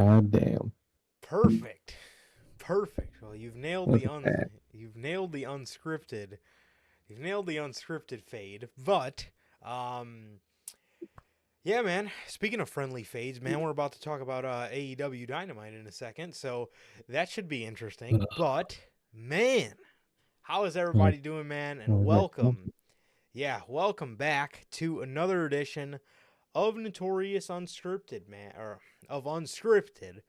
God damn. Perfect. Perfect. Well, Look at that. you've nailed the unscripted. You've nailed the unscripted fade. But um yeah, man. Speaking of friendly fades, man, we're about to talk about AEW Dynamite in a second, so that should be interesting. Ugh. But man, how is Like, everybody doing, man? And like, welcome. Yeah, welcome back to another edition of Notorious Unscripted, man, or of Unscripted.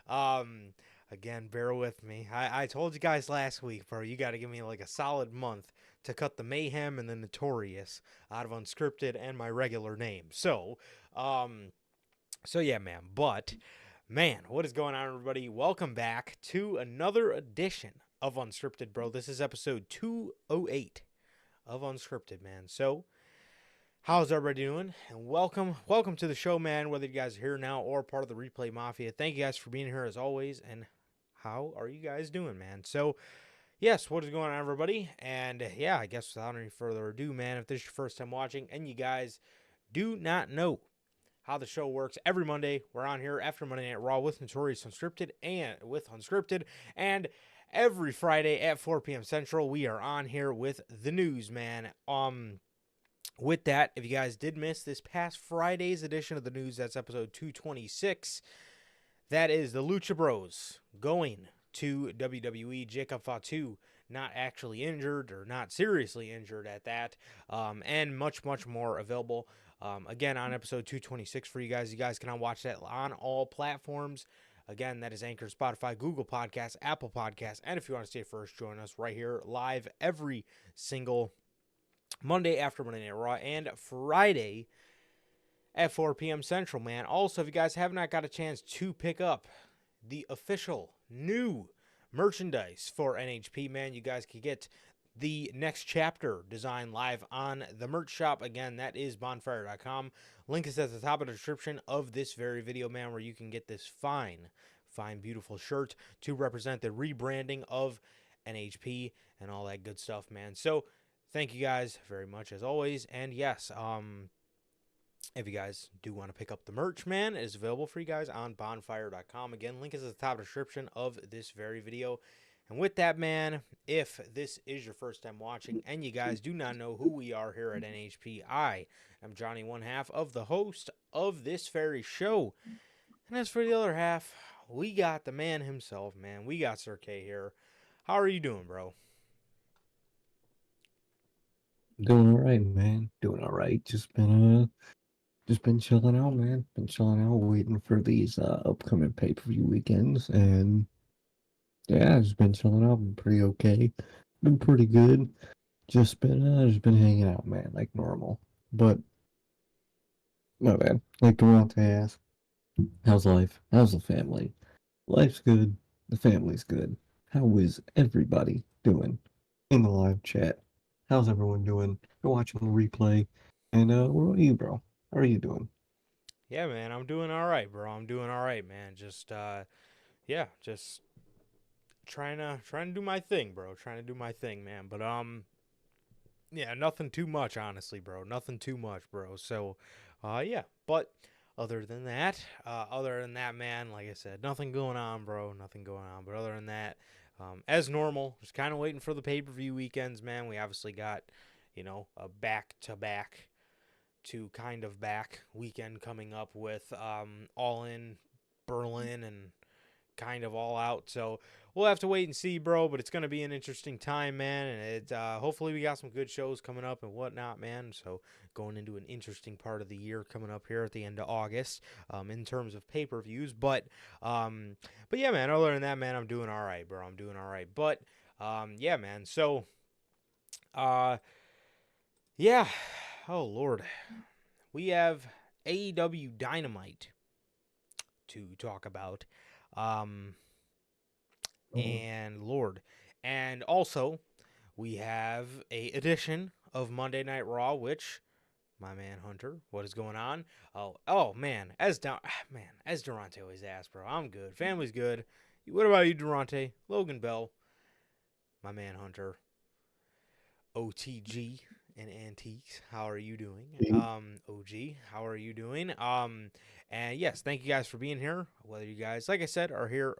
Um, Again, bear with me. I told you guys last week, bro, you got to give me like a solid month to cut the mayhem and the notorious out of Unscripted and my regular name. Um, so yeah, man. But man, what is going on, everybody? Welcome back to another edition of Unscripted, bro. This is episode 208 of Unscripted, man. So how's everybody doing? And welcome to the show, man. Whether you guys are here now or part of the Replay Mafia, thank you guys for being here as always. And how are you guys doing, man? So, yes, what is going on, everybody? And yeah, I guess without any further ado, man, if this is your first time watching and you guys do not know how the show works, every Monday we're on here after Monday Night Raw with Notorious Unscripted, and every Friday at 4 p.m. Central we are on here with the news, man. With that, if you guys did miss this past Friday's edition of the news, that's episode 226. That is the Lucha Bros going to WWE. Jacob Fatu not actually injured or not seriously injured at that, and much more available. Again, on episode 226 for you guys. You guys can watch that on all platforms. Again, that is Anchor, Spotify, Google Podcasts, Apple Podcasts, and if you want to stay first, join us right here live every single Monday after Monday Night Raw and Friday at 4 p.m. Central, man. Also, if you guys have not got a chance to pick up the official new merchandise for NHP, man, you guys can get the next chapter design live on the merch shop. Again, that is bonfire.com. Link is at the top of the description of this very video, man, where you can get this fine, beautiful shirt to represent the rebranding of NHP and all that good stuff, man. So, thank you guys very much as always. And yes, if you guys do want to pick up the merch, man, it is available for you guys on bonfire.com. Again, link is at the top of the description of this very video. And with that, man, if this is your first time watching and you guys do not know who we are here at NHP, I am Johnny, one half of the host of this very show. And as for the other half, we got the man himself, man. We got Sir K here. How are you doing, bro? doing all right, man. Doing all right. Just been chilling out, man. Been chilling out, waiting for these upcoming pay-per-view weekends, and yeah, just been chilling out. Been pretty okay. Been pretty good. Just been hanging out, man, like normal. But no, man. Like Durante asked, how's life? How's the family? Life's good. The family's good. How is everybody doing in the live chat? How's everyone doing? You're watching the replay. And what about you, bro? How are you doing? Yeah, man, I'm doing all right, bro. I'm doing all right, man. Just trying to do my thing, bro. Trying to do my thing, man. But yeah, nothing too much, honestly, bro. Nothing too much, bro. So, yeah. But other than that, man, like I said, nothing going on, bro. Nothing going on. But other than that, as normal, just kind of waiting for the pay-per-view weekends, man. We obviously got, a back-to-back to kind of back weekend coming up with All In Berlin and kind of All Out. So we'll have to wait and see, bro. But it's going to be an interesting time, man. And hopefully we got some good shows coming up and whatnot, man. So going into an interesting part of the year coming up here at the end of August in terms of pay-per-views. But yeah, man, other than that, man, I'm doing all right, bro. I'm doing all right. But yeah, man. So yeah. Oh, Lord. We have AEW Dynamite to talk about. Um, Oh, and Lord. And also, we have a edition of Monday Night Raw, which my man Hunter, what is going on? Oh man, as Durante always asks, bro, I'm good. Family's good. What about you, Durante? Logan Bell, my man Hunter, OTG and Antiques. How are you doing? Hey, OG, how are you doing? And yes, thank you guys for being here. Whether you guys, like I said, are here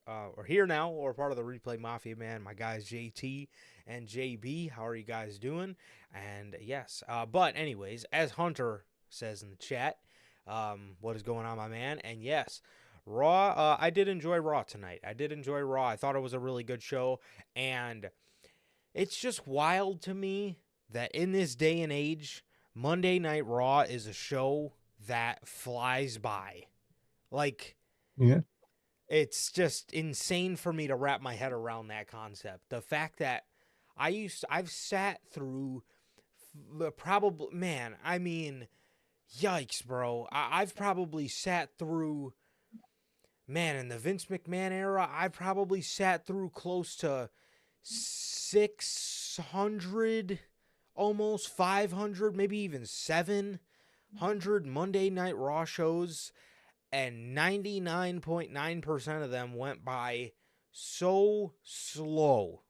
or here now, or part of the Replay Mafia, man. My guys JT and JB, how are you guys doing? And yes, but anyways, as Hunter says in the chat, what is going on, my man? And yes, Raw. I did enjoy Raw tonight. I did enjoy Raw. I thought it was a really good show, and it's just wild to me that in this day and age, Monday Night Raw is a show that flies by. Like, yeah, it's just insane for me to wrap my head around that concept. The fact that I've sat through probably, man, I mean, yikes, bro. I've probably sat through, man, in the Vince McMahon era, I probably sat through close to 600, almost 500, maybe even 700 Monday Night Raw shows, and 99.9% of them went by so slow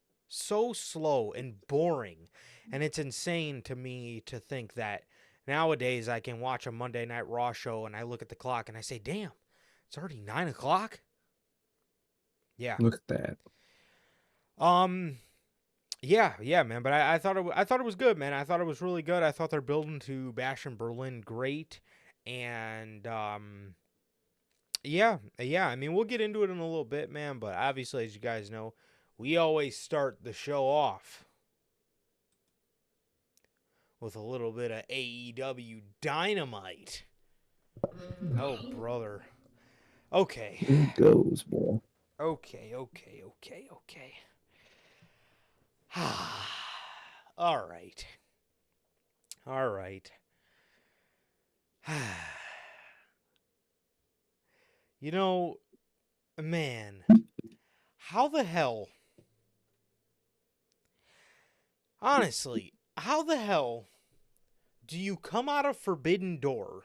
and boring. And it's insane to me to think that nowadays I can watch a Monday Night Raw show and I look at the clock and I say, damn, it's already 9 o'clock? Yeah. look at that. Um, yeah, man. But I thought I thought it was good, man. I thought it was really good. I thought they're building to Bash in Berlin great, and yeah. I mean, we'll get into it in a little bit, man. But obviously, as you guys know, we always start the show off with a little bit of AEW Dynamite. Oh, brother. Okay. Here it goes, boy. Okay. All right. You know, man, how the hell, honestly, how the hell do you come out of Forbidden Door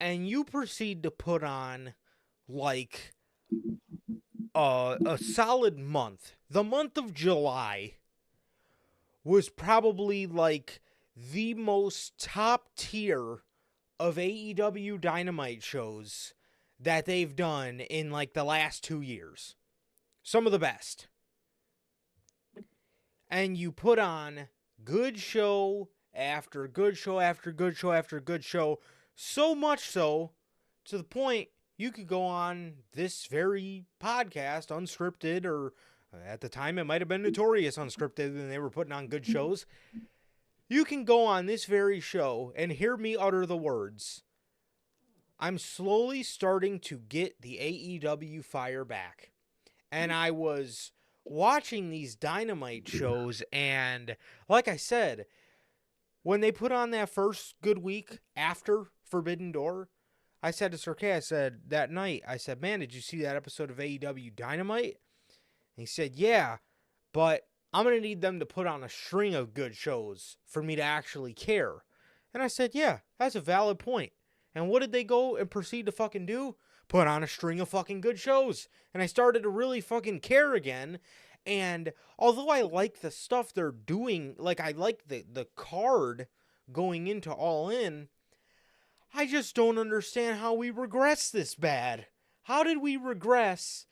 and you proceed to put on like a solid month? The month of July was probably like the most top tier of AEW Dynamite shows that they've done in like the last 2 years. Some of the best. And you put on good show after good show after good show after good show, so much so to the point you could go on this very podcast, Unscripted, or at the time it might have been Notorious Unscripted, and they were putting on good shows. You can go on this very show and hear me utter the words, I'm slowly starting to get the AEW fire back. And I was watching these Dynamite shows, and like I said, when they put on that first good week after Forbidden Door, I said to Sir K, I said, that night, I said, man, did you see that episode of AEW Dynamite? And he said, yeah, but I'm going to need them to put on a string of good shows for me to actually care. And I said, yeah, that's a valid point. And what did they go and proceed to fucking do? Put on a string of fucking good shows. And I started to really fucking care again. And although I like the stuff they're doing, like I like the card going into All In, I just don't understand how we regress this bad. How did we regress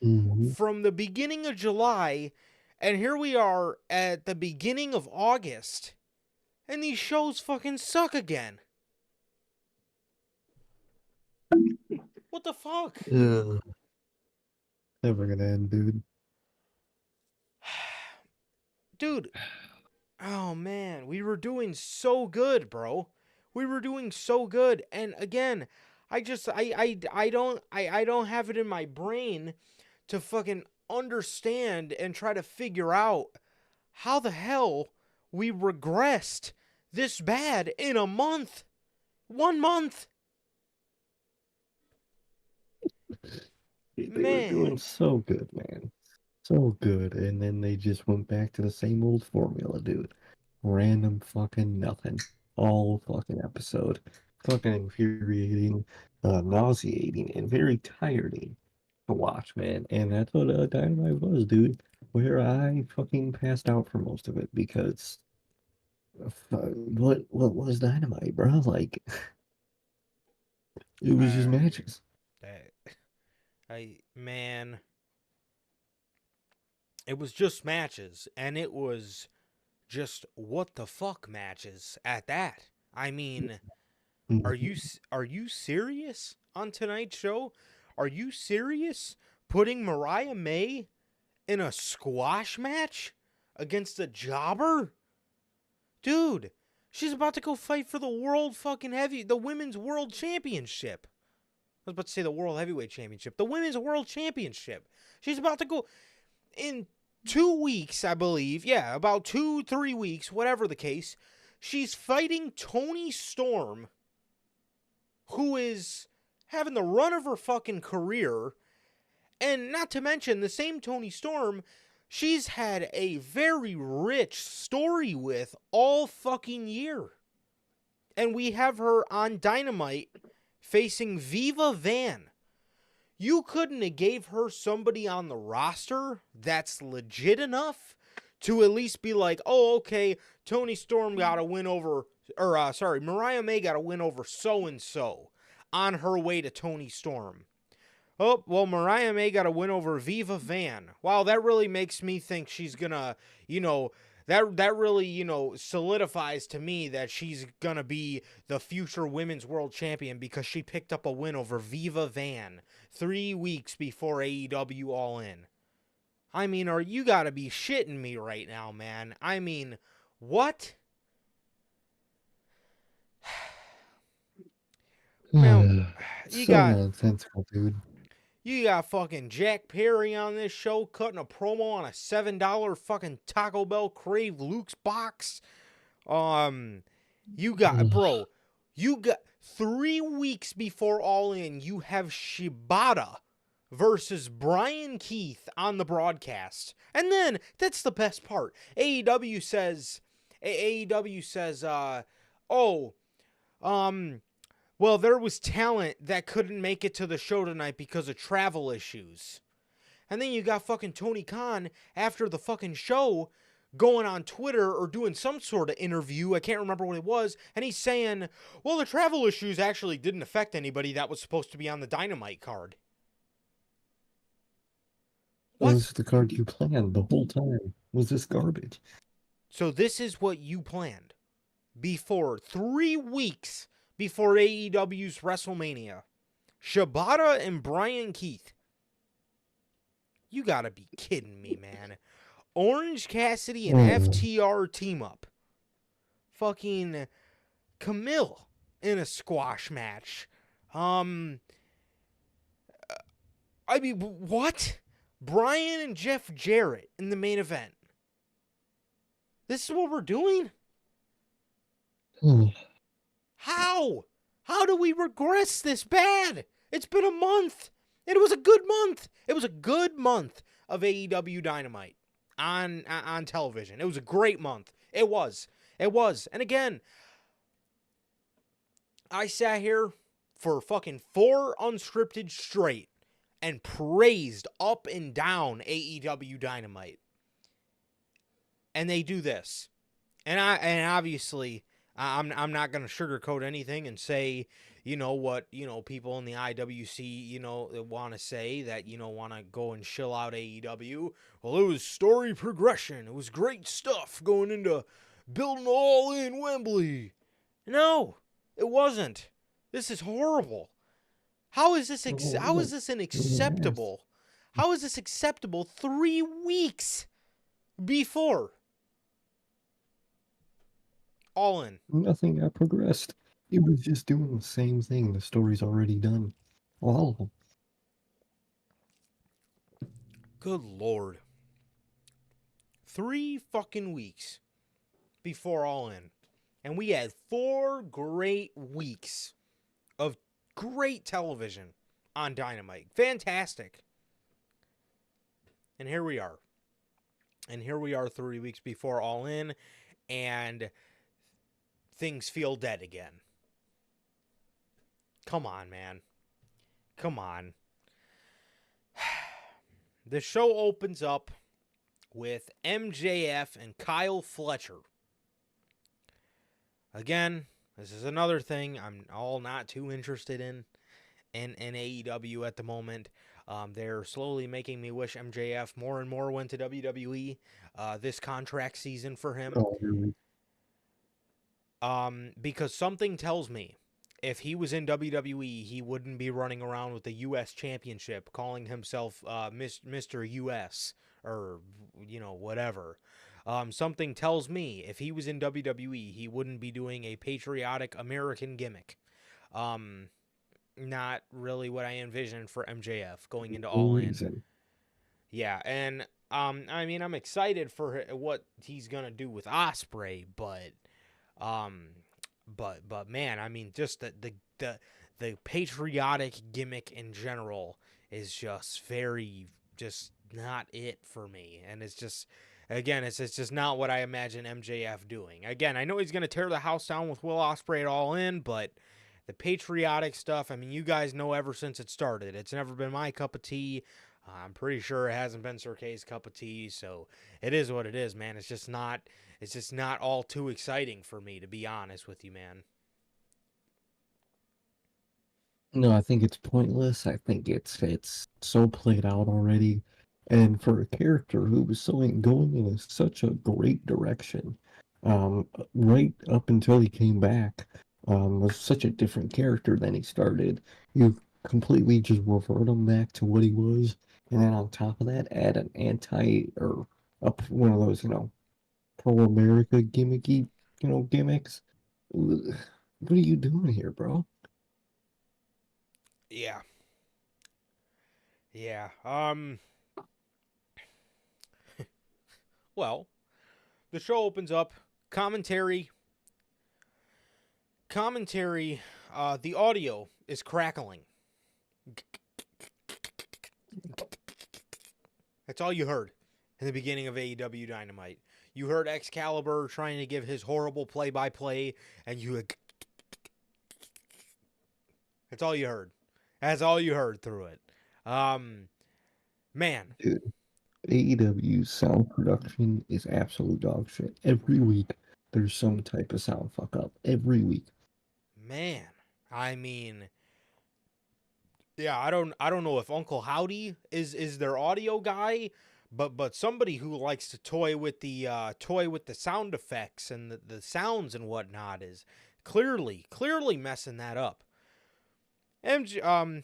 from the beginning of July, and here we are at the beginning of August, and these shows fucking suck again? What the fuck? Ugh. Never gonna end, dude. Dude, oh man, we were doing so good, bro. We were doing so good, and again, I don't have it in my brain to fucking understand and try to figure out how the hell we regressed this bad in a month. 1 month. They were doing Man. so good, man. So good. And then they just went back to the same old formula, dude. Random fucking nothing. All fucking episode. Fucking infuriating, nauseating, and very tiring to watch, man. And that's what Dynamite was, dude. Where I fucking passed out for most of it because What was Dynamite, bro? Like, it was just matches. That man, it was just matches, and it was just what the fuck matches at that. I mean, Mhm. are you serious on tonight's show? Are you serious putting Mariah May in a squash match against a jobber? Dude, she's about to go fight for the the women's world championship. I was about to say the world heavyweight championship. The women's world championship. She's about to go in 2 weeks, I believe. Yeah, about 2, 3 weeks, whatever the case. She's fighting Toni Storm, who is having the run of her fucking career. And not to mention, the same Toni Storm, she's had a very rich story with all fucking year. And we have her on Dynamite facing Viva Van. You couldn't have gave her somebody on the roster that's legit enough to at least be like, oh, okay, Toni Storm got a win over, Mariah May got a win over so-and-so on her way to Toni Storm. Oh, well, Mariah May got a win over Viva Van. Wow, that really makes me think she's gonna, that really, solidifies to me that she's gonna be the future women's world champion because she picked up a win over Viva Van 3 weeks before AEW All In. I mean, you gotta be shitting me right now, man. I mean, what? Man, you So got nonsensical, dude. You got fucking Jack Perry on this show cutting a promo on a $7 fucking Taco Bell Crave Luke's box. You got, Ugh. bro, you got 3 weeks before All In, you have Shibata versus Brian Keith on the broadcast. And then, that's the best part. AEW says, oh, well, there was talent that couldn't make it to the show tonight because of travel issues. And then you got fucking Tony Khan after the fucking show going on Twitter or doing some sort of interview. I can't remember what it was. And he's saying, well, the travel issues actually didn't affect anybody that was supposed to be on the Dynamite card. It What? was the card you planned the whole time. Was this garbage? So this is what you planned before 3 weeks before AEW's WrestleMania. Shibata and Brian Keith. You gotta be kidding me, man. Orange Cassidy and Mm. FTR team up. Fucking Camille in a squash match. I mean, what? Brian and Jeff Jarrett in the main event. This is what we're doing? How? How do we regress this bad? It's been a month. It was a good month. It was a good month of AEW Dynamite on television. It was a great month. It was. It was. And again, I sat here for fucking 4 unscripted straight and praised up and down AEW Dynamite. And they do this. And obviously I'm not going to sugarcoat anything and say, what, people in the IWC, want to say that, want to go and shill out AEW. Well, it was story progression. It was great stuff going into building All In Wembley. No, it wasn't. This is horrible. How is this how is this unacceptable? How is this acceptable 3 weeks before All In? Nothing got progressed. It was just doing the same thing. The story's already done. All of them. Good Lord. 3 fucking weeks before All In. And we had 4 great weeks of great television on Dynamite. Fantastic. And here we are. And here we are 3 weeks before All In, and things feel dead again. Come on, man. Come on. The show opens up with MJF and Kyle Fletcher again, this is another thing I'm all not too interested in AEW at the moment. They're slowly making me wish MJF more and more went to WWE this contract season for him. Oh, really? Because something tells me if he was in WWE, he wouldn't be running around with the U.S. Championship, calling himself Mr. U.S. or whatever. Something tells me if he was in WWE, he wouldn't be doing a patriotic American gimmick. Um, Not really what I envisioned for MJF going into No All In. reason. Yeah, and I mean, I'm excited for what he's gonna do with Osprey, um, but man, I mean, just the patriotic gimmick in general is just very just not it for me, and it's just. Again, it's just not what I imagine MJF doing. Again, I know he's going to tear the house down with Will Ospreay at All In, but the patriotic stuff, I mean, you guys know ever since it started. It's never been my cup of tea. I'm pretty sure it hasn't been Sir K's cup of tea, so it is what it is, man. It's just not all too exciting for me, to be honest with you, man. No, I think it's pointless. I think it's so played out already. And for a character who was going in such a great direction, right up until he came back, was such a different character than he started. You completely just revert him back to what he was, and then on top of that, add an anti or up one of those, pro America gimmicky, gimmicks. Ugh, what are you doing here, bro? Yeah. Yeah. Well, the show opens up. Commentary. Commentary. The audio is crackling. That's all you heard in the beginning of AEW Dynamite. You heard Excalibur trying to give his horrible play-by-play, and you had... That's all you heard. That's all you heard through it. Man, Dude, AEW's sound production is absolute dog shit. Every week, there's some type of sound fuck up. Every week. man. I mean, yeah, I don't know if Uncle Howdy is their audio guy, but somebody who likes to toy with the sound effects and the sounds and whatnot is clearly messing that up. MJ,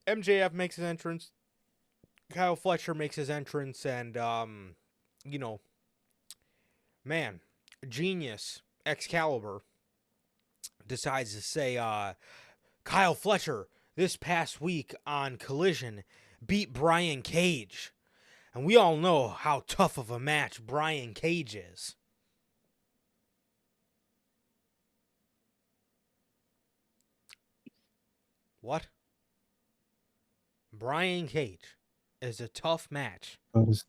MJF makes his entrance. Kyle Fletcher makes his entrance, and you know, man, genius Excalibur decides to say, Kyle Fletcher this past week on Collision beat Brian Cage. And we all know how tough of a match Brian Cage is. What? Brian Cage is a tough match. About as,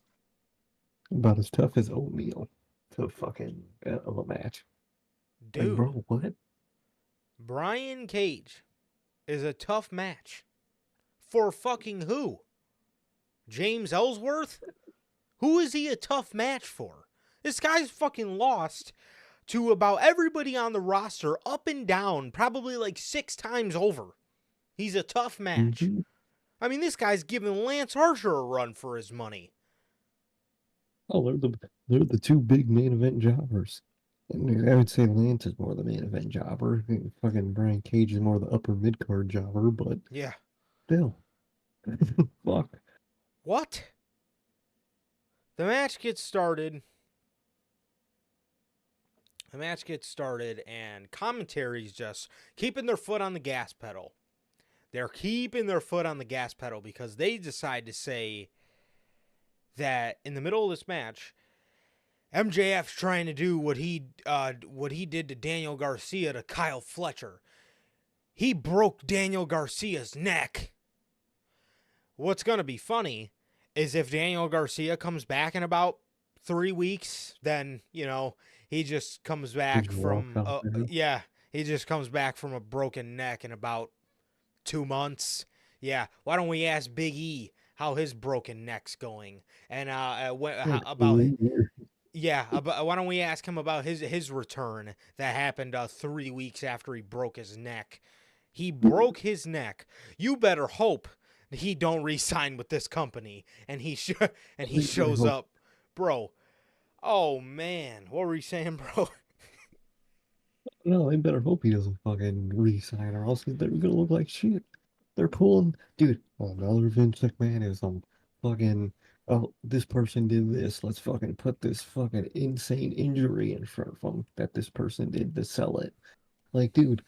about as tough as oatmeal to fucking of a match. Like, Dude, bro, what? Brian Cage is a tough match. For fucking who? James Ellsworth? Who is he a tough match for? This guy's fucking lost to about everybody on the roster up and down, probably like 6 times over. He's a tough match. Mm-hmm. I mean, this guy's giving Lance Archer a run for his money. Oh, they're the two big main event jobbers. And I would say Lance is more the main event jobber. Fucking Brian Cage is more the upper mid card jobber, but Yeah. still, fuck. What? The match gets started. And commentary's just keeping their foot on the gas pedal. They're keeping their foot on the gas pedal because they decide to say that in the middle of this match, MJF's trying to do what he did to Daniel Garcia to Kyle Fletcher. He broke Daniel Garcia's neck. What's going to be funny is if Daniel Garcia comes back in about 3 weeks, then, he just comes back Just walk from out there. he just comes back from a broken neck in about 2 months. Yeah, why don't we ask Big E how his broken neck's going and Like about 3 years. Yeah, why don't we ask him about his return that happened 3 weeks after he broke his neck. He broke his neck. You better hope he don't re-sign with this company and and he I shows hope up, bro. Oh man, what were you saying, bro? no, they better hope he doesn't fucking resign, or else they're gonna look like shit. They're pulling, dude. Oh, another Vince McMahon is fucking. Oh, this person did this. Let's fucking put this fucking insane injury in front of them that this person did to sell it. Like, dude,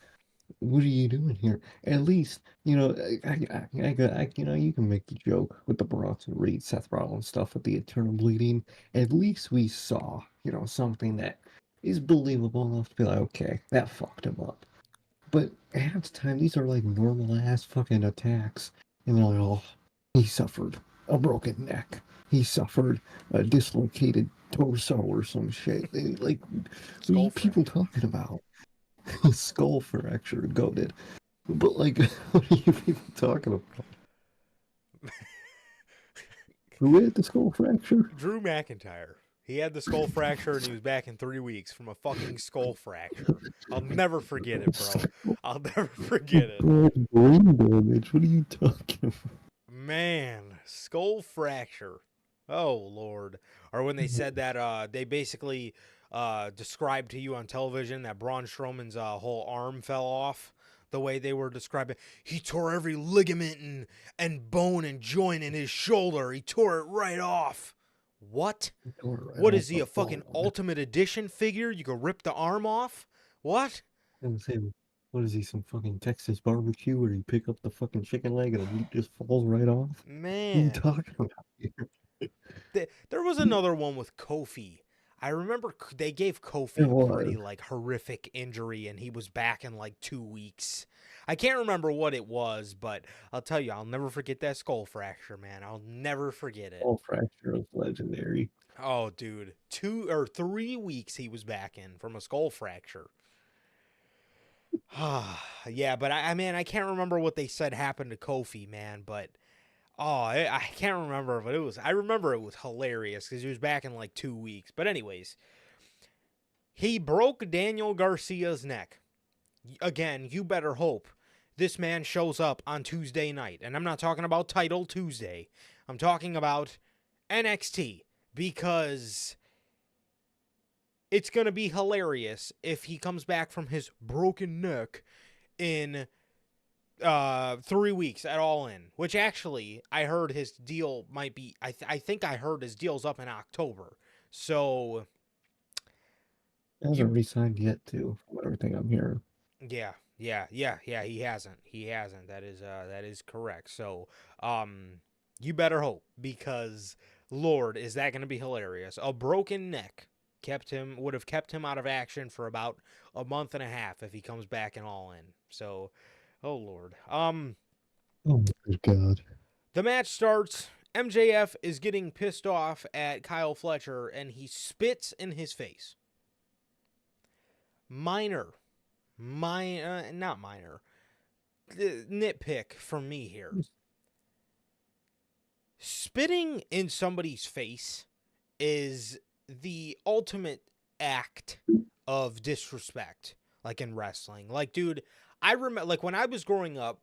what are you doing here? At least, you can make the joke with the Bronson Reed, Seth Rollins stuff with the eternal bleeding. At least we saw, something that is believable enough to be like, okay, that fucked him up. But half the time, these are like normal ass fucking attacks, and they're like, oh, he suffered a broken neck. He suffered a dislocated torso or some shit. Like, what are Skull you people fracture. talking about? Skull fracture, goaded. But like, what are you people talking about? Who had the skull fracture? Drew McIntyre. He had the skull fracture and he was back in 3 weeks from a fucking skull fracture. I'll never forget it, bro. I'll never forget it. Brain damage. What are you talking about? Man, skull fracture. Oh Lord. Or when they said that they basically described to you on television that Braun Strowman's whole arm fell off. The way they were describing, he tore every ligament and bone and joint in his shoulder. He tore it right off. What? Right What off is he, the a fucking bone. ultimate edition figure? You could rip the arm off? What? And say, what is he, some fucking Texas barbecue where you pick up the fucking chicken leg and the meat just falls right off? What are you Man. talking about here? There was another one with Kofi. I remember they gave It Kofi a pretty was. like horrific injury and he was back in like 2 weeks. I can't remember what it was, but I'll tell you, I'll never forget that skull fracture, man. I'll never forget it. Skull fracture was legendary. Oh, dude, 2 or 3 weeks he was back in from a skull fracture. Yeah, but I mean, I can't remember what they said happened to Kofi, man. But I can't remember, but I remember it was hilarious because he was back in like 2 weeks. But anyways, he broke Daniel Garcia's neck. Again, you better hope this man shows up on Tuesday night. And I'm not talking about Title Tuesday. I'm talking about NXT because it's going to be hilarious if he comes back from his broken neck in 3 weeks at All In, which actually I heard his deal might be. I think I heard his deal's up in October. So He you hasn't re-signed yet, too, from everything I'm hearing. yeah. He hasn't. He hasn't. That is correct. So you better hope because Lord, is that going to be hilarious? A broken neck would have kept him out of action for about a month and a half if he comes back and All In. So, oh Lord. Oh my god. The match starts. MJF is getting pissed off at Kyle Fletcher and he spits in his face. Not minor. Nitpick from me here. Spitting in somebody's face is the ultimate act of disrespect, like in wrestling. Like, dude, I remember, like, when I was growing up,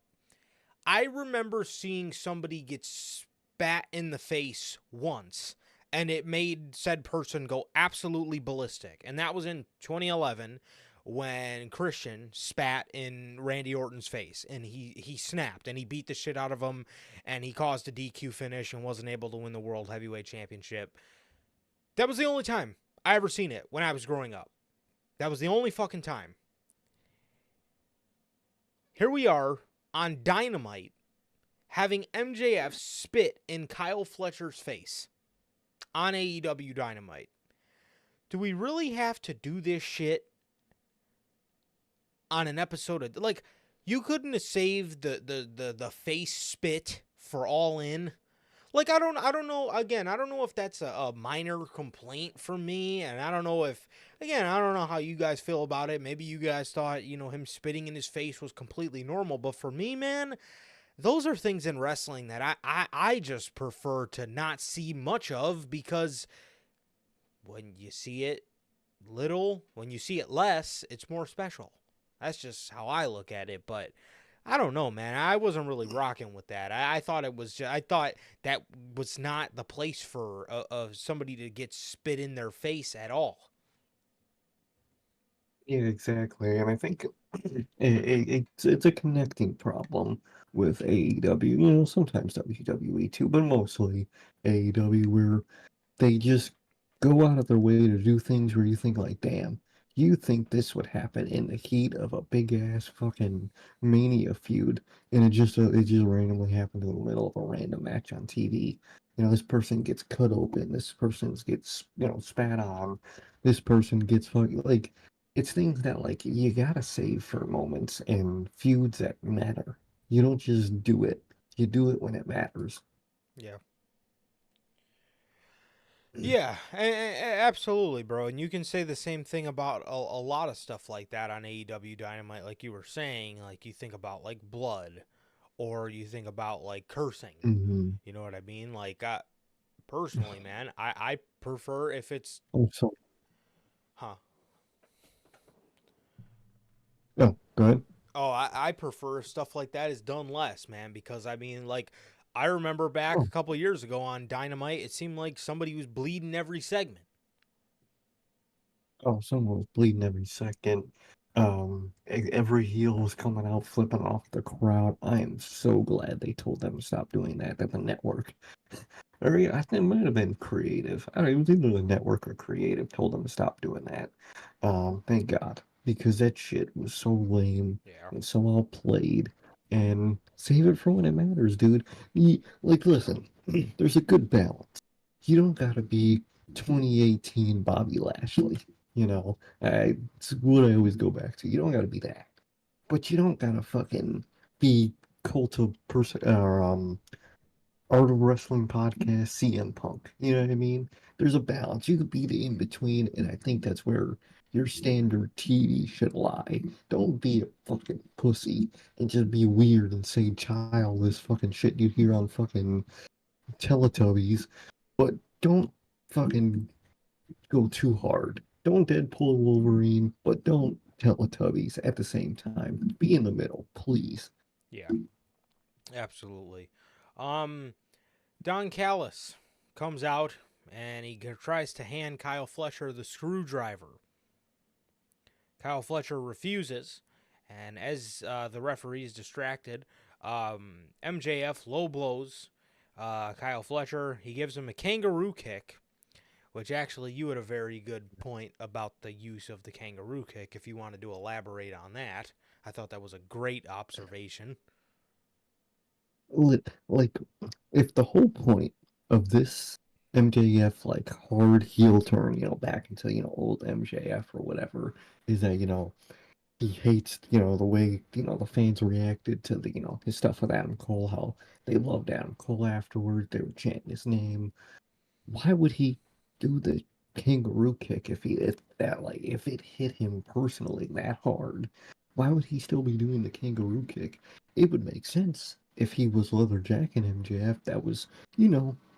I remember seeing somebody get spat in the face once, and it made said person go absolutely ballistic. And that was in 2011 when Christian spat in Randy Orton's face, and he snapped, and he beat the shit out of him, and he caused a DQ finish and wasn't able to win the World Heavyweight Championship. That was the only time I ever seen it when I was growing up. That was the only fucking time. Here we are on Dynamite having MJF spit in Kyle Fletcher's face on AEW Dynamite. Do we really have to do this shit on an episode of, like, you couldn't have saved the face spit for All In? Like, I don't know. Again, I don't know if that's a minor complaint for me, and I don't know if, again, I don't know how you guys feel about it. Maybe you guys thought, him spitting in his face was completely normal, but for me, man, those are things in wrestling that I just prefer to not see much of because when you see it little, when you see it less, it's more special. That's just how I look at it. But I don't know, man. I wasn't really rocking with that. I thought it was. I thought that was not the place for somebody to get spit in their face at all. Yeah, exactly. And I think it's a connecting problem with AEW. You know, sometimes WWE too, but mostly AEW, where they just go out of their way to do things where you think like, damn, you think this would happen in the heat of a big ass fucking Mania feud, and it just randomly happened in the middle of a random match on TV. You know, this person gets cut open, this person gets spat on, this person gets fucking like it's things that like you gotta save for moments and feuds that matter. You don't just do it. You do it when it matters. Yeah. Yeah, absolutely, bro. And you can say the same thing about a lot of stuff like that on AEW Dynamite, like you were saying. Like you think about like blood, or you think about like cursing. Hmm. You know what I mean? Like, personally, man, I prefer if it's, Oh, so huh? oh, go ahead. Oh, I prefer if stuff like that is done less, man. Because I mean, like, I remember back a Oh, couple years ago on Dynamite, it seemed like somebody was bleeding every segment. oh, someone was bleeding every second. Every heel was coming out flipping off the crowd. I am so glad they told them to stop doing that at the network. Or yeah, I think it might have been creative. I don't even think the network or creative told them to stop doing that. Thank God, because that shit was so lame Yeah. and so all played. And save it for when it matters, dude. Like, listen, there's a good balance. You don't gotta be 2018 Bobby Lashley. It's what I always go back to. You don't gotta be that, but you don't gotta fucking be cult of person or Art of Wrestling podcast, CM Punk. You know what I mean? There's a balance. You could be the in between, and I think that's where your standard TV should lie. Don't be a fucking pussy and just be weird and say childish fucking shit you hear on fucking Teletubbies, but don't fucking go too hard. Don't Deadpool Wolverine, but don't Teletubbies at the same time. Be in the middle, please. Yeah. Absolutely. Um, Don Callis comes out and he tries to hand Kyle Fletcher the screwdriver. Kyle Fletcher refuses, and as the referee is distracted, MJF low blows Kyle Fletcher. He gives him a kangaroo kick, which actually you had a very good point about the use of the kangaroo kick if you wanted to elaborate on that. I thought that was a great observation. Like, if the whole point of this MJF like hard heel turn, back into old MJF or whatever, is that he hates the way the fans reacted to the his stuff with Adam Cole, how they loved Adam Cole afterward, they were chanting his name. Why would he do the kangaroo kick if it hit him personally that hard? Why would he still be doing the kangaroo kick? It would make sense if he was leatherjacking MJF that was,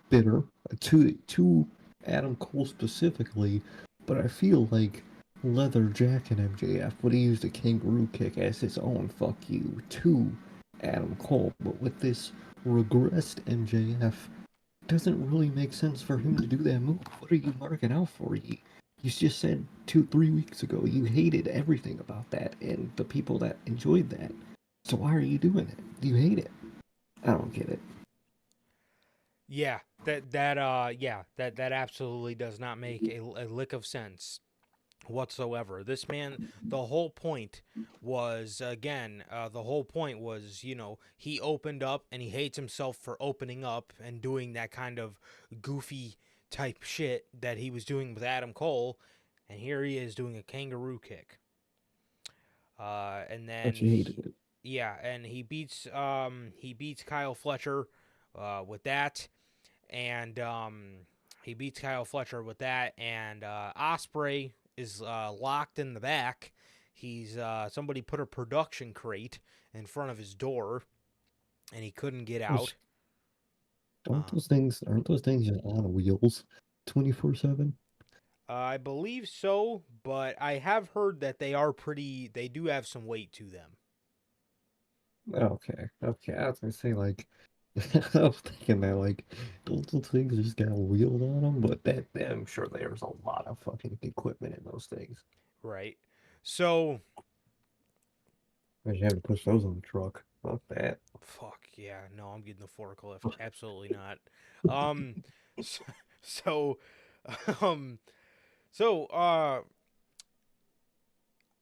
bitter to Adam Cole specifically, but I feel like leatherjacking MJF would have used a kangaroo kick as his own fuck you to Adam Cole, but with this regressed MJF doesn't really make sense for him to do that move. What are you marking out for? You just said 3 weeks ago you hated everything about that and the people that enjoyed that. So why are you doing it? You hate it. I don't get it. Yeah, that absolutely does not make a lick of sense whatsoever. This man, the whole point was again, the whole point was, he opened up and he hates himself for opening up and doing that kind of goofy type shit that he was doing with Adam Cole, and here he is doing a kangaroo kick. And But then you hated it. yeah, and he beats Kyle Fletcher with that, and he beats Kyle Fletcher with that, and Osprey is locked in the back. He's somebody put a production crate in front of his door, and he couldn't get Those out. don't Uh, those things aren't those things just on wheels 24/7? I believe so, but I have heard that they do have some weight to them. Okay, okay. I was gonna say like, I was thinking that like those little things just got wheels on them, but I'm sure there's a lot of fucking equipment in those things. Right. So, Imagine having to push those on the truck. Fuck that. fuck yeah, no, I'm getting the forklift. Absolutely not. Um, so, so, um, so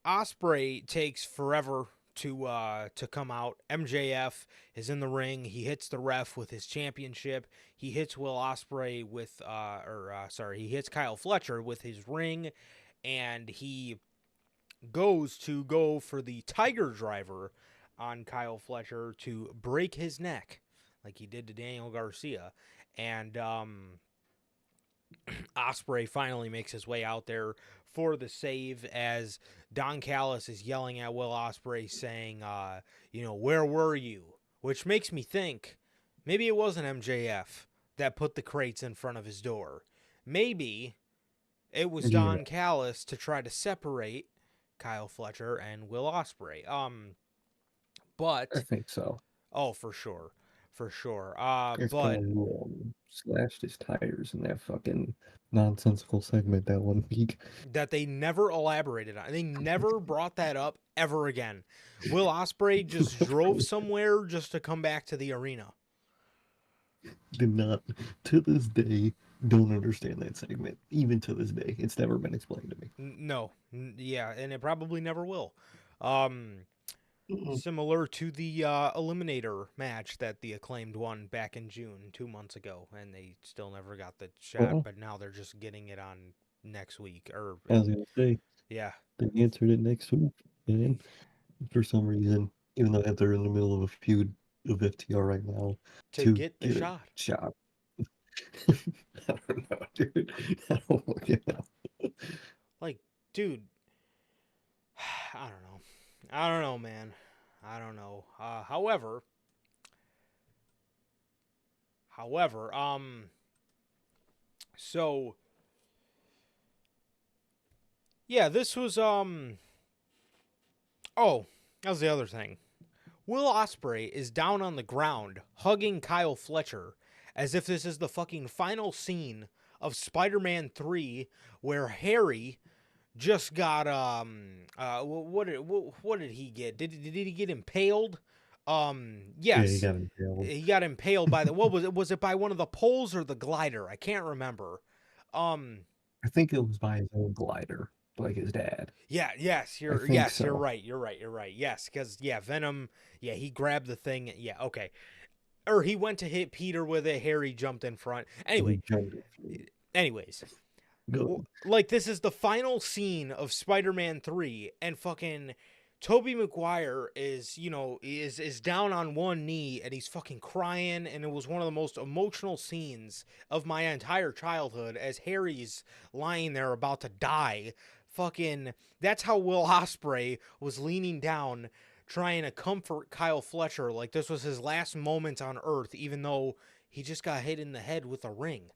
Osprey takes forever to come out. MJF is in the ring. He hits the ref with his championship. He hits Will Osprey with he hits Kyle Fletcher with his ring, and he go for the Tiger Driver on Kyle Fletcher to break his neck, like he did to Daniel Garcia, and Osprey finally makes his way out there for the save as Don Callis is yelling at Will Osprey saying, where were you? Which makes me think maybe it wasn't MJF that put the crates in front of his door. Maybe it was Yeah, Don Callis to try to separate Kyle Fletcher and Will Osprey. I But think so. oh, for sure, for sure. It's But going who slashed his tires in that fucking nonsensical segment that one week. that they never elaborated on. They never brought that up ever again. Will Osprey just drove somewhere just to come back to the arena. Did not, to this day, don't understand that segment. Even to this day, it's never been explained to me. No, yeah, and it probably never will. Um, Mm-mm. Similar to the Eliminator match that the Acclaimed won back in June, 2 months ago, and they still never got the shot, Well, but now they're just getting it on next week. Or, I was gonna say yeah, they answered it next week, and for some reason, even though they're in the middle of a feud of FTR right now, to to get the get a shot. shot. I don't know, dude. I don't fucking know. Like, dude, I don't know. I don't know, man. I don't know. However, so yeah, this was oh, that was the other thing. Will Osprey is down on the ground hugging Kyle Fletcher as if this is the fucking final scene of Spider-Man 3 where Harry just got what did he get? Did he get impaled? Yeah, he Yes. got impaled. He got impaled by the what was it? Was it by one of the poles or the glider? I can't remember. Um I think it was by his own glider, like his dad. yeah, I think you're so. right. You're right. You're right. Yes, cuz yeah, Venom, yeah, he grabbed the thing. Yeah, okay. Or he went to hit Peter with it, Harry jumped in front. And Anyway, he jumped it. anyways, Good. like this is the final scene of Spider-Man 3 and fucking Tobey Maguire is, is down on one knee and he's fucking crying and it was one of the most emotional scenes of my entire childhood as Harry's lying there about to die. Fucking that's how Will Ospreay was leaning down trying to comfort Kyle Fletcher like this was his last moment on earth even though he just got hit in the head with a ring.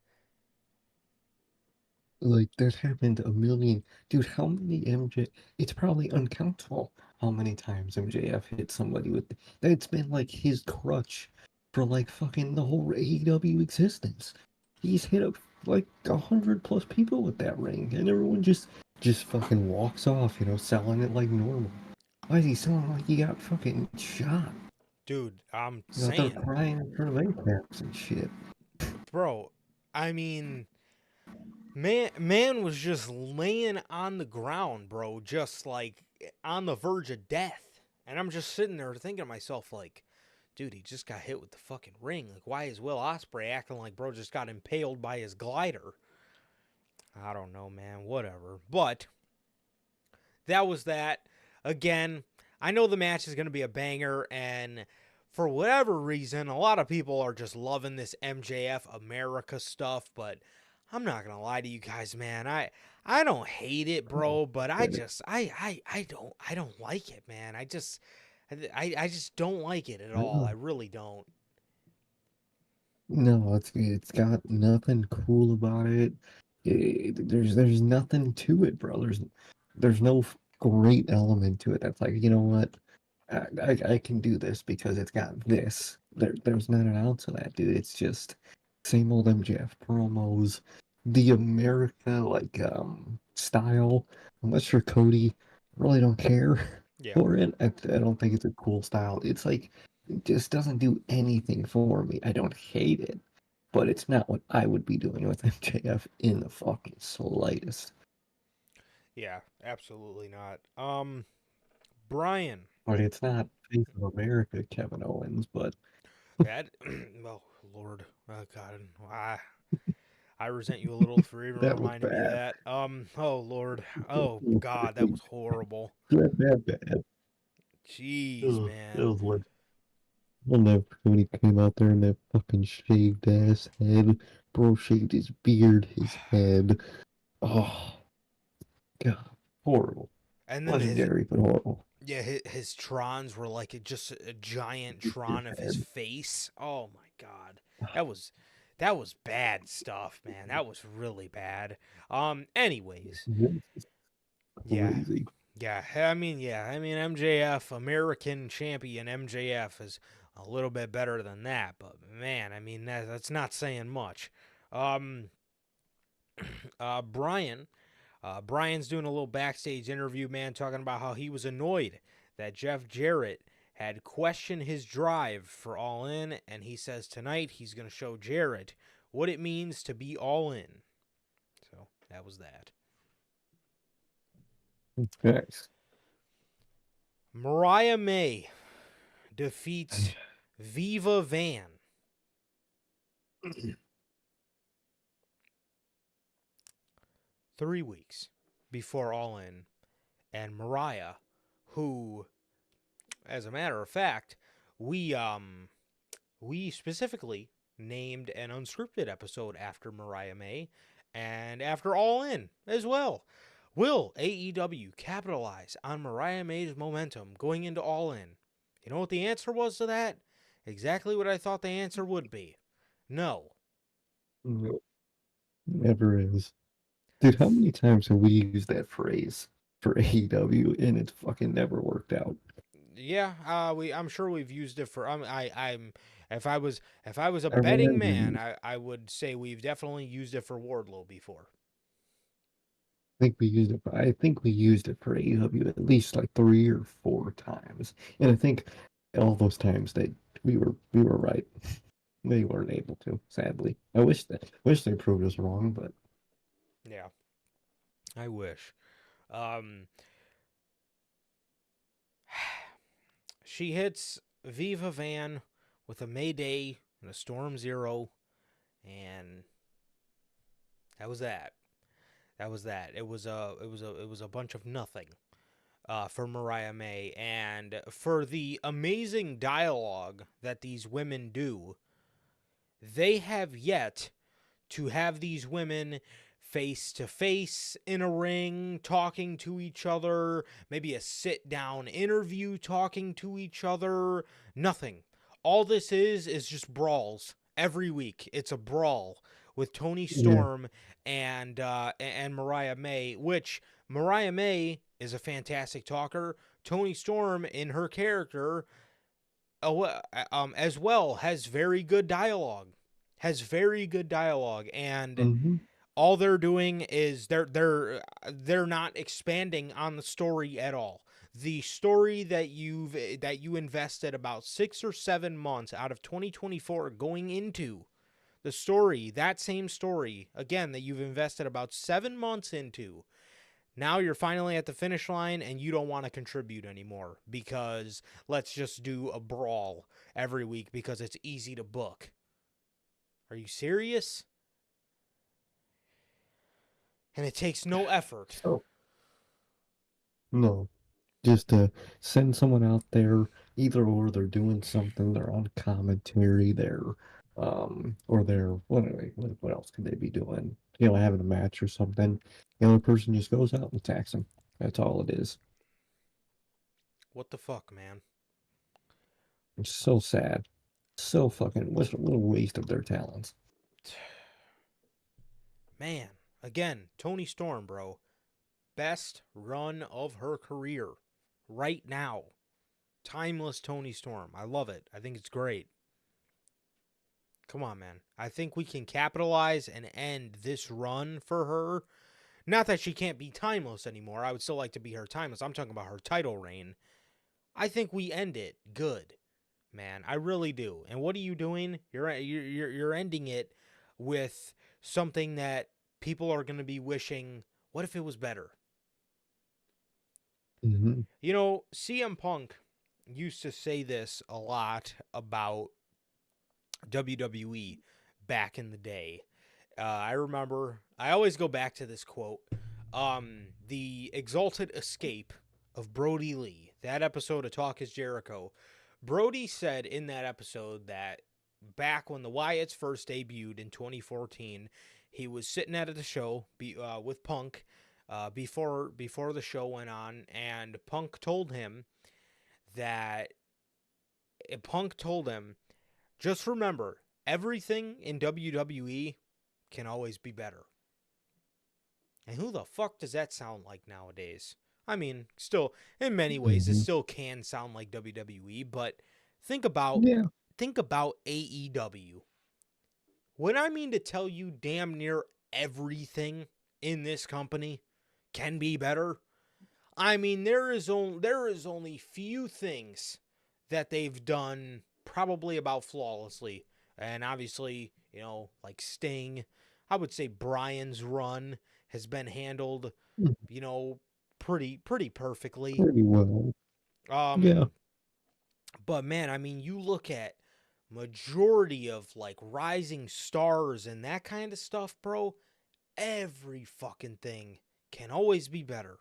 Like that happened a million. Dude, how many MJ? It's probably uncountable how many times MJF hit somebody with. That's been like his crutch for like fucking the whole AEW existence. He's hit up like 100 plus people with that ring, and everyone just fucking walks off, selling it like normal. Why is he selling like he got fucking shot? Dude, I'm They're saying, crying in front of Apex and shit. bro, I mean, man was just laying on the ground, bro, just like on the verge of death. And I'm just sitting there thinking to myself, like, dude, he just got hit with the fucking ring. Like, why is Will Osprey acting like bro just got impaled by his glider? I don't know, man. Whatever. But that was that. Again, I know the match is going to be a banger, and for whatever reason, a lot of people are just loving this MJF America stuff, but I'm not going to lie to you guys, man. I don't hate it, Oh, bro, but I get it. just I don't like it, man. I just don't like it at all. I No, really don't. no, it's got nothing cool about it. There's nothing to it, bro. There's no great element to it that's like, you know what, I can do this because it's got this. There's not an ounce of that, dude. It's just same old MJF promos, the America like style. Unless you're Cody, I really don't care Yeah. for it. I don't think it's a cool style. It's like it just doesn't do anything for me. I don't hate it, but it's not what I would be doing with MJF in the fucking slightest. Yeah, absolutely not. Brian. But it's not Face of America Kevin Owens, but That oh Lord. Oh God. I resent you a little for even that was reminding me of bad. that. Oh Lord. Oh God, that was horrible. That bad. Jeez, Ugh, it man. was like when he came out there in that fucking shaved ass head. Bro shaved his beard, his head. Oh god, horrible. And then his Legendary, but horrible. yeah, his Trons were like just a giant His Tron of his head. face. Oh my God. That was that was bad stuff, man. That was really bad. Anyways. It's Yeah. crazy. Yeah, I mean MJF, American champion MJF is a little bit better than that, but man, I mean that's not saying much. Um Brian, Brian's doing a little backstage interview, man, talking about how he was annoyed that Jeff Jarrett had questioned his drive for All In, and he says tonight he's going to show Jarrett what it means to be all in. So that was that. Nice. Mariah May defeats Viva Van. 3 weeks before All In, and Mariah, who, as a matter of fact, we we specifically named an unscripted episode after Mariah May and after All In as well. Will AEW capitalize on Mariah May's momentum going into All In? You know what the answer was to that? Exactly what I thought the answer would be. No. Nope, never is. Dude, how many times have we used that phrase for AEW and it's fucking never worked out? Yeah, I'm sure we've used it for. I'm if I was a I betting remember man, you. I would say we've definitely used it for Wardlow before. I think we used it for AEW at least like 3 or 4 times. And I think all those times that we were right. They weren't able to, sadly. I wish they proved us wrong, but Yeah, I wish. Um, she hits Viva Van with a Mayday and a Storm Zero, and that was that. That was that. It was a bunch of nothing for Mariah May, and for the amazing dialogue that these women do. They have yet to have these women face to face in a ring talking to each other, maybe a sit down interview talking to each other. Nothing. All this is just brawls every week. It's a brawl with Tony yeah. Storm and Mariah May, which Mariah May is a fantastic talker. Tony Storm in her character as well has very good dialogue. Has very good dialogue, and Hmm. all they're doing is they're not expanding on the story at all. The story that you invested about 6 or 7 months out of 2024 going into the story, that same story again that you've invested about 7 months into. Now you're finally at the finish line and you don't want to contribute anymore because let's just do a brawl every week because it's easy to book. Are you serious? And it takes no effort. So no. Just to send someone out there, either or they're doing something, they're on commentary, or they're what else could they be doing? Having a match or something. The other person just goes out and attacks them. That's all it is. What the fuck, man? It's so sad. So fucking what a waste of their talents. Man, Again, Toni Storm, bro. Best run of her career right now. Timeless Toni Storm. I love it. I think it's great. Come on, man. I think we can capitalize and end this run for her. Not that she can't be timeless anymore. I would still like to be her timeless. I'm talking about her title reign. I think we end it good, man. I really do. And what are you doing? You're ending it with something that people are going to be wishing, what if it was better? Mm-hmm. You know, CM Punk used to say this a lot about WWE back in the day. I remember, I always go back to this quote. The exalted escape of Brody Lee, that episode of Talk is Jericho. Brody said in that episode that back when the Wyatts first debuted in 2014, he was sitting at the show with Punk before the show went on, and that Punk told him, just remember, everything in WWE can always be better. And who the fuck does that sound like nowadays? I mean, still, in many ways, it Mm-hmm. still can sound like WWE, but think about Yeah. think about AEW. When I mean to tell you damn near everything in this company can be better, I mean there is only few things that they've done probably about flawlessly. And obviously, like Sting, I would say Brian's run has been handled, Mm, you know, pretty perfectly. pretty well. Yeah. Um but man, I mean, you look at majority of like rising stars and that kind of stuff, bro, every fucking thing can always be better.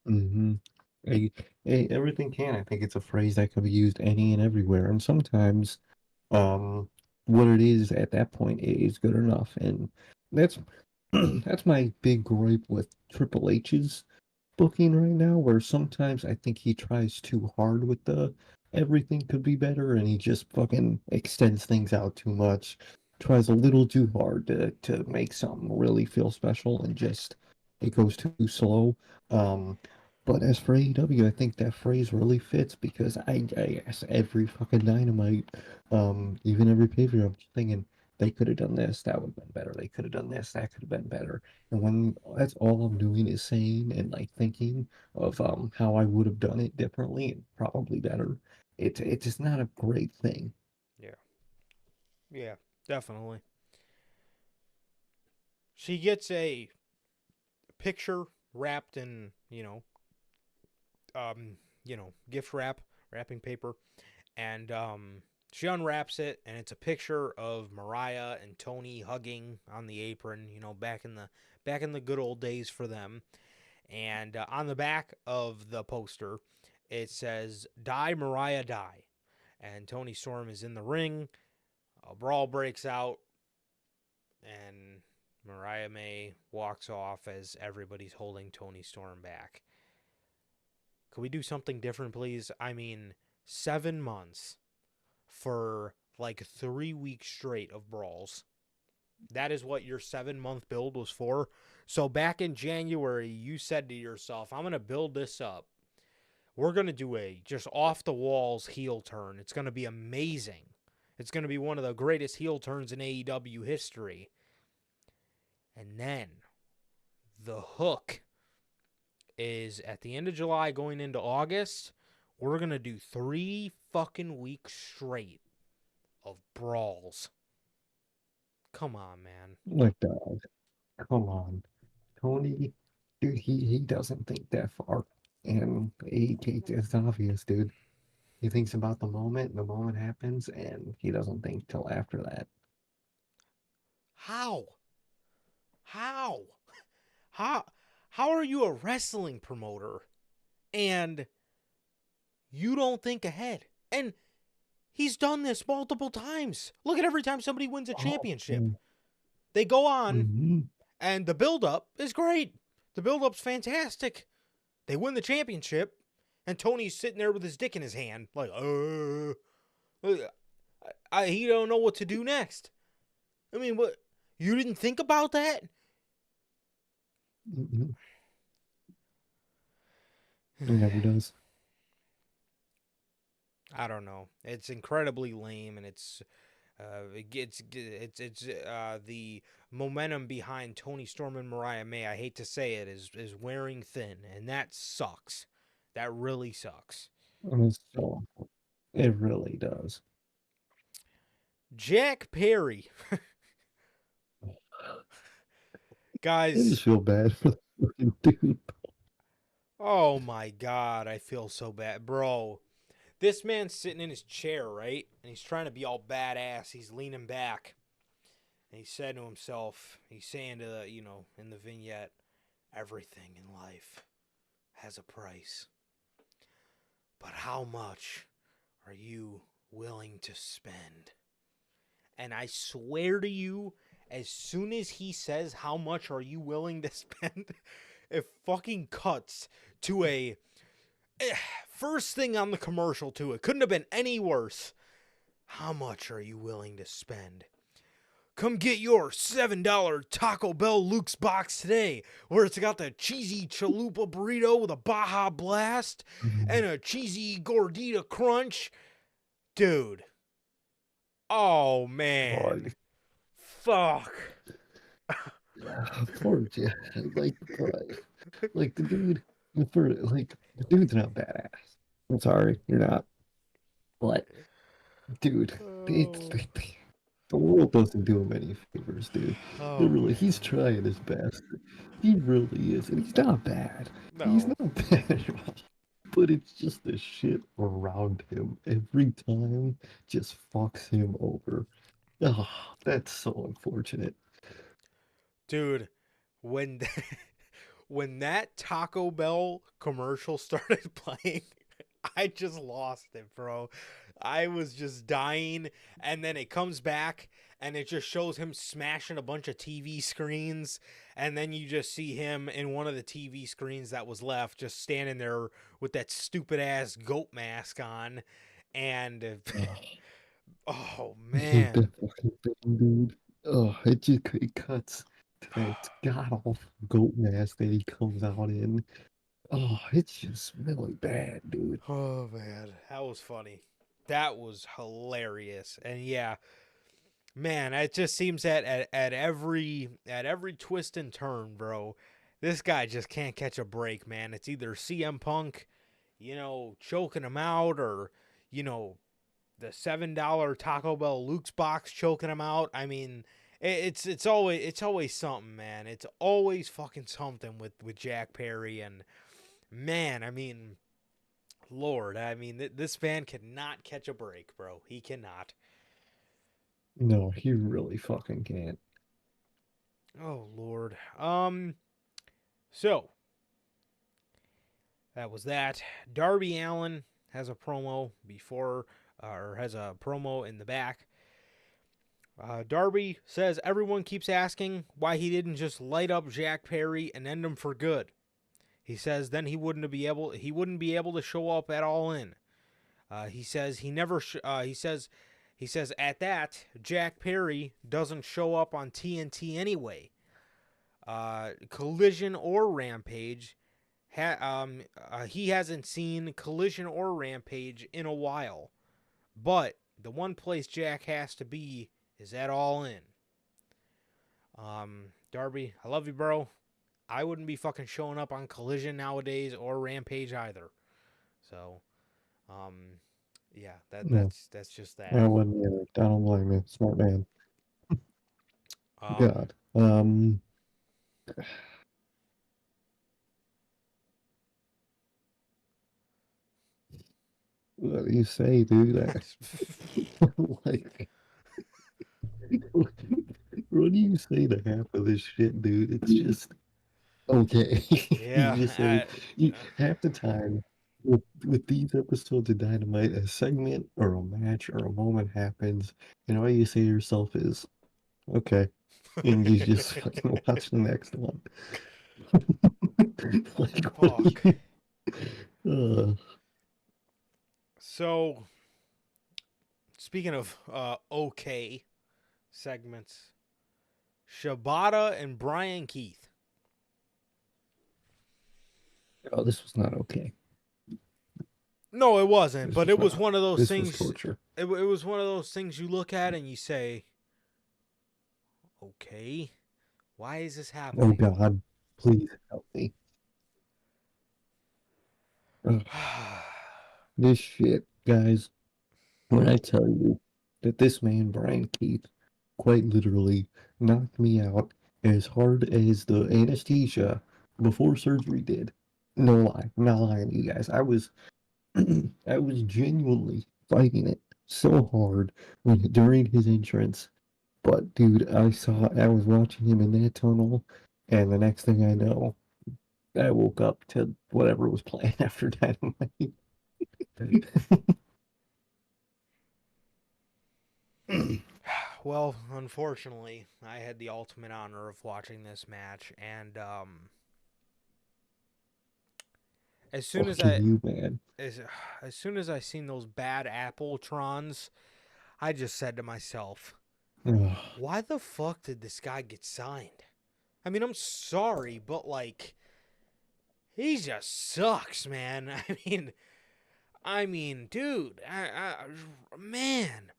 Mm-hmm. Everything can. I think it's a phrase that could be used any and everywhere. And sometimes, um, what it is at that point is good enough. And that's that's my big gripe with Triple H's booking right now, where sometimes I think he tries too hard with the everything could be better, and he just fucking extends things out too much, tries a little too hard to make something really feel special, and just it goes too slow. Um, but as for AEW, I think that phrase really fits because I guess every fucking Dynamite, even every pay-per-view, I'm just thinking they could have done this, that would have been better. They could have done this, that could have been better. And when that's all I'm doing is saying and like thinking of how I would have done it differently and probably better, it's just not a great thing. Yeah. Yeah, definitely. She gets a picture wrapped in, gift wrapping paper, and she unwraps it, and it's a picture of Mariah and Tony hugging on the apron, back in the good old days for them. And on the back of the poster, it says "Die Mariah Die," and Tony Storm is in the ring. A brawl breaks out, and Mariah May walks off as everybody's holding Tony Storm back. Could we do something different, please? I mean, 7 months for like 3 weeks straight of brawls. That is what your 7 month build was for. So back in January, you said to yourself, I'm going to build this up. We're going to do a just off the walls heel turn. It's going to be amazing. It's going to be one of the greatest heel turns in AEW history. And then the hook is at the end of July going into August. We're going to do 3 fucking weeks straight of brawls. Come on, man. Like, dog, come on, Tony, dude, he doesn't think that far, and it's obvious, dude. He thinks about the moment happens, and he doesn't think till after that. How? How? How how are you a wrestling promoter and you don't think ahead? And he's done this multiple times. Look at every time somebody wins a Oh, championship. They go on mm-hmm. and the build up is great. The build up's fantastic. They win the championship and Tony's sitting there with his dick in his hand like, he don't know what to do next. I mean, what You didn't think about that? Mm-mm. It never does. I don't know. It's incredibly lame, and it's the momentum behind Tony Storm and Mariah May. I hate to say it, is wearing thin, and that sucks. That really sucks. And so it really does. Jack Perry, I just guys. feel bad for the fucking dude. Oh my god, I feel so bad, bro. This man's sitting in his chair, right, and he's trying to be all badass. He's leaning back, and he said to himself, he's saying to in the vignette, everything in life has a price. But how much are you willing to spend? And I swear to you, as soon as he says, how much are you willing to spend, it fucking cuts to a first thing on the commercial, too. It couldn't have been any worse. How much are you willing to spend? Come get your $7 Taco Bell Luke's box today, where it's got the cheesy chalupa burrito with a Baja Blast and a cheesy gordita crunch. Dude. Oh, man. God. Fuck. Poor Jack. Like the dude, the dude's not badass. I'm sorry, you're not. But dude, it's Oh, the world doesn't do him any favors, dude. It oh really, he's man. trying his best. He really is, and he's not bad. He's No. not bad at all. But it's just the shit around him every time just fucks him over. Oh, that's so unfortunate. Dude, when when that Taco Bell commercial started playing, I just lost it, bro. I was just dying, and then it comes back and it just shows him smashing a bunch of TV screens, and then you just see him in one of the TV screens that was left just standing there with that stupid ass goat mask on, and oh I hate man. that fucking thing, dude. Oh, it cuts to that god awful goat mask that he comes out in. Oh, it's just really bad, dude. Oh man, that was funny. That was hilarious. And yeah, man, it just seems that at every twist and turn, bro, this guy just can't catch a break, man. It's either CM Punk, choking him out, or you know, the $7 Taco Bell Luke's box choking him out. I mean, it's always something, man. It's always fucking something with Jack Perry, and man, I mean, Lord, I mean, this man cannot catch a break, bro. He cannot. No, he really fucking can't. Oh Lord. So that was that. Darby Allen has a promo before, or has a promo in the back. Darby says everyone keeps asking why he didn't just light up Jack Perry and end him for good. He says then he wouldn't be able to show up at All In. He says he never. He says at that Jack Perry doesn't show up on TNT anyway. Collision or Rampage. He hasn't seen Collision or Rampage in a while, but the one place Jack has to be is at All In. Darby, I love you, bro. I wouldn't be fucking showing up on Collision nowadays or Rampage either. So, um, yeah, that No, that's just I that. wouldn't either. I don't blame you. Smart man. Um, God. What do you say, dude? Like, what do you say to half of this shit, dude? It's just okay. You yeah, just say half the time with these episodes of Dynamite, a segment or a match or a moment happens, and all you say to yourself is, okay. And you just fucking watch the next one. Like, what do fuck. you, So, speaking of okay segments, Shibata and Brian Keith. Oh, this was not okay. No, it wasn't. This But was it was not. one of those This was things. torture. It was one of those things you look at and you say, "Okay, why is this Oh happening?" God, please help me. Ugh, this shit, guys. When I tell you that this man, Brian Keith, quite literally knocked me out as hard as the anesthesia before surgery did. No lie, not lying to you guys. I was genuinely fighting it so hard during his entrance. But dude, I was watching him in that tunnel, and the next thing I know, I woke up to whatever was playing after Dynamite. Well, unfortunately, I had the ultimate honor of watching this match, and as soon as Fucking I you, man. as, as soon as I seen those bad Appletrons, I just said to myself, Ugh. "Why the fuck did this guy get signed?" I mean, I'm sorry, but like, he just sucks, man. Dude, man.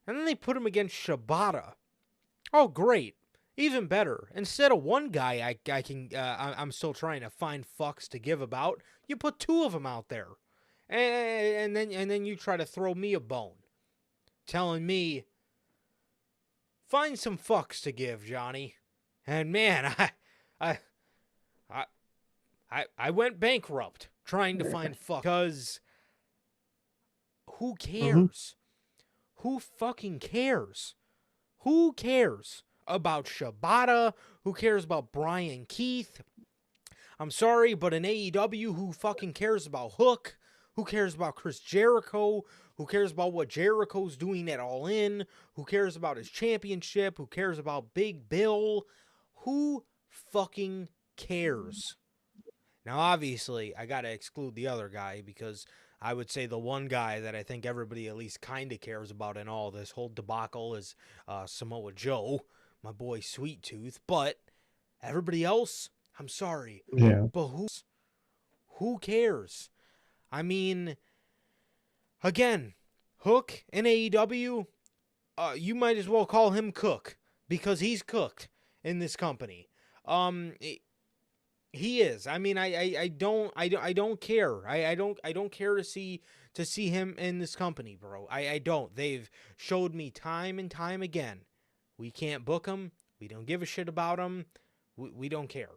And then they put him against Shibata. Oh, great. Even better. Instead of one guy I'm still trying to find fucks to give about, you put two of them out there. And then you try to throw me a bone. Telling me, find some fucks to give, Johnny. And man, I I I went bankrupt trying to find fuck because who Mhm. cares? Who fucking cares? Who cares about Shibata? Who cares about Brian Keith? I'm sorry, but in AEW, who fucking cares about Hook? Who cares about Chris Jericho? Who cares about what Jericho's doing at All In? Who cares about his championship? Who cares about Big Bill? Who fucking cares? Now, obviously, I got to exclude the other guy because I would say the one guy that I think everybody at least kind of cares about in all this whole debacle is Samoa Joe, my boy Sweet Tooth. But everybody else, I'm sorry, Yeah. but who cares? I mean, again, Hook in AEW, you might as well call him Cook because he's cooked in this company. Um, He is. I don't care. I don't care to see him in this company, bro. I don't. They've showed me time and time again. We can't book him. We don't give a shit about him. We don't care.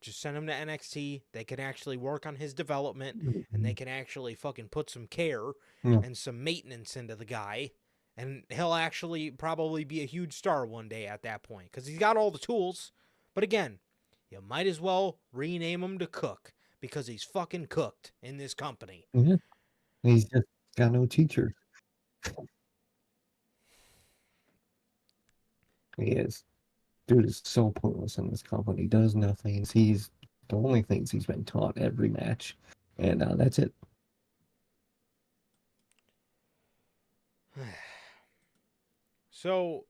Just send him to NXT. They can actually work on his development and they can actually fucking put some care Yeah. and some maintenance into the guy. And he'll actually probably be a huge star one day at that point because he's got all the tools. But again, you might as well rename him to Cook because he's fucking cooked in this company. Yeah. He's just got no teachers. He is. Dude is so pointless in this company. Does nothing. He's the only things he's been taught every match, and that's it. So,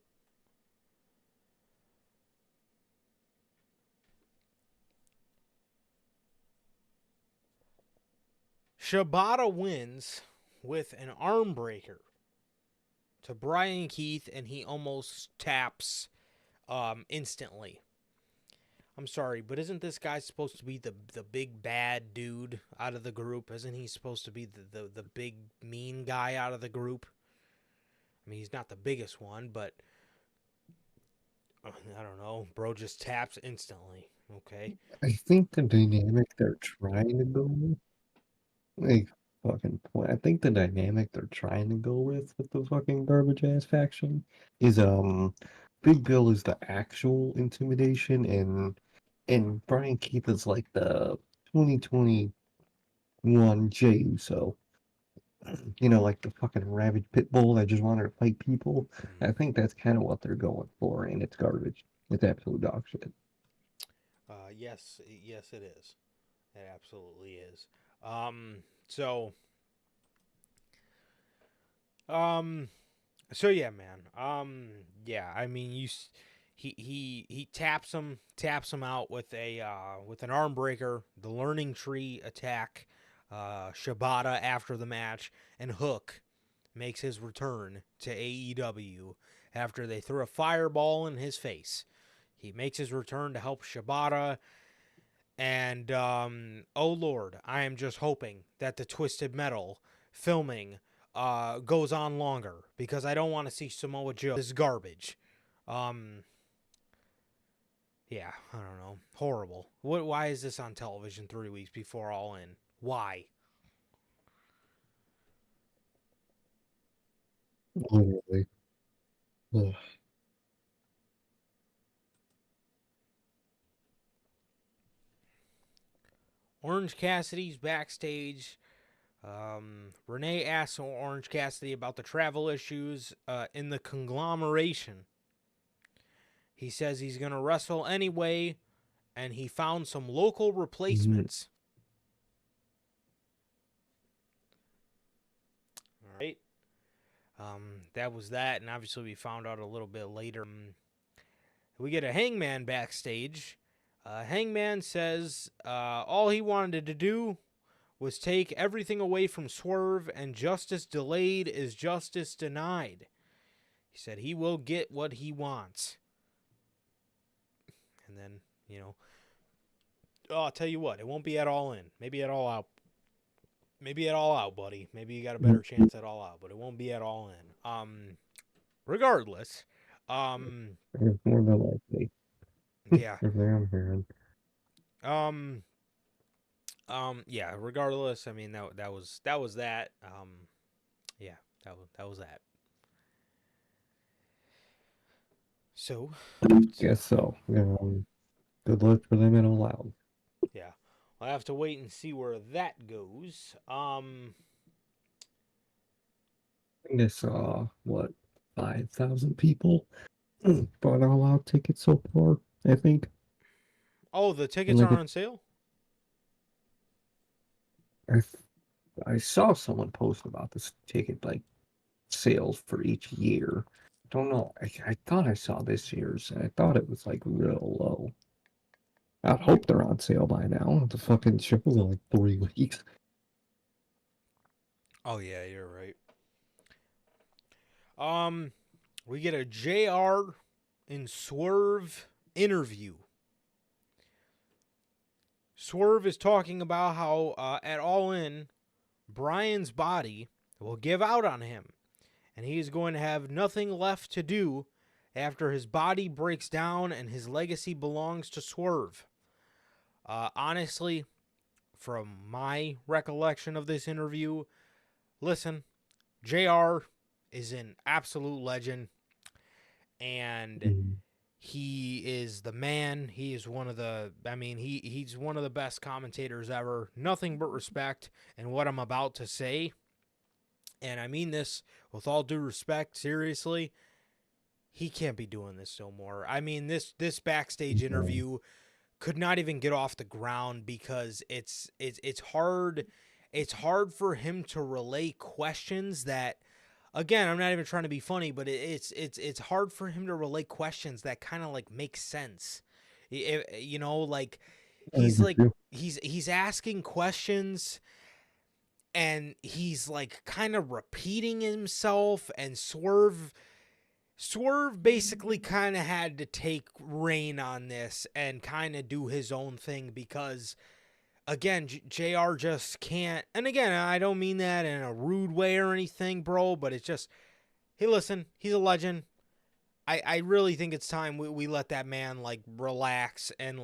Shibata wins with an arm breaker to Brian Keith, and he almost taps instantly. I'm sorry, but isn't this guy supposed to be the big bad dude out of the group? Isn't he supposed to be the big mean guy out of the group? I mean, he's not the biggest one, but I don't know. Bro just taps instantly. Okay. I think the dynamic they're trying to go with, like, fucking point. I think the dynamic they're trying to go with the fucking garbage ass faction is Big Bill is the actual intimidation, and Brian Keith is like the 2021 Jey Uso. Like the fucking rabid pit bull that just wanted to fight people. I think that's kind of what they're going for, and it's garbage. It's absolute dog shit. Yes, it is. It absolutely is. So, um, so yeah, man. Yeah. I mean, he taps him out with an arm breaker, the learning tree attack, Shibata after the match, and Hook makes his return to AEW after they threw a fireball in his face. He makes his return to help Shibata, and oh Lord, I am just hoping that the Twisted Metal filming goes on longer because I don't want to see Samoa Joe. This is garbage. Yeah, I don't know. Horrible. Why is this on television 3 weeks before All In? Why? Literally. Ugh. Orange Cassidy's backstage. Renee asks Orange Cassidy about the travel issues in the conglomeration. He says he's going to wrestle anyway, and he found some local replacements. All right. That was that, and obviously we found out a little bit later. We get a Hangman backstage. Hangman says all he wanted to do was take everything away from Swerve, and justice delayed is justice denied. He said he will get what he wants. And then, I'll tell you what, it won't be at All In. Maybe at All Out. Maybe at All Out, buddy. Maybe you got a better chance at All Out, but it won't be at All In. Regardless, More than likely. yeah. I'm hearing. Yeah, regardless, I mean that was that. Yeah, that was that. So, Guess so. Good luck for them and All Out. yeah. I'll have to wait and see where that goes. I think I saw 5,000 people bought All Out tickets so far. I think. Oh, the tickets are on sale? I saw someone post about this ticket sales for each year. Don't know. I thought I saw this year's, and I thought it was real low. I'd hope they're on sale by now. The fucking show's in 3 weeks. Oh yeah, you're right. We get a JR and Swerve interview. Swerve is talking about how at All In, Brian's body will give out on him, and he is going to have nothing left to do after his body breaks down and his legacy belongs to Swerve. Honestly, from my recollection of this interview, listen, JR is an absolute legend, and he is the man. He is one of the, he's one of the best commentators ever. Nothing but respect in what I'm about to say. And I mean this with all due respect, seriously. He can't be doing this no more. I mean, this backstage interview could not even get off the ground because it's hard. It's hard for him to relay questions that, again, I'm not even trying to be funny, but it's hard for him to relay questions that kind of make sense. He's he's asking questions and he's kind of repeating himself, and Swerve basically kind of had to take reign on this and kind of do his own thing because, again, JR just can't. And again, I don't mean that in a rude way or anything, bro, but it's just, hey, listen, he's a legend. I really think it's time we let that man relax and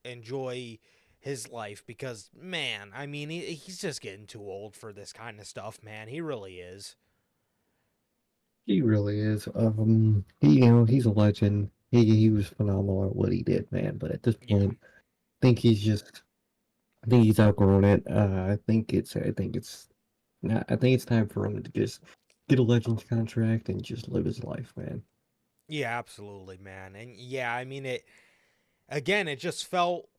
enjoy his life because, man, I mean, he's just getting too old for this kind of stuff, man. He really is. He really is. He's a legend. He was phenomenal at what he did, man. But at this point, I think he's outgrown it. I think it's time for him to just get a Legends contract and just live his life, man. Yeah, absolutely, man. And yeah, I mean it. Again, it just felt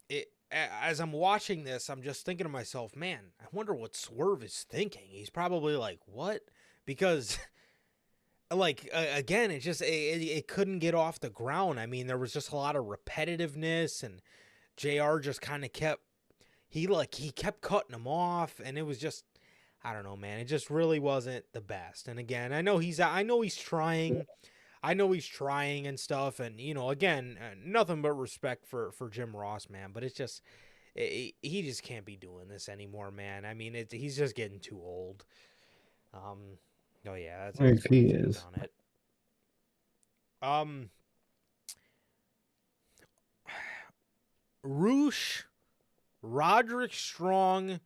it. As I'm watching this, I'm just thinking to myself, man, I wonder what Swerve is thinking. He's probably like, what? Because like again, it couldn't get off the ground. I mean, there was just a lot of repetitiveness, and JR just kind of kept he kept cutting him off, and it was just, I don't know, man. It just really wasn't the best. And again, I know he's trying. I know he's trying and stuff, and again, nothing but respect for Jim Ross, man. But it's just he just can't be doing this anymore, man. I mean, he's just getting too old. Oh yeah, that's my He take is. on it. Um, Roosh, Roderick Strong,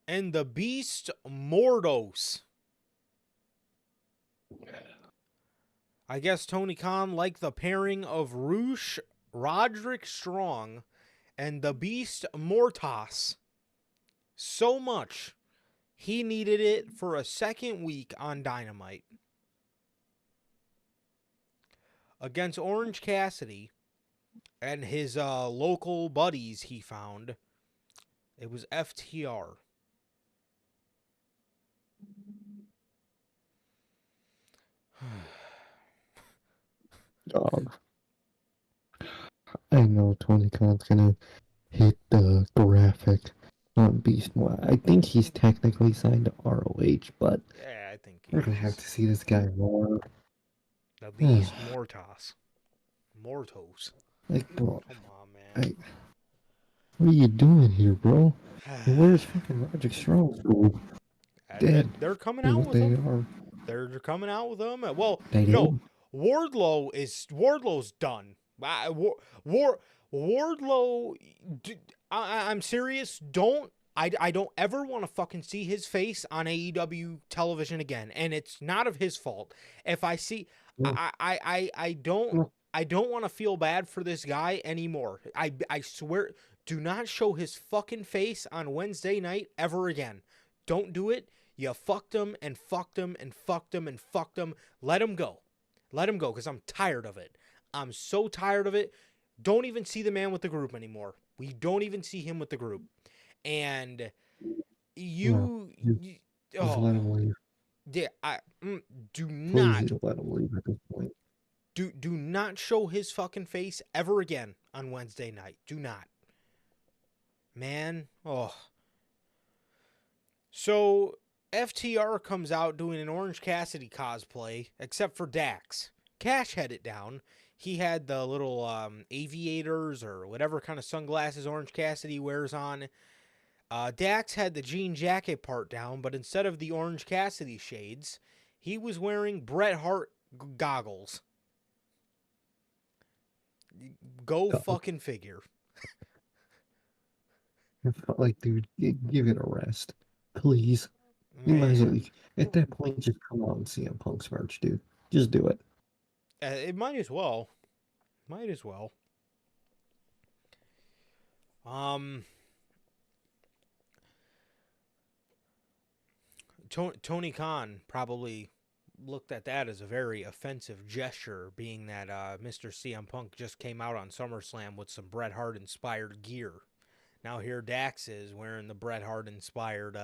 and the Beast Mordos. I guess Tony Khan liked the pairing of Roosh, Roderick Strong, and the Beast Mortas so much he needed it for a second week on Dynamite. Against Orange Cassidy and his local buddies he found, it was FTR. Dog. I know Tony Khan's gonna hit the graphic on Beast Mode. I think he's technically signed to ROH, but Yeah, I think he we're gonna have is. to see this guy more. The Beast Mortos. Mortos. Like, bro, Come on, man. what are you doing here, bro? And where's fucking Roger Strong's group? Dead. They're coming You know out what with they them. are? They're coming out with them. Well, They no, did. Wardlow's done. Wardlow. I'm serious. I don't ever want to fucking see his face on AEW television again, and it's not of his fault. If I see, No, I don't. no. I don't want to feel bad for this guy anymore. I swear, do not show his fucking face on Wednesday night ever again. Don't do it. You fucked him and fucked him and fucked him and fucked him. Let him go. Let him go, because I'm tired of it. I'm so tired of it. Don't even see the man with the group anymore. We don't even see him with the group. And No. Just oh let him leave. yeah, do Please not let him leave at this point. do not show his fucking face ever again on Wednesday night. Do not. Man, oh. So FTR comes out doing an Orange Cassidy cosplay, except for Dax. Cash had it down. He had the little aviators or whatever kind of sunglasses Orange Cassidy wears on. Dax had the jean jacket part down, but instead of the Orange Cassidy shades, he was wearing Bret Hart goggles. Go fucking figure. I felt like, dude, give it a rest. Please. You might as well, Man. at that point, just come on and CM Punk's merch, dude. Just do it. It might as well. Might as well. Tony Khan probably looked at that as a very offensive gesture, being that Mr. CM Punk just came out on SummerSlam with some Bret Hart inspired gear. Now here Dax is wearing the Bret Hart inspired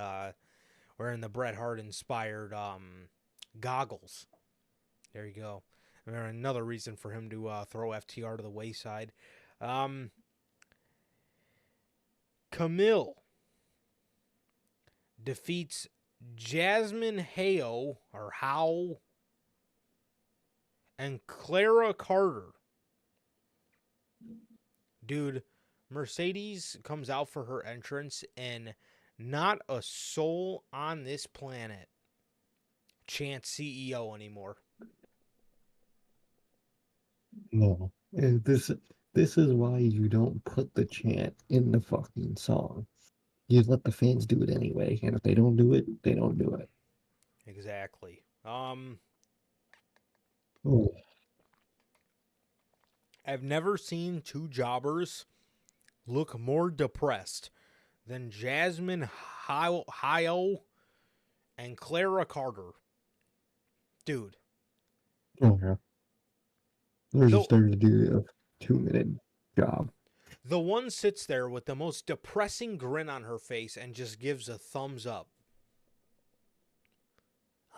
goggles. There you go. Another reason for him to throw FTR to the wayside. Camille defeats Jasmine Hao or Howe and Clara Carter. Dude, Mercedes comes out for her entrance and not a soul on this planet chants CEO anymore. No. This is why you don't put the chant in the fucking song. You let the fans do it anyway, and if they don't do it, they don't do it. Exactly. Oh, I've never seen two jobbers look more depressed than Jasmine Hyo and Clara Carter. Dude. oh yeah. They're The, just there to do a 2-minute job. the one sits there with the most depressing grin on her face and just gives a thumbs up.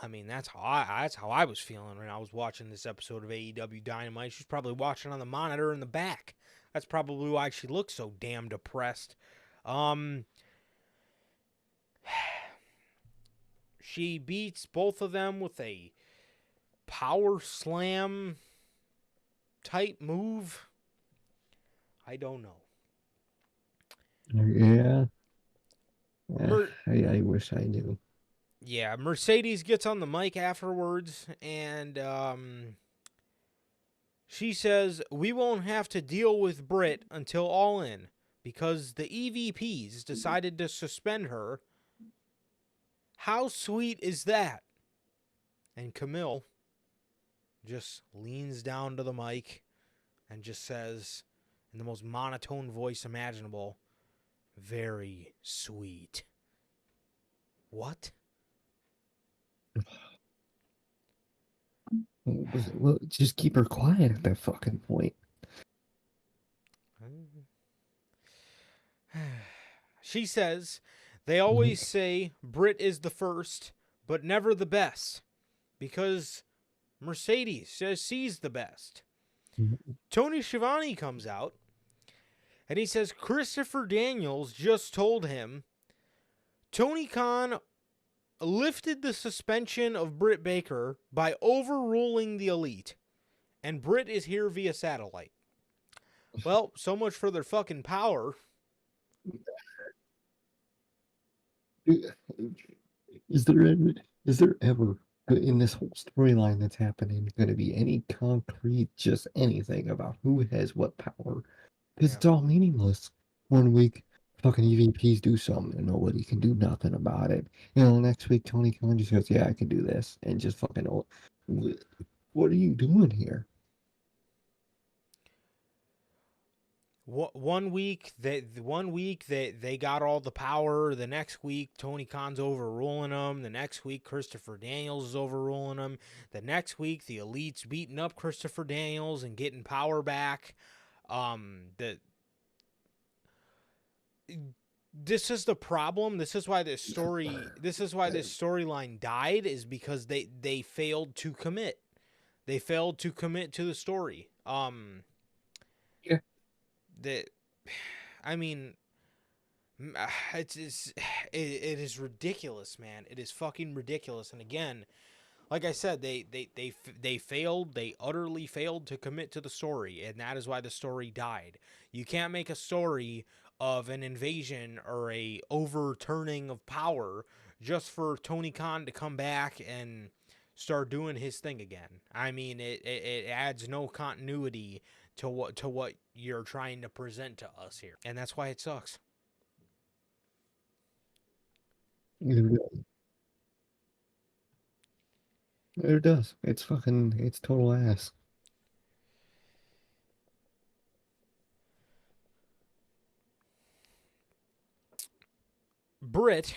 I mean, that's how I was feeling when I was watching this episode of AEW Dynamite. She's probably watching on the monitor in the back. That's probably why she looks so damn depressed. Um, she beats both of them with a power slam type move. I don't know. Yeah. Mer- I wish I knew. yeah, Mercedes gets on the mic afterwards and she says, "We won't have to deal with Britt until All In because the EVPs decided to suspend her. How sweet is that?" And Camille just leans down to the mic and just says, in the most monotone voice imaginable, "Very sweet." What? Well, just keep her quiet at that fucking point. She says, "They always say Britt is the first, but never the best, because Mercedes says she's the best." Tony Schiavone comes out, and he says Christopher Daniels just told him Tony Khan lifted the suspension of Britt Baker by overruling the Elite, and Britt is here via satellite. Well, so much for their fucking power. Is there ever in this whole storyline that's happening going to be any concrete, just anything about who has what power? Because Yeah. it's all meaningless. One week, fucking EVPs do something and nobody can do nothing about it. You know, next week Tony Khan just goes, "Yeah, I can do this," and just fucking, what are you doing here? One week they got all the power. The next week Tony Khan's overruling them. The next week Christopher Daniels is overruling them. The next week the Elite's beating up Christopher Daniels and getting power back. This is the problem. This is why this storyline died, is because they failed to commit. They failed to commit to the story. Yeah. That, I mean, it is ridiculous, man. It is fucking ridiculous. And again, like I said, they failed. They utterly failed to commit to the story, and that is why the story died. You can't make a story of an invasion or a overturning of power just for Tony Khan to come back and start doing his thing again. I mean, it adds no continuity to what you're trying to present to us here, and that's why it sucks. It does. It's total ass. Britt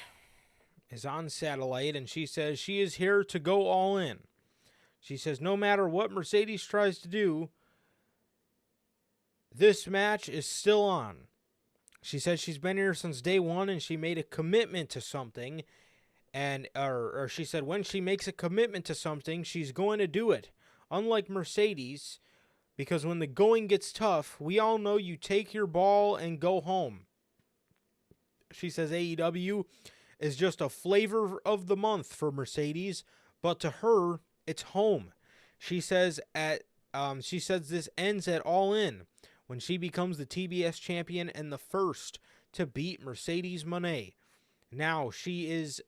is on satellite, and she says she is here to go all in. She says no matter what Mercedes tries to do, this match is still on. She says she's been here since day one, and she made a commitment to something. And or she said when she makes a commitment to something, she's going to do it. Unlike Mercedes, because when the going gets tough, we all know you take your ball and go home. She says AEW is just a flavor of the month for Mercedes, but to her, it's home. She says this ends at All In when she becomes the TBS champion and the first to beat Mercedes Moné. Now she is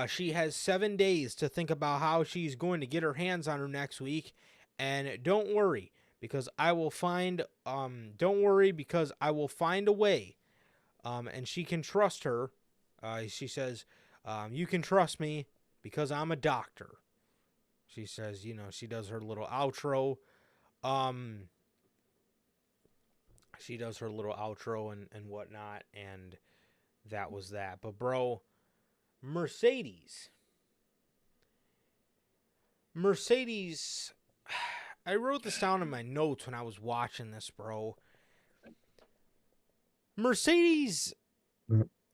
she has 7 days to think about how she's going to get her hands on her next week, and don't worry because I will find a way. And she can trust her. She says, "You can trust me because I'm a doctor." She says, she does her little outro. She does her little outro and whatnot, and that was that. But bro, Mercedes, I wrote this down in my notes when I was watching this, bro. Mercedes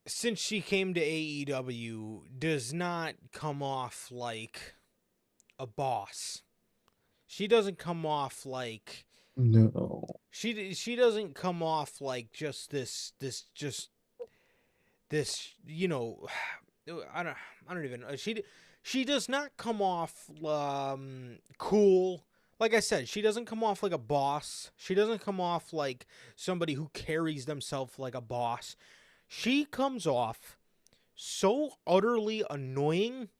since she came to AEW, does not come off like a boss. She doesn't come off like No. she doesn't come off like just this I don't even know. She does not come off cool. Like I said, she doesn't come off like a boss. She doesn't come off like somebody who carries themselves like a boss. She comes off so utterly annoying.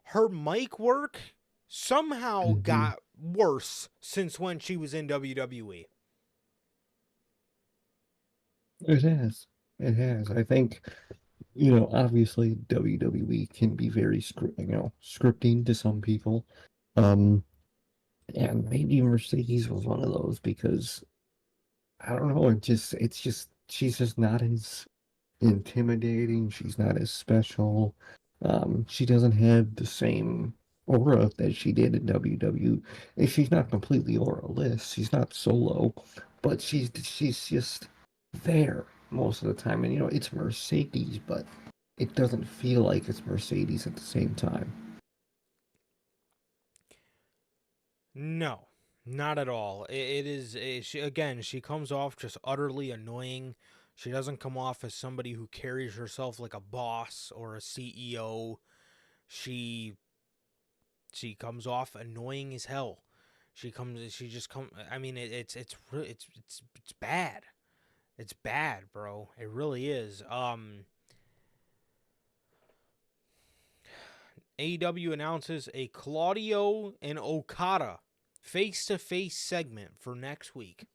Her mic work somehow Hmm. got worse since when she was in WWE. It has. It has. I think, obviously WWE can be very scripting to some people. Um, and maybe Mercedes was one of those because I don't know, it's just she's just not as intimidating. She's not as special. She doesn't have the same aura that she did in WW. And she's not completely aura-less. She's not solo, but she's just there most of the time. And it's Mercedes, but it doesn't feel like it's Mercedes at the same time. No, not at all. It is she comes off just utterly annoying. She doesn't come off as somebody who carries herself like a boss or a CEO. She she comes off annoying as hell. She just come I mean it's really it's bad. It's bad, bro. It really is. AEW announces a Claudio and Okada face-to-face segment for next week.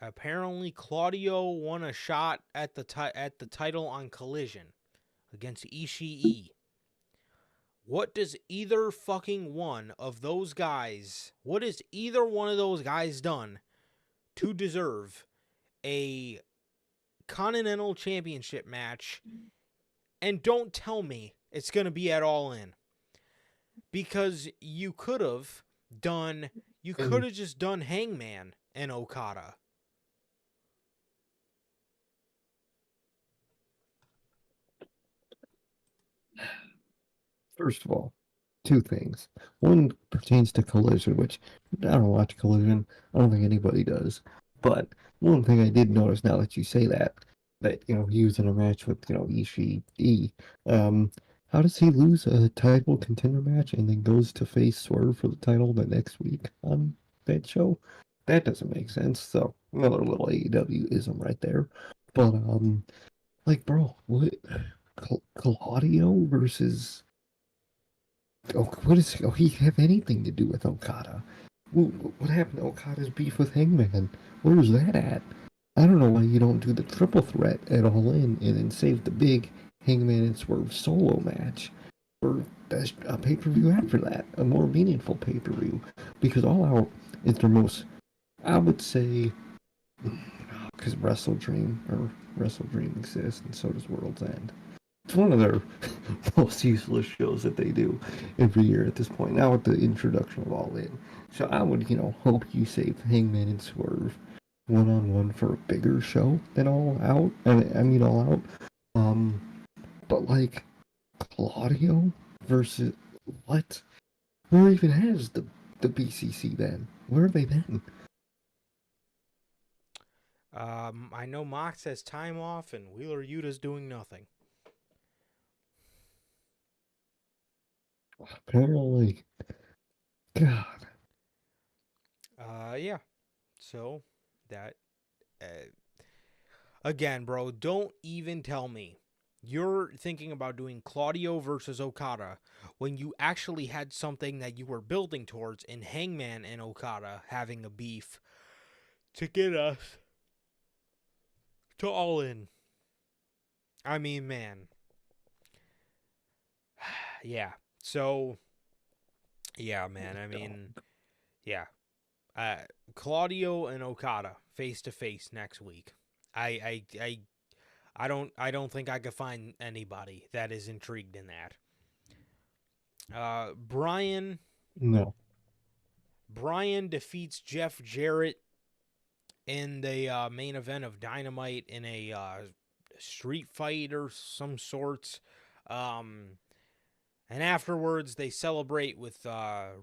Apparently, Claudio won a shot at the title on Collision against Ishii. What does either fucking one of those guys? What has either one of those guys done to deserve a Continental Championship match? And don't tell me it's gonna be at All In, because you could And have just done Hangman and Okada. first of all, two things. One pertains to Collision, which I don't watch Collision. I don't think anybody does. But one thing I did notice now that you say that he was in a match with Ishii. Um, how does he lose a title contender match and then goes to face Swerve for the title the next week on that show? That doesn't make sense. So another little AEW ism right there. But like, bro, what Claudio versus what does he have anything to do with Okada? What happened to Okada's beef with Hangman? Where's that at? I don't know why you don't do the triple threat at All In and then save the big Hangman and Swerve solo match for a pay-per-view after that, a more meaningful pay-per-view. Because All Out is their most, I would say, because Wrestle Dream exists and so does World's End. It's one of their most useless shows that they do every year at this point. Now with the introduction of All In, so I would hope you save Hangman and Swerve one on one for a bigger show than All Out. I mean All Out. Um, but like Claudio versus what? Where even has the BCC then? Where are they then? I know Mox has time off and Wheeler Yuta's doing nothing. Apparently, God. Yeah. So that uh, again, bro, don't even tell me you're thinking about doing Claudio versus Okada when you actually had something that you were building towards in Hangman and Okada having a beef to get us to All In. I mean, man. Yeah. So, yeah, man. I mean, yeah. Uh, Claudio and Okada face to face next week. I don't think I could find anybody that is intrigued in that. Brian No. Brian defeats Jeff Jarrett in the main event of Dynamite in a street fight or some sorts. Um, and afterwards, they celebrate with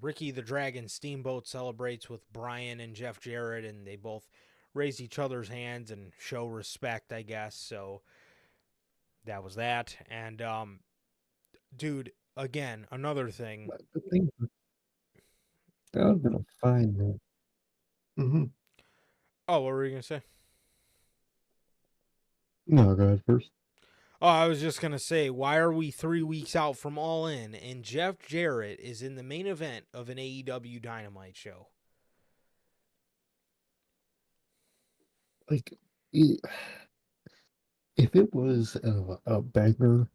Ricky the Dragon Steamboat celebrates with Brian and Jeff Jarrett, and they both raise each other's hands and show respect, I guess. So that was that. And dude, again, another thing. But the thing that would have been a fine man. Mm-hmm. Oh, what were you gonna say? No, go ahead first. Oh, I was just gonna say, why are we 3 weeks out from All In, and Jeff Jarrett is in the main event of an AEW Dynamite show? Like, if it was a banger,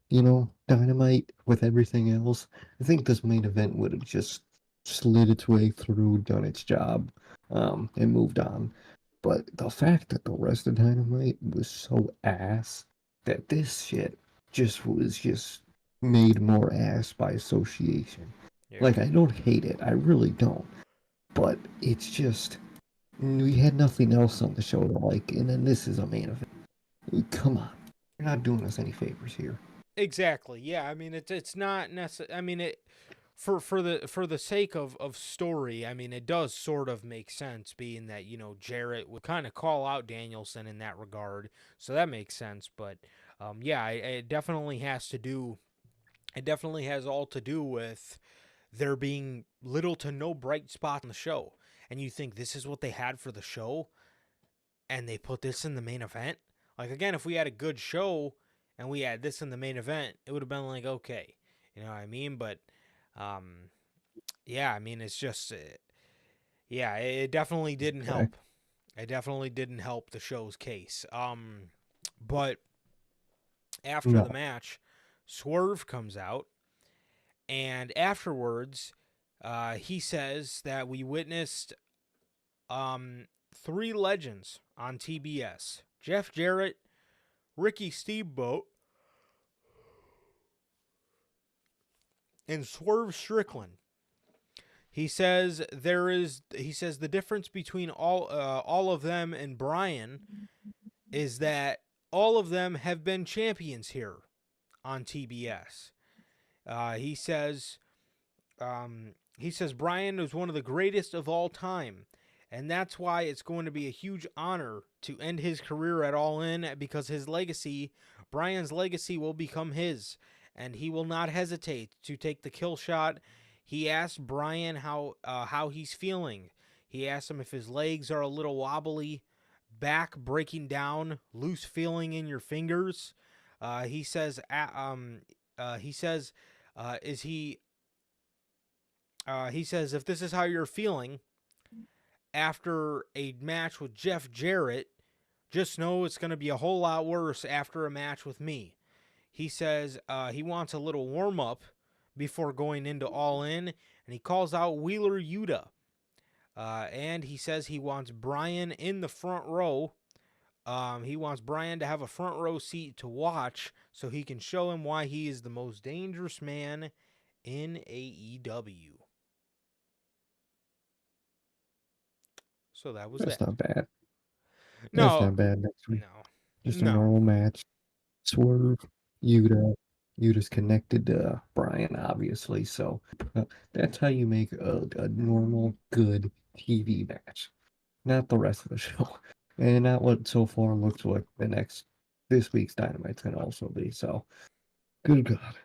Dynamite with everything else, I think this main event would have just slid its way through, done its job, and moved on. But the fact that the rest of Dynamite was so ass that this shit just made more ass by association. Yeah. Like, I don't hate it, I really don't. But it's just we had nothing else on the show to like, and then this is a main event. Come on, you're not doing us any favors here. Exactly. Yeah. I mean, it's not necessary. I mean, it for the sake of story. I mean, it does sort of make sense, being that Jarrett would kind of call out Danielson in that regard, so that makes sense. But yeah, it definitely has to do. It definitely has all to do with there being little to no bright spots on the show, and you think this is what they had for the show, and they put this in the main event. Like, again, if we had a good show and we had this in the main event, it would have been like, okay, you know what I mean? But um, yeah, I mean, it's just yeah, it definitely didn't Okay. help. It definitely didn't help the show's case. But after the No, match, Swerve comes out, and afterwards, he says that we witnessed three legends on TBS: Jeff Jarrett, Ricky Steamboat, and Swerve Strickland. He says the difference between all of them and Brian is that all of them have been champions here on TBS. He says Brian is one of the greatest of all time, and that's why it's going to be a huge honor to end his career at All In, because Brian's legacy will become his, and he will not hesitate to take the kill shot. He asked Brian how he's feeling. He asked him if his legs are a little wobbly, back breaking down, loose feeling in your fingers. He says, is he? He says, if this is how you're feeling after a match with Jeff Jarrett, just know it's going to be a whole lot worse after a match with me. He says he wants a little warm up before going into All In, and he calls out Wheeler Yuta. And he says he wants Brian in the front row. He wants Brian to have a front row seat to watch so he can show him why he is the most dangerous man in AEW. So that was that's that. not bad. That's No, not bad. Next week, no, just a no. normal match. Swerve, Yuta. Yuta's connected to Brian, obviously. So that's how you make a normal, good TV match. Not the rest of the show. And not what so far looks like this week's Dynamite's gonna also be. So, good God.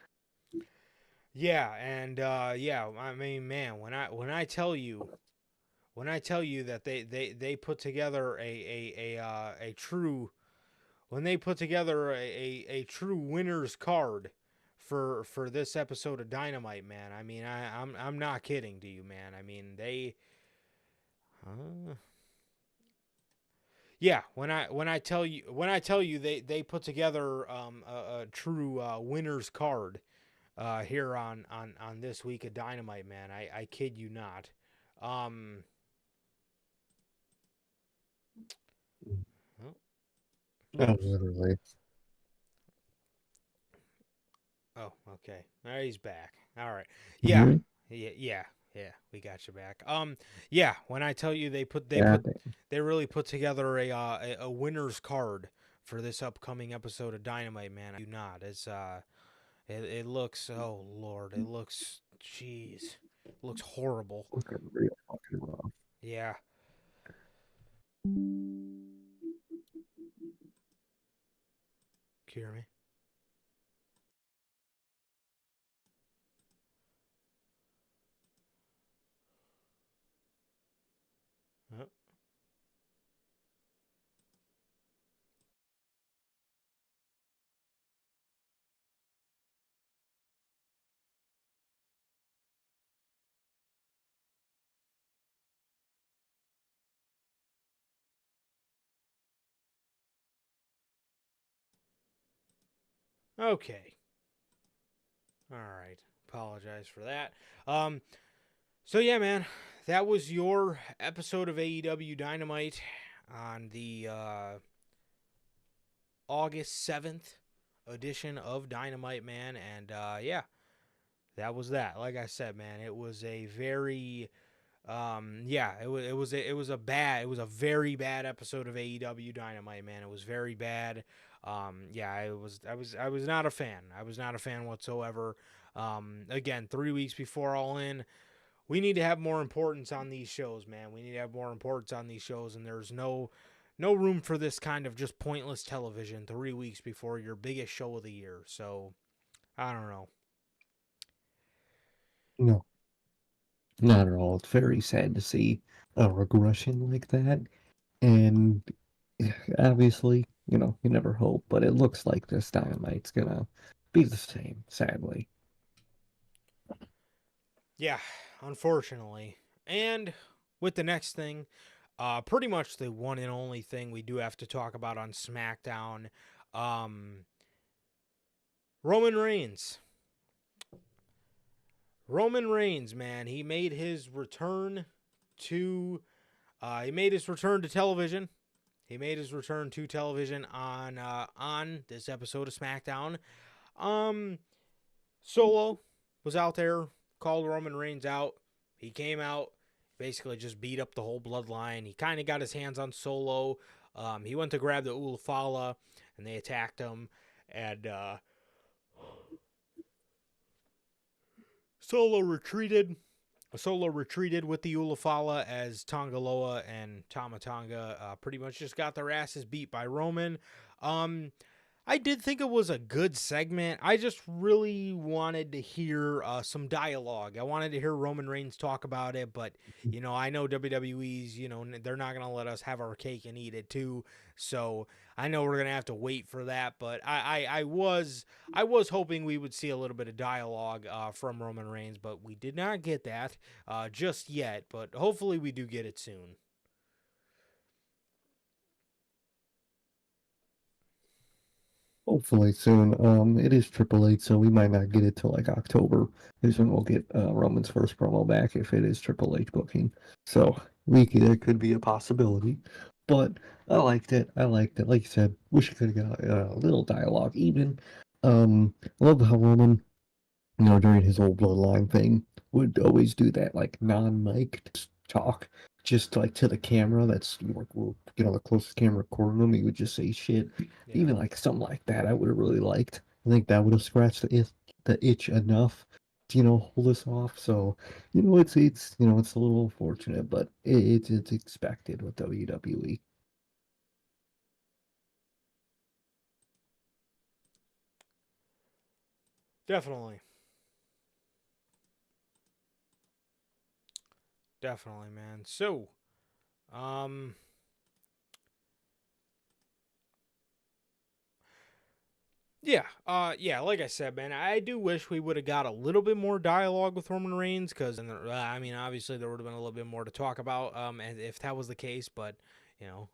Yeah, and yeah, I mean, man, when I tell you that they put together a true when they put together a true winner's card for this episode of Dynamite, man. I mean, I'm not kidding to you, man. I mean, uh, yeah, when I tell you they put together a true winner's card here on this week of Dynamite, man. I kid you not. Um, oh, Oh, oops. literally. Oh, okay. All right, he's back. All right. You hear Yeah. me? Yeah. Yeah. Yeah, we got you back. Yeah, when I tell you Yeah, they really put together a winner's card for this upcoming episode of Dynamite, man. I do not. It looks, oh lord, it looks, jeez, it looks horrible. looking real fucking rough. Yeah. Can you hear me? Oh, okay. All right. Apologize for that. Um, so yeah, man, that was your episode of AEW Dynamite on the August 7th edition of Dynamite, man. And yeah, that was that. Like I said, man, it was a very yeah, it was a very bad episode of AEW Dynamite, man. It was very bad. Yeah, I was not a fan. I was not a fan whatsoever. Again, 3 weeks before All In, we need to have more importance on these shows, man. We need to have more importance on these shows, and there's no room for this kind of just pointless television 3 weeks before your biggest show of the year. So I don't know. No, not at all. It's very sad to see a regression like that. And obviously, you never hope, but it looks like this Dynamite's gonna be the same, sadly. Yeah, unfortunately. And with the next thing, pretty much the one and only thing we do have to talk about on SmackDown, um, Roman Reigns. Roman Reigns, man, he made his return to television. He made his return to television on this episode of SmackDown. Um, Solo was out there, called Roman Reigns out. He came out, basically just beat up the whole bloodline. He kind of got his hands on Solo. He went to grab the Ulafala, and they attacked him. And Solo retreated. Solo retreated with the Ulafala as Tongaloa and Tamatanga pretty much just got their asses beat by Roman. Um, I did think it was a good segment. I just really wanted to hear some dialogue. I wanted to hear Roman Reigns talk about it, but I know WWE's, they're not gonna let us have our cake and eat it too. So I know we're gonna have to wait for that. But I was hoping we would see a little bit of dialogue from Roman Reigns, but we did not get that just yet. But hopefully we do get it soon. Hopefully soon. It is Triple H, so we might not get it till like October. Is when we'll get Roman's first promo back if it is Triple H booking. So it could be a possibility. But I liked it. I liked it. Like you said, wish I could have got a little dialogue. Even I love how Roman, during his whole bloodline thing, would always do that like non-mic talk, just like to the camera. That's like, we'll get on the closest camera recording him. He would just say shit. Yeah, Even like something like that, I would have really liked. I think that would have scratched the itch enough to hold us off. So it's a little unfortunate, but it's expected with WWE. definitely, definitely, man. So, um, yeah, like I said, man, I do wish we would have got a little bit more dialogue with Roman Reigns, because, I mean, obviously there would have been a little bit more to talk about, and if that was the case, but,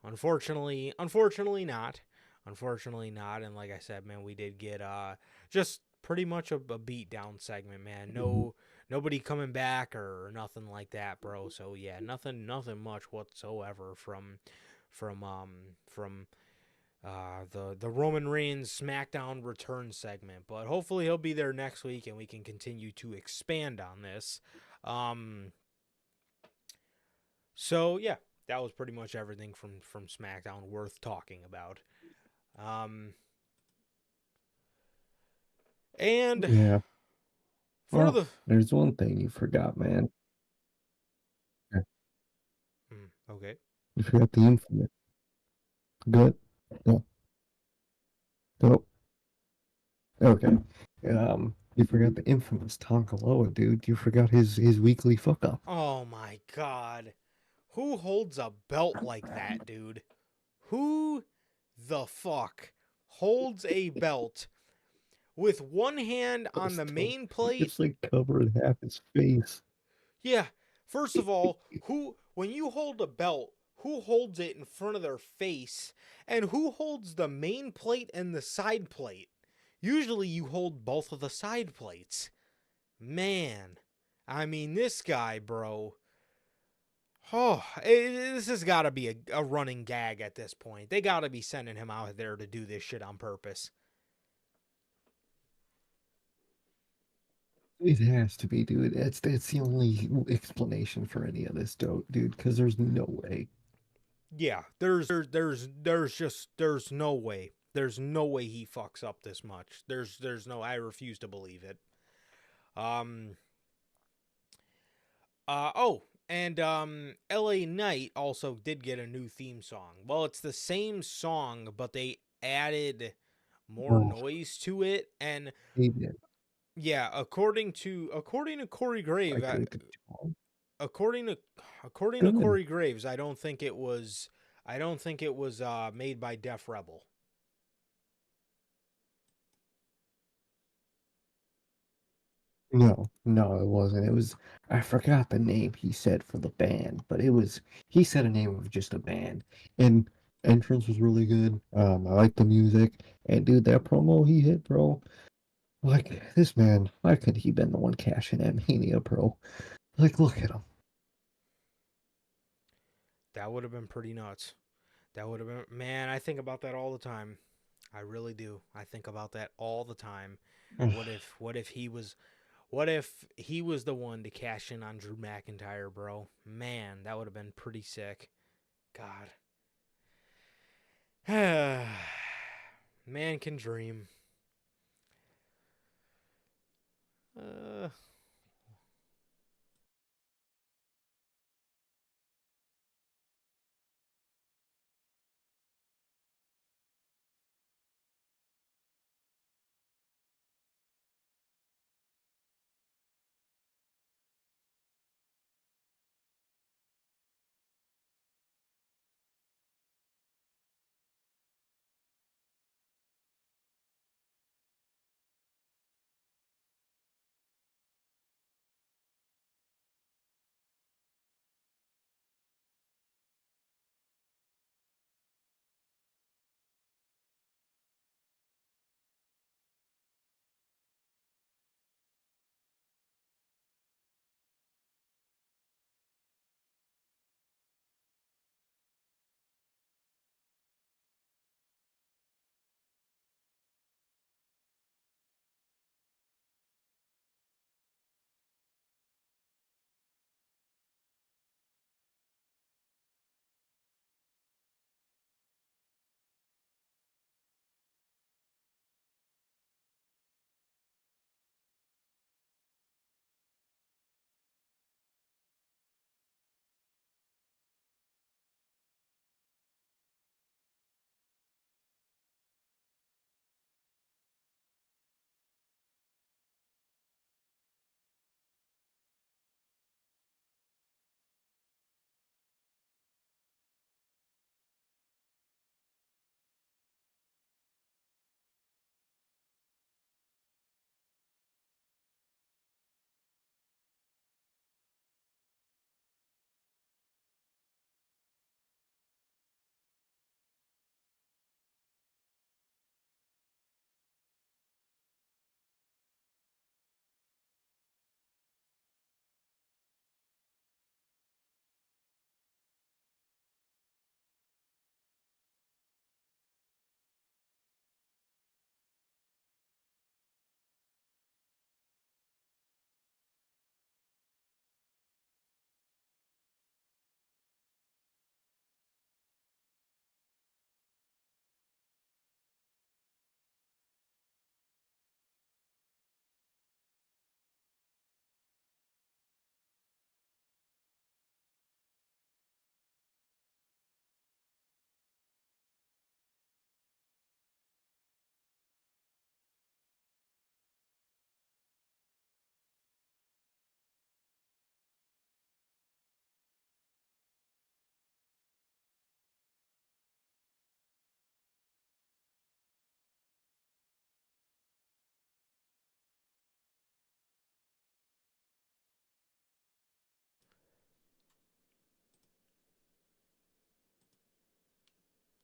unfortunately not, and like I said, man, we did get, just pretty much a beat down segment, man, nobody coming back or nothing like that, bro, so yeah, nothing much whatsoever from the Roman Reigns SmackDown return segment. But hopefully he'll be there next week and we can continue to expand on this. Um, so yeah, that was pretty much everything from SmackDown worth talking about. Um, and Yeah. for Well, the there's one thing you forgot, man. okay, You forgot the infamous. Good. No. Nope. Okay. You forgot the infamous Tonka Loa, dude. You forgot his weekly fuck up. oh my god, who holds a belt like that, dude? Who the fuck holds a belt with one hand on the Still, main plate? it's like covered half his face. Yeah. First of all, who when you hold a belt, who holds it in front of their face and who holds the main plate and the side plate? Usually you hold both of the side plates. Man, I mean this guy, bro. Oh, this has got to be a running gag at this point. They got to be sending him out there to do this shit on purpose. It has to be, dude. That's the only explanation for any of this, dude. Because there's no way. Yeah, there's no way. There's no way he fucks up this much. There's no I refuse to believe it. Um oh, and LA Knight also did get a new theme song. Well, it's the same song, but they added more Oh, noise to it and he did. yeah, according to Corey I Grave, good job. according to according to Good. Corey Graves, I don't think it was made by Def Rebel. No, it wasn't. It was I forgot the name he said for the band, but it was he said a name of just a band. And entrance was really good. I liked the music. And dude, that promo he hit, bro. Like this man, why could he been the one cashing at Mania, bro? Like, look at him. That would have been pretty nuts. That would have been, man, I think about that all the time. I really do. I think about that all the time. What if he was the one to cash in on Drew McIntyre, bro? Man, that would have been pretty sick. God. Man can dream. Uh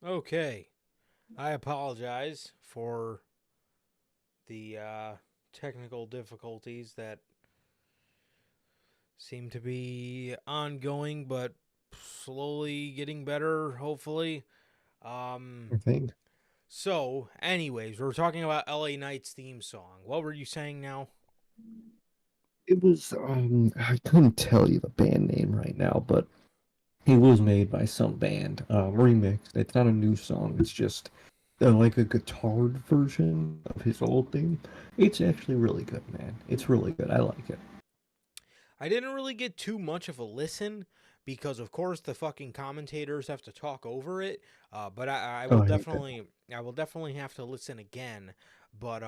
Okay. I apologize for the technical difficulties that seem to be ongoing, but slowly getting better, hopefully. I think So, anyways, we're talking about LA Knight's theme song. What were you saying now? it was. I couldn't tell you the band name right now, but it was made by some band, remixed. It's not a new song. It's just like a guitared version of his old theme. It's actually really good, man. It's really good. I like it. I didn't really get too much of a listen because, of course, the fucking commentators have to talk over it. But I Oh, will I hate that. definitely have to listen again. But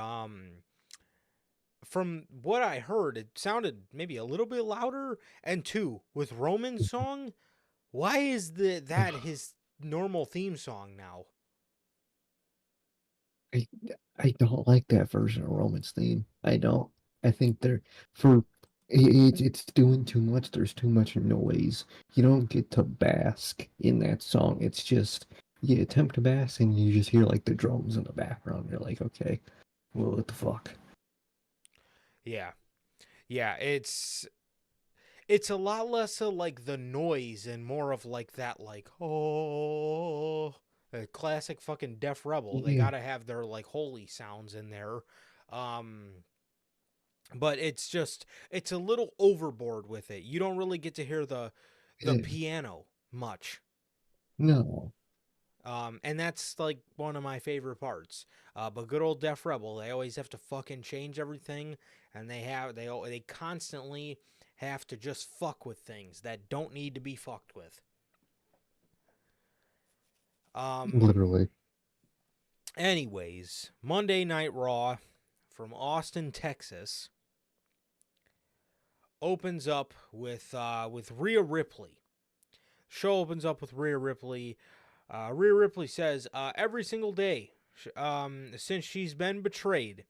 from what I heard, it sounded maybe a little bit louder. And two, with Roman's song, why is that his normal theme song now? I I don't like that version of Roman's theme. I don't. I think they're for it's doing too much. There's too much noise. You don't get to bask in that song. It's just you attempt to bask and you just hear like the drums in the background. You're like, okay, well, what the fuck? Yeah, yeah, it's a lot less of like the noise and more of like that like oh a classic fucking Def Rebel. They Yeah, gotta have their like holy sounds in there. Um but it's a little overboard with it. You don't really get to hear the yeah, piano much. no, And that's like one of my favorite parts. But good old Def Rebel, they always have to fucking change everything, and they constantly have to just fuck with things that don't need to be fucked with. Um. literally. Anyways, Monday Night Raw from Austin, Texas, opens up with Rhea Ripley. Show opens up with Rhea Ripley. Rhea Ripley says every single day since she's been betrayed,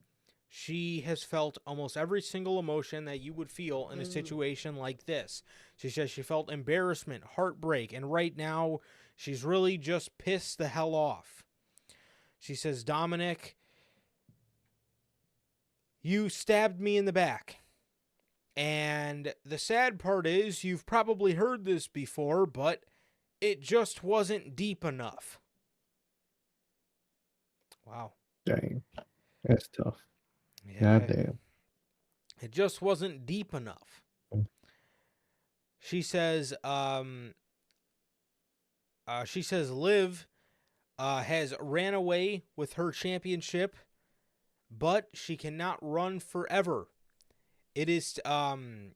she has felt almost every single emotion that you would feel in a situation like this. She says she felt embarrassment, heartbreak, and right now she's really just pissed the hell off. She says, Dominic, you stabbed me in the back. And the sad part is, you've probably heard this before, but it just wasn't deep enough. Wow. Dang, that's tough. God Yeah. damn. It just wasn't deep enough. She says, Liv has ran away with her championship, but she cannot run forever. It is time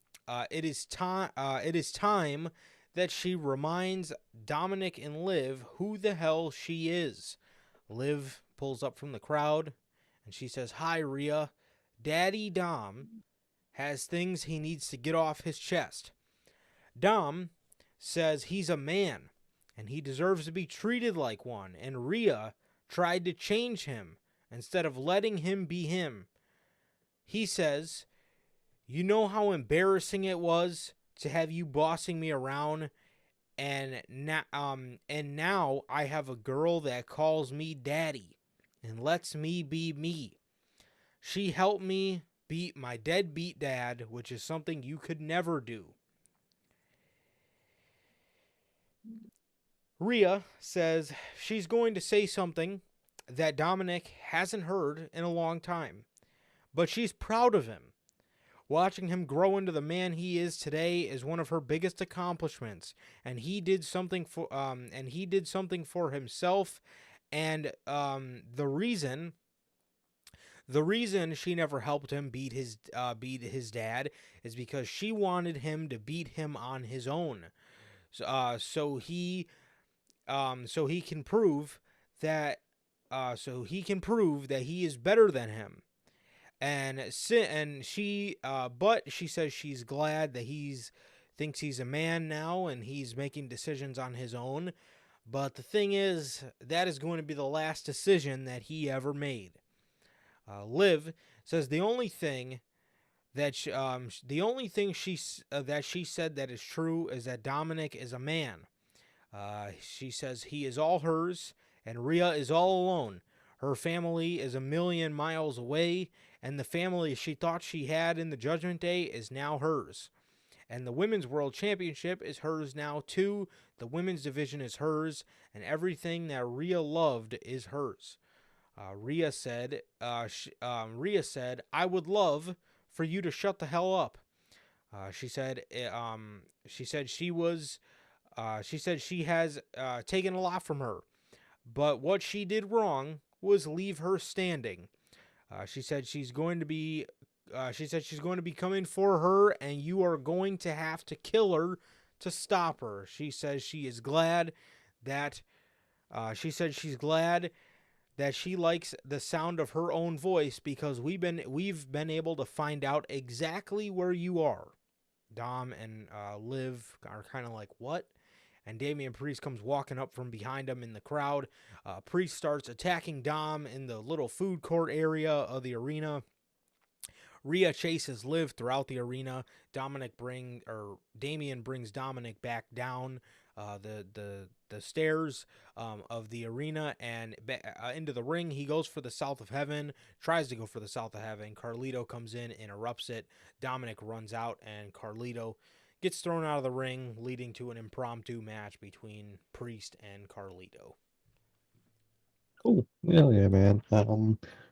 that she reminds Dominic and Liv who the hell she is. Liv pulls up from the crowd and she says, "Hi, Rhea. Daddy Dom has things he needs to get off his chest." Dom says he's a man and he deserves to be treated like one, and Rhea tried to change him instead of letting him be him. He says, "You know how embarrassing it was to have you bossing me around, and now I have a girl that calls me daddy and lets me be me. She helped me beat my deadbeat dad, which is something you could never do." Rhea says she's going to say something that Dominic hasn't heard in a long time, but she's proud of him. Watching him grow into the man he is today is one of her biggest accomplishments, and he did something for himself. And the reason she never helped him beat his dad is because she wanted him to beat him on his own. So he can prove that he is better than him. But she says she's glad that thinks he's a man now and he's making decisions on his own. But the thing is, that is going to be the last decision that he ever made. Liv says the only thing that she said that is true is that Dominic is a man. She says he is all hers, and Rhea is all alone. Her family is a million miles away, and the family she thought she had in the Judgment Day is now hers. And the Women's World Championship is hers now, too. The women's division is hers, and everything that Rhea loved is hers. Rhea said, "I would love for you to shut the hell up." She said, she said she was, she said she has taken a lot from her, but what she did wrong was leave her standing. She said she's going to be, she said she's going to be coming for her, and you are going to have to kill her to stop her. She says she is glad that, she said she's glad that she likes the sound of her own voice because we've been able to find out exactly where you are. Dom and Liv are kind of like, what? And Damian Priest comes walking up from behind him in the crowd. Priest starts attacking Dom in the little food court area of the arena. Rhea chases Liv throughout the arena. Damian brings Dominic back down the stairs of the arena and into the ring. He goes for the South of Heaven, tries to go for the South of Heaven. Carlito comes in, interrupts it. Dominic runs out, and Carlito gets thrown out of the ring, leading to an impromptu match between Priest and Carlito. Cool. Hell yeah, man.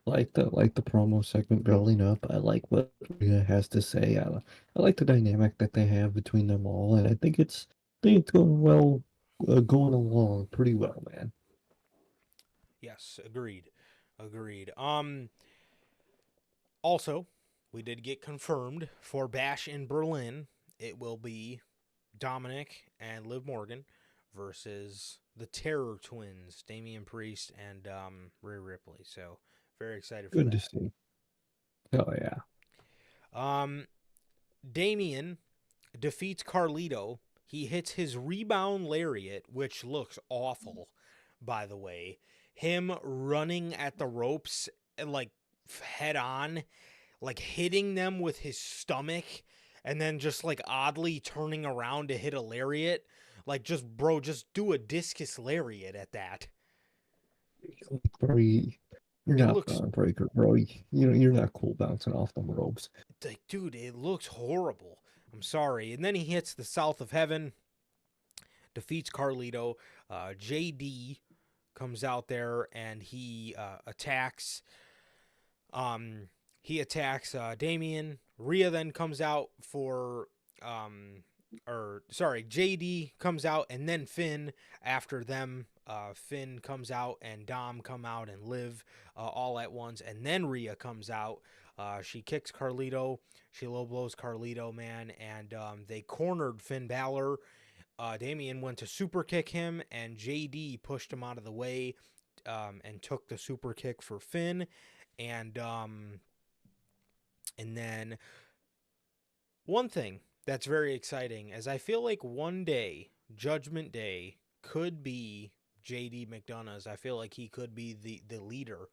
Like the promo segment building up. I like what Rhea has to say. I like the dynamic that they have between them all, and I think it's going well, going along pretty well, man. Yes, agreed. Agreed. Also, we did get confirmed for Bash in Berlin. It will be Dominic and Liv Morgan versus the Terror Twins, Damian Priest and Rhea Ripley. So very excited for Good to that. see. Oh yeah. Um, Damian defeats Carlito. He hits his rebound lariat, which looks awful, by the way. Him running at the ropes, like head on, like hitting them with his stomach, and then just like oddly turning around to hit a lariat. Like, just do a discus lariat at that. Very, you're It not looks Braun Breaker, bro. You're not cool bouncing off them ropes. like, dude, it looks horrible. I'm sorry. And then he hits the South of Heaven, defeats Carlito. JD comes out there and he attacks. He attacks Damien. Rhea then comes out for JD comes out and then Finn after them. Finn comes out and Dom come out and Liv all at once, and then Rhea comes out. She kicks Carlito. She low blows Carlito, man, and they cornered Finn Balor. Damien went to super kick him, and JD pushed him out of the way and took the super kick for Finn. And then one thing that's very exciting is I feel like one day, Judgment Day, could be JD McDonough's. I feel like he could be the leader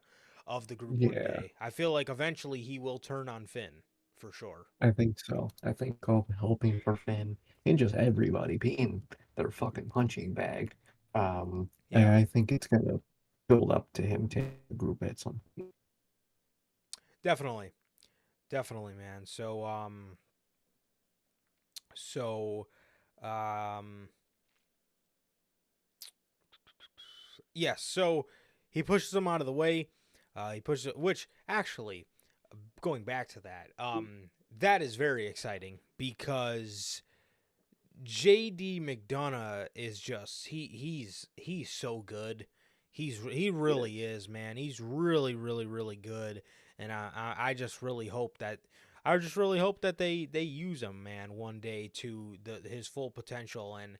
of the group one Yeah, day. I feel like eventually he will turn on Finn, for sure. I think so. I think helping for Finn and just everybody being their fucking punching bag. Yeah, I think it's gonna build up to him taking the group at some point. definitely. Definitely, man. So um yes, so he pushes him out of the way. He pushes it, which actually, going back to that, that is very exciting because JD McDonough is just he's so good. He really is, man. He's really really really good, and I just really hope that they use him, man, one day to his full potential. And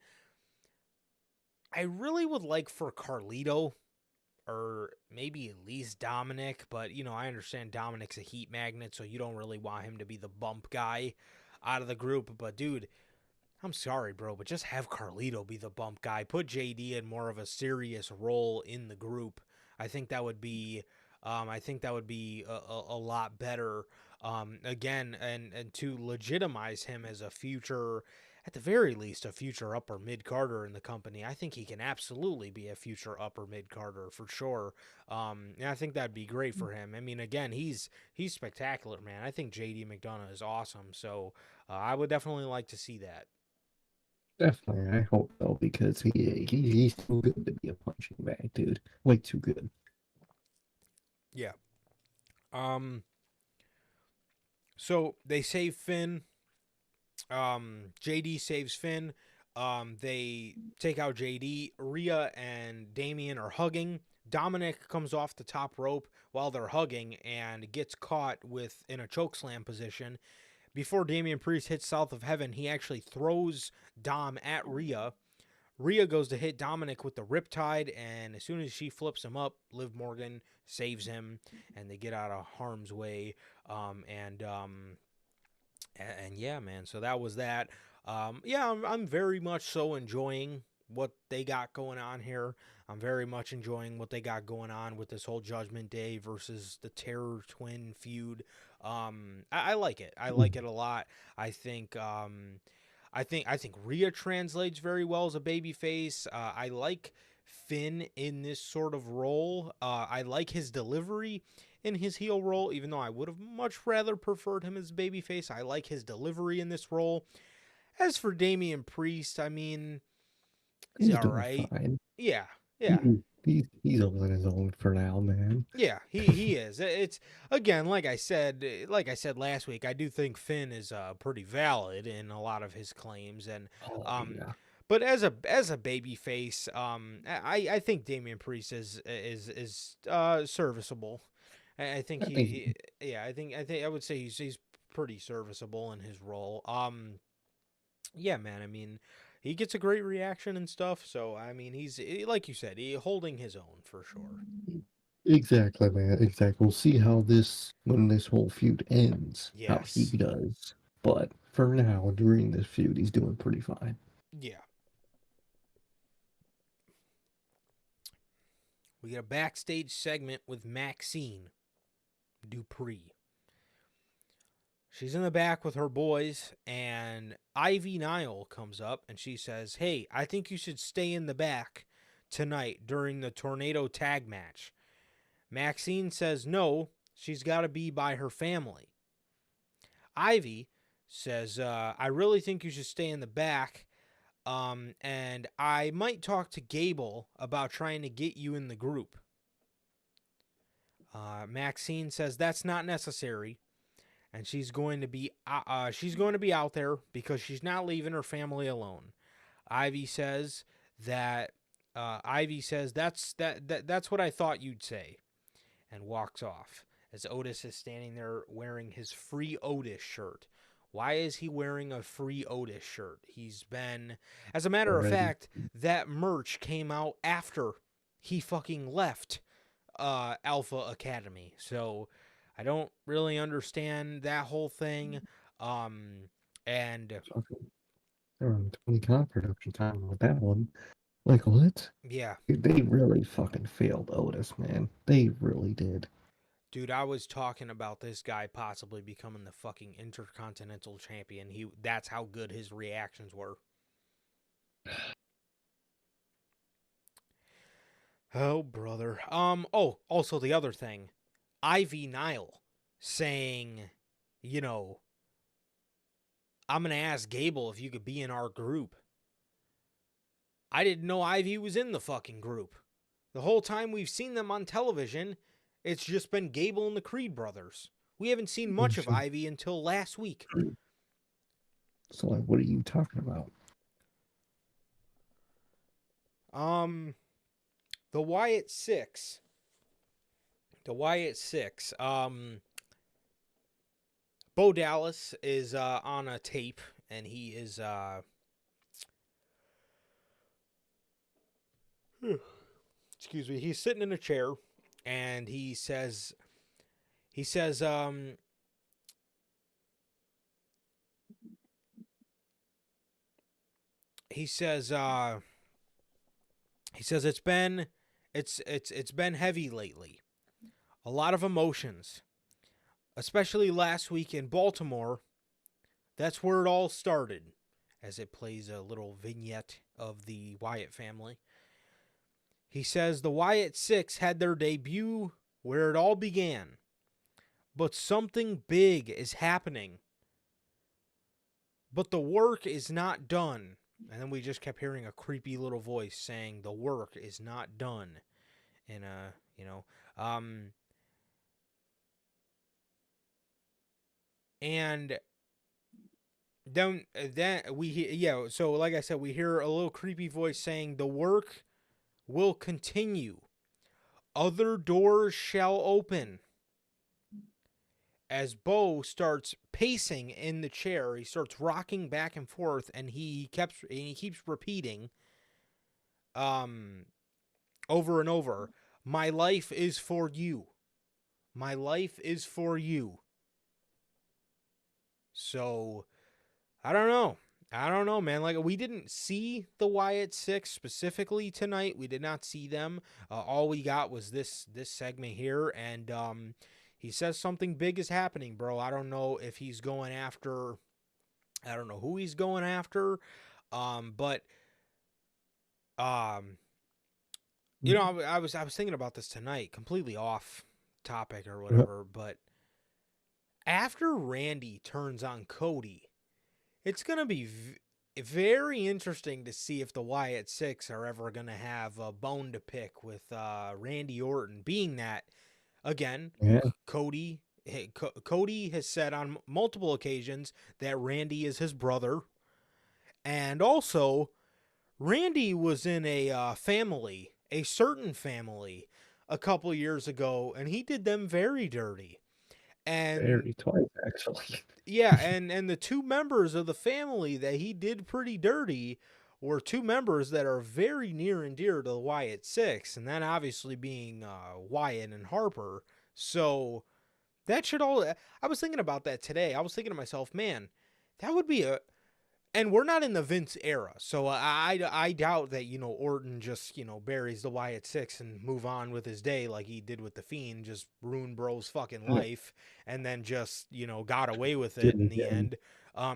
I really would like for Carlito or maybe at least Dominic, but I understand Dominic's a heat magnet, so you don't really want him to be the bump guy out of the group. But dude, I'm sorry, bro, but just have Carlito be the bump guy. Put JD in more of a serious role in the group. I think that would be, a lot better. Again, and to legitimize him as at the very least, a future upper mid carder in the company. I think he can absolutely be a future upper mid carder for sure. And I think that'd be great for him. I mean, again, he's spectacular, man. I think JD McDonough is awesome. So I would definitely like to see that. Definitely, I hope so because he's too good to be a punching bag, dude. Way too good. Yeah. Um. So they save Finn. JD saves Finn. They take out JD. Rhea and Damien are hugging. Dominic comes off the top rope while they're hugging and gets caught in a chokeslam position. Before Damian Priest hits South of Heaven, he actually throws Dom at Rhea. Rhea goes to hit Dominic with the Riptide, and as soon as she flips him up, Liv Morgan saves him, and they get out of harm's way. And yeah, man. So that was that. Yeah, I'm very much so enjoying what they got going on here. I'm very much enjoying what they got going on with this whole Judgment Day versus the Terror Twin feud. I like it. I like it a lot. I think. I think Rhea translates very well as a babyface. I like Finn in this sort of role. I like his delivery in his heel role, even though I would have much rather preferred him as babyface. I like his delivery in this role. As for Damian Priest, I mean, he's He's all doing right. fine. Yeah, yeah. He's on his own for now, man. Yeah, he is. It's again, like I said last week. I do think Finn is pretty valid in a lot of his claims, and Oh um, yeah, but as a baby face, I think Damian Priest is serviceable. I think I think yeah, I think I would say he's pretty serviceable in his role. Yeah, man. I mean, he gets a great reaction and stuff. So I mean, he's like you said, he holding his own for sure. exactly, man. Exactly. We'll see how when this whole feud ends, how he Yes. does. But for now, during this feud, he's doing pretty fine. Yeah. We get a backstage segment with Maxine Dupree. She's in the back with her boys, and Ivy Nile comes up and she says, "Hey, I think you should stay in the back tonight during the tornado tag match." Maxine says no, she's got to be by her family. Ivy says, "I really think you should stay in the back, and I might talk to Gable about trying to get you in the group." Maxine says that's not necessary, and she's going to be out there because she's not leaving her family alone. Ivy says that that's what I thought you'd say, and walks off as Otis is standing there wearing his Free Otis shirt. Why is he wearing a Free Otis shirt? As a matter of Already. fact, that merch came out after he fucking left Alpha Academy. So I don't really understand that whole thing. And Fucking around 20 con production time with that one. Like what? yeah, They really fucking failed Otis, man. They really did. dude, I was talking about this guy possibly becoming the fucking Intercontinental Champion. That's how good his reactions were. Oh, brother. Oh, also the other thing. Ivy Nile saying, you know, "I'm going to ask Gable if you could be in our group." I didn't know Ivy was in the fucking group. The whole time we've seen them on television, it's just been Gable and the Creed brothers. We haven't seen much of Ivy until last week. So like, what are you talking about? Um, the Wyatt Six. The Wyatt Six. Bo Dallas is on a tape, and he is excuse me. He's sitting in a chair, and he says he says he says it's been heavy lately. A lot of emotions, especially last week in Baltimore. That's where it all started. as it plays a little vignette of the Wyatt family. He says the Wyatt Six had their debut where it all began, but something big is happening. But the work is not done. And then we just kept hearing a creepy little voice saying the work is not done. And and then so like I said, we hear a little creepy voice saying the work will continue. Other doors shall open. As Bo starts pacing in the chair, he starts rocking back and forth, and he keeps repeating, over and over, "My life is for you. My life is for you." So I don't know, man. Like, we didn't see the Wyatt Six specifically tonight. We did not see them. All we got was this segment here, and he says something big is happening, bro. I don't know if he's going after. I don't know who he's going after, but I was thinking about this tonight, completely off topic or whatever, but after Randy turns on Cody, it's going to be very interesting to see if the Wyatt Six are ever going to have a bone to pick with Randy Orton, being that, again, Cody has said on multiple occasions that Randy is his brother. And also, Randy was in a certain family, a couple years ago, and he did them very dirty. And very twice, actually. yeah, and the two members of the family that he did pretty dirty were two members that are very near and dear to the Wyatt Six, and that obviously being Wyatt and Harper. So that should all. I was thinking about that today. I was thinking to myself, man, that would be a. And we're not in the Vince era, so I doubt that Orton just buries the Wyatt Six and move on with his day like he did with the Fiend, just ruin bro's fucking life, and then just got away with it in the end.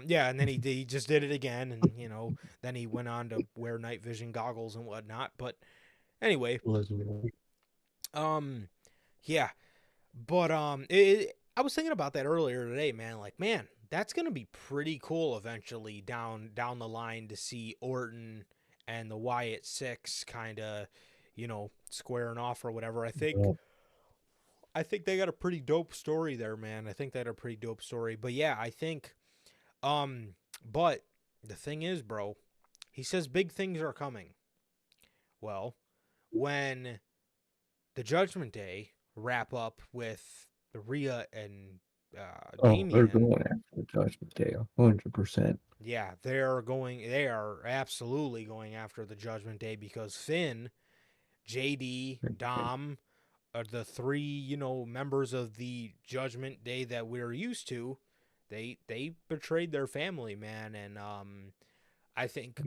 Yeah, and then he just did it again, and then he went on to wear night vision goggles and whatnot. But anyway, yeah, but I was thinking about that earlier today, man. Like, man, that's gonna be pretty cool eventually down the line to see Orton and the Wyatt Six kind of, squaring off or whatever. I think they got a pretty dope story there, man. I think they had a pretty dope story. But yeah, I think, but the thing is, bro, he says big things are coming. Well, when the Judgment Day wrap up with Rhea and Damien. They're going after the Judgment Day, 100%. Yeah, they are absolutely going after the Judgment Day because Finn, JD, Dom are the three, members of the Judgment Day that we're used to. They betrayed their family, man, and I think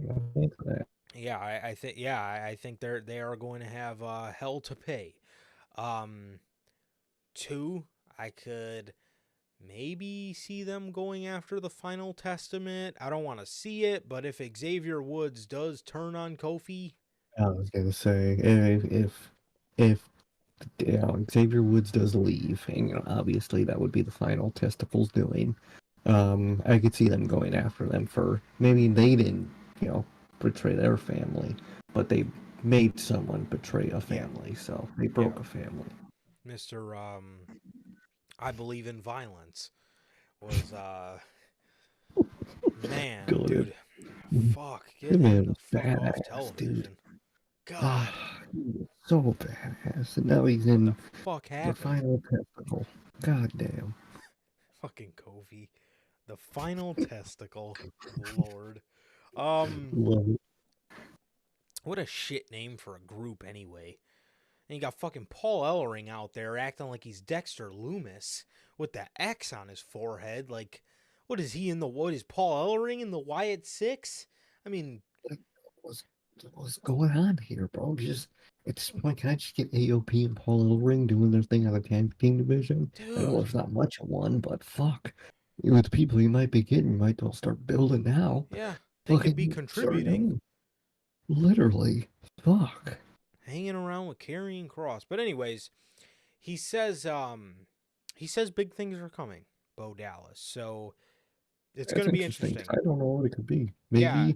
I think they are going to have hell to pay. Two, I could maybe see them going after the Final Testament. I don't want to see it, but if Xavier Woods does turn on Kofi, I was gonna say if Xavier Woods does leave, and obviously that would be the Final Testicles doing. I could see them going after them for maybe they didn't, betray their family, but they made someone betray a family, so they broke a family. Mr. I believe in violence was man, dude. Fuck, get him the fuck off television. Dude. God. So badass. And now he's in fuck the Final Testicle. God damn. Fucking Kofi. The Final Testicle. Lord. What a shit name for a group anyway. And you got fucking Paul Ellering out there acting like he's Dexter Loomis with the X on his forehead. Like, what is he in the what? Is Paul Ellering in the Wyatt Six? I mean, what's going on here, bro? At this point, can I just get AOP and Paul Ellering doing their thing on the tag team division? Dude. I know there's not much of one, but fuck. With the people you might be getting, you might as well start building now. Yeah. They could be Fucking sorry, contributing, literally. Fuck. hanging around with Karrion Kross. But anyways, he says big things are coming, Bo Dallas. So it's That's gonna be interesting. 'Cause interesting. I don't know what it could be. Yeah,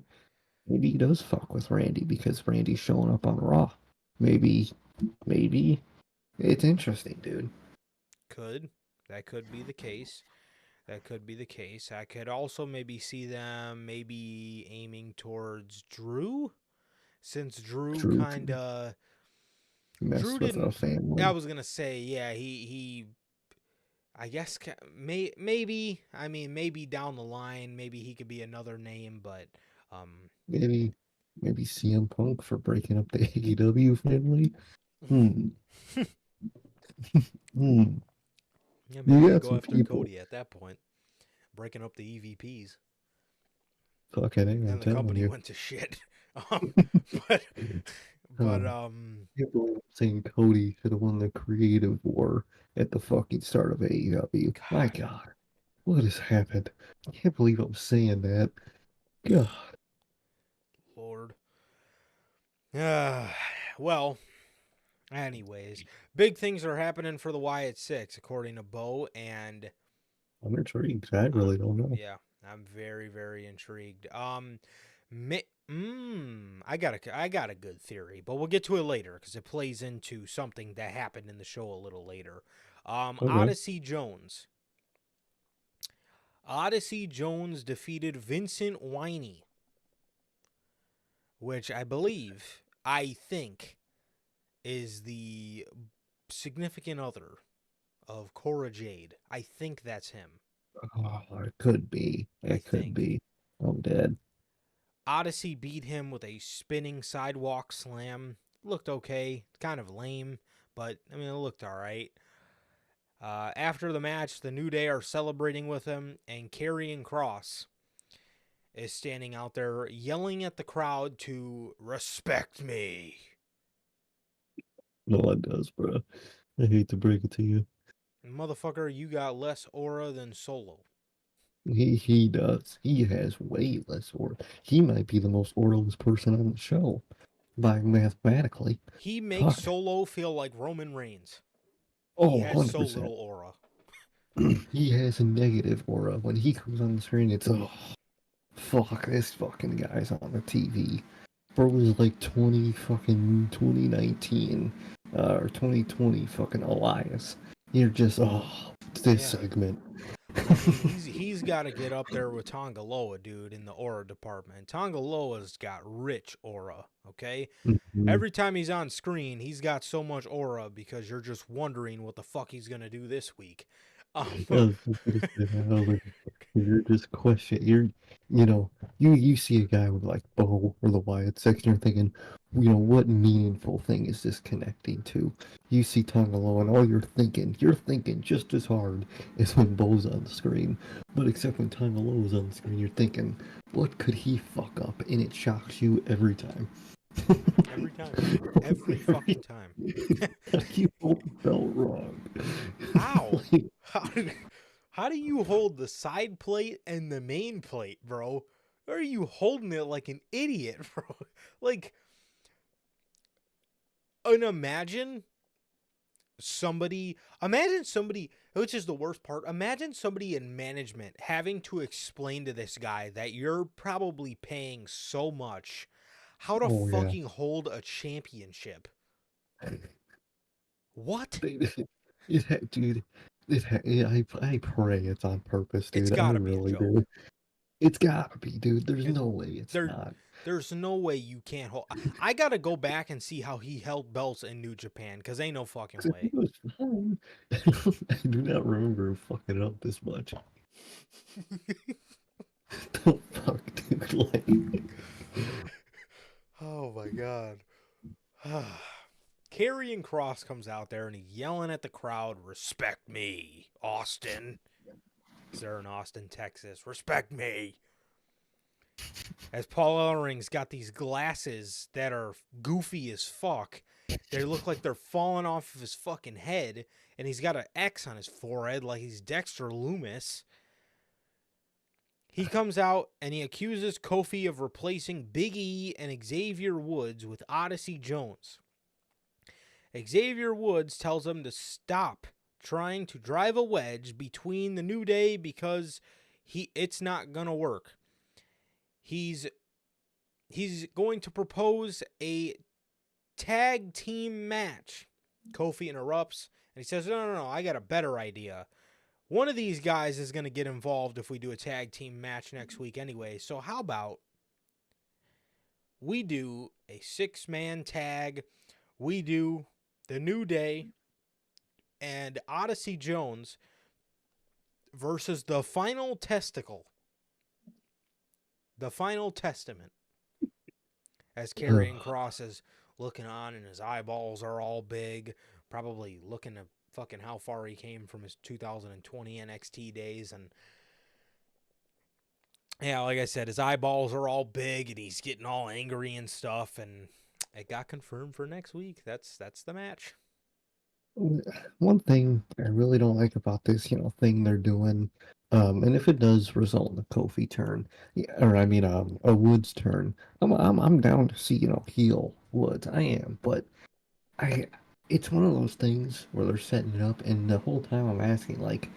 Maybe he does fuck with Randy because Randy's showing up on Raw. Maybe, maybe it's interesting, dude. could. That could be the case. That could be the case. I could also maybe see them maybe aiming towards Drew, since Drew True, kind of Drew mess with a didn't. I family. was gonna say, yeah, he I guess maybe I mean maybe down the line maybe he could be another name, but um Maybe, maybe CM Punk for breaking up the AEW family. Hmm. Hmm. yeah, maybe You they got go some after people. Cody at that point, breaking up the EVPs. Fucking, Then I'm the telling company you. went to shit. um, but but Um, can't believe I'm saying Cody should have won the creative war at the fucking start of AEW. My God, God, what has happened? I can't believe I'm saying that. God, Lord. Well, anyways, big things are happening for the Wyatt Six, according to Bo, and I'm intrigued. I really don't know. yeah, I'm very, very intrigued. I got a good theory, but we'll get to it later because it plays into something that happened in the show a little later. Okay. Odyssey Jones. Odyssey Jones defeated Vincent Winey, which I think, is the significant other of Cora Jade. I think that's him. Oh, it could be. I It could think. be. I'm dead. Odyssey beat him with a spinning sidewalk slam. Looked okay, kind of lame, but I mean, it looked all right. After the match, the New Day are celebrating with him, and Karrion Kross is standing out there yelling at the crowd to respect me. No one does, bro. I hate to break it to you. Motherfucker, you got less aura than Solo. He does. He has way less aura. He might be the most auraless person on the show by mathematically. He makes Fuck. Solo feel like Roman Reigns. He Oh, has so 100%. little aura. He has a negative aura. When he comes on the screen, it's oh fuck, this fucking guy's on the TV. Bro was like 2019 or 2020 fucking Elias. You're just this Yeah. segment. I mean, he's got to get up there with Tongaloa, dude, in the aura department. Tongaloa's got rich aura, okay? Mhm. Every time he's on screen, he's got so much aura because you're just wondering what the fuck he's going to do this week. I was just gonna say that. I was like, you're just question. You know, you see a guy with like Bo or the Wyatt section, you're thinking, what meaningful thing is this connecting to? You see Tongalo, and all you're thinking just as hard as when Bo's on the screen. But except when Tongalo is on the screen, you're thinking, what could he fuck up? And it shocks you every time. Every time. Every fucking time. How do you hold the belt wrong? How? Like, How do you hold the side plate and the main plate, bro? Or are you holding it like an idiot, bro? Like, and imagine somebody, which is the worst part, imagine somebody in management having to explain to this guy that you're probably paying so much how to oh yeah. fucking hold a championship. What? Dude, I pray it's on purpose, It's dude. I gotta be a really do. joke. It's gotta be, dude. There's It, no way it's there, not. there's no way you can't hold. I gotta go back and see how he held belts in New Japan, because ain't no fucking 'Cause he way. was fine. I do not remember him fucking it up this much. The fuck, dude? Like, Oh my god. Karrion Kross comes out there and he's yelling at the crowd, respect me, Austin. Because they're in Austin, Texas. Respect me. As Paul Ellering's got these glasses that are goofy as fuck. They look like they're falling off of his fucking head. And he's got an X on his forehead like he's Dexter Loomis. he comes out and he accuses Kofi of replacing Big E and Xavier Woods with Odyssey Jones. Xavier Woods tells him to stop trying to drive a wedge between the New Day because it's not gonna work. He's going to propose a tag team match. Kofi interrupts and he says, No, I got a better idea. One of these guys is going to get involved if we do a tag team match next week anyway. So how about we do a 6-man tag? We do the New Day and Odyssey Jones versus the Final Testicle. The Final Testament. As Karrion Kross is looking on and his eyeballs are all big, probably looking at fucking how far he came from his 2020 NXT days. And yeah, like I said, his eyeballs are all big and he's getting all angry and stuff. And it got confirmed for next week. That's the match. One thing I really don't like about this, thing they're doing, and if it does result in a Kofi turn, or I mean, a Woods turn, I'm down to see, heel Woods. I am, but I, it's one of those things where they're setting it up, and the whole time I'm asking, like,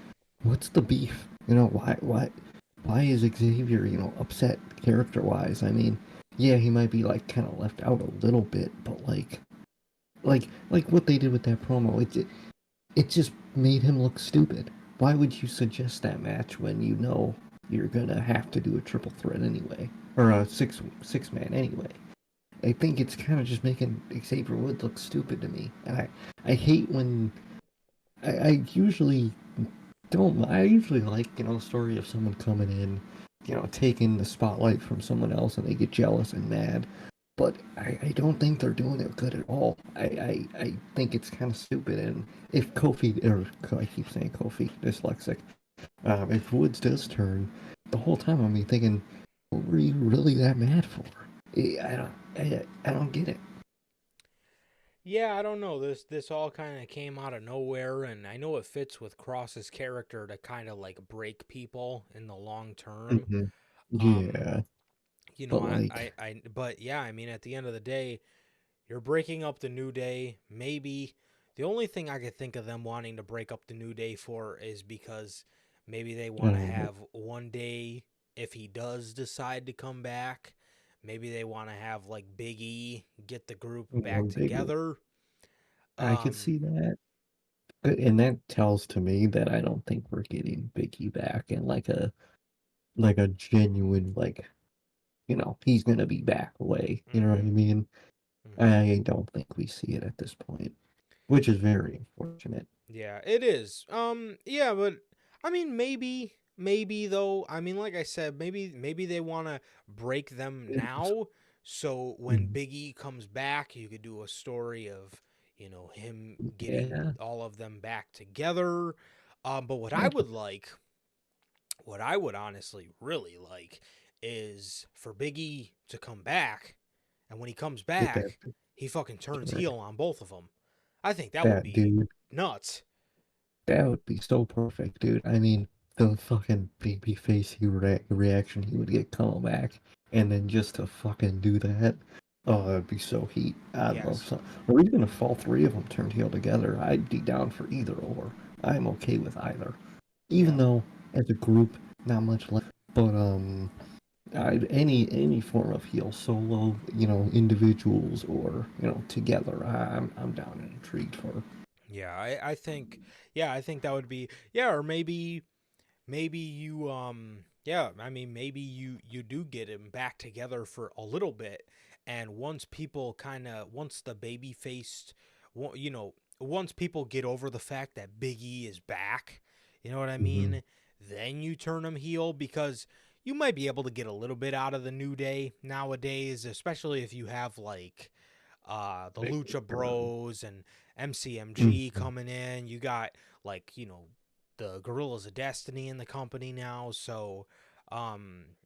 what's the beef? Why is Xavier, upset character-wise? I mean, yeah, he might be like kind of left out a little bit, but like what they did with that promo, it just made him look stupid. Why would you suggest that match when you know you're gonna have to do a triple threat anyway, or a six man anyway? I think it's kind of just making Xavier Woods look stupid to me, and I hate when I usually don't. I usually like the story of someone coming in, taking the spotlight from someone else, and they get jealous and mad. But I don't think they're doing it good at all. I think it's kind of stupid. And if Kofi, or I keep saying Kofi, dyslexic, if Woods does turn, the whole time I'm thinking, what were you really that mad for? I don't get it. Yeah, I don't know. This all kind of came out of nowhere, and I know it fits with Cross's character to kind of like break people in the long term. Hmm. Um, Yeah, you know, but like, but yeah, I mean, at the end of the day, you're breaking up the New Day. Maybe the only thing I could think of them wanting to break up the New Day for is because maybe they want to um, have one day if he does decide to come back. Maybe they want to have like Big E get the group back one big. together. I could Um, see that. And that tells to me that I don't think we're getting Biggie back in like a genuine he's gonna be back way. You know what I mhm, mean? mhm. I don't think we see it at this point, which is very unfortunate. Yeah, it is. Yeah, but I mean, maybe though. I mean, like I said, maybe they want to break them It's- now, so when mm, Big E comes back, you could do a story of him getting yeah, all of them back together. But that what I would honestly really like, is for Big E to come back, and when he comes get that back, he fucking turns turn. heel on both of them. I think that would That be dude, nuts. that would be so perfect, dude. I mean, the fucking baby face reaction he would get coming back, and then just to fucking do that. Oh, that'd be so heat. I'd love Yes. some. Or even if all three of them turned heel together, I'd be down for either or. I'm okay with either. Even Yeah. though, as a group, not much left. But any form of heel, solo, individuals or together, I'm down and intrigued for. Yeah. I think. Yeah. I think that would be. Yeah. Or maybe you. Yeah. I mean, maybe you do get him back together for a little bit, and once the baby faced, once people get over the fact that Big E is back, you know what I Hmm. mean. Then you turn him heel, because you might be able to get a little bit out of the New Day nowadays, especially if you have like the Lucha Bros and MCMG Mm-hmm. coming in. You got like, the Gorillas of Destiny in the company now. So um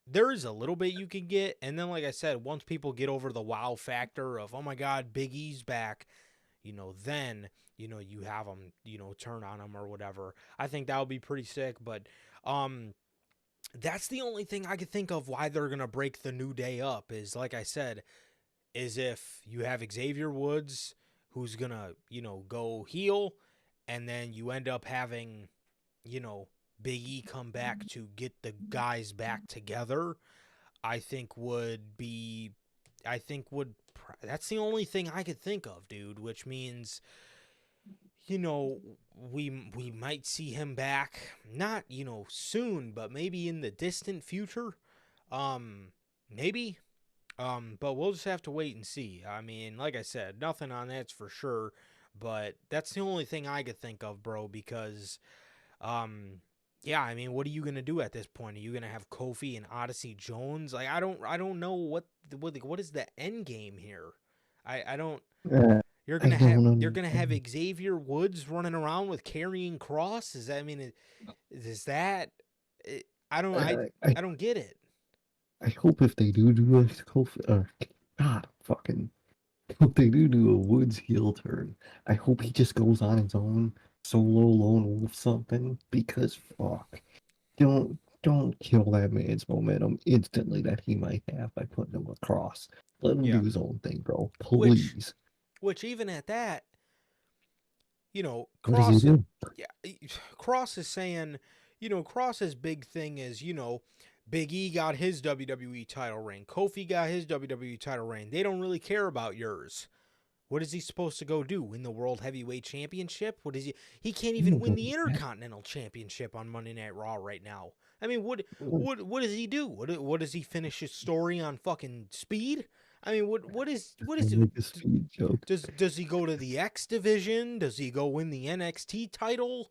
there is a little bit you can get, and then like I said, once people get over the wow factor of, oh my god, Big E's back, then you have them, turn on them or whatever. I think that would be pretty sick. But um that's the only thing I could think of why they're gonna break the New Day up. Is like I said, is if you have Xavier Woods who's gonna go heel, and then you end up having you know Big E come back to get the guys back together. I think would be, I think would that's the only thing I could think of, dude. Which means you know, we might see him back, not soon, but maybe in the distant future. Um, maybe. But we'll just have to wait and see. I mean, like I said, nothing on that's for sure, but that's the only thing I could think of, bro. Because yeah, I mean, what are you gonna do at this point? Are you gonna have Kofi and Odyssey Jones? Like, I don't know what is the end game here. I don't. Uh, I don't You're gonna have understand. Xavier Woods running around with carrying cross. Is that, I mean, is that? I don't I I don't get it. I hope if they do a God, fucking, if they do a Woods heel turn, I hope he just goes on his own solo lone wolf something because fuck, don't kill that man's momentum instantly that he might have by putting him across. Let him Yeah. do his own thing, bro. Which Please. which even at that, What does he do? Yeah, Cross is saying, Cross's big thing is, Big E got his WWE title reign. Kofi got his WWE title reign. They don't really care about yours. What is he supposed to go do? Win the World Heavyweight Championship? What is he? He can't even win the Intercontinental Championship on Monday Night Raw right now. I mean, what does he do? What does he finish his story on fucking Speed? I mean, what is it? Make a speed joke. Does he go to the X division? Does he go win the NXT title?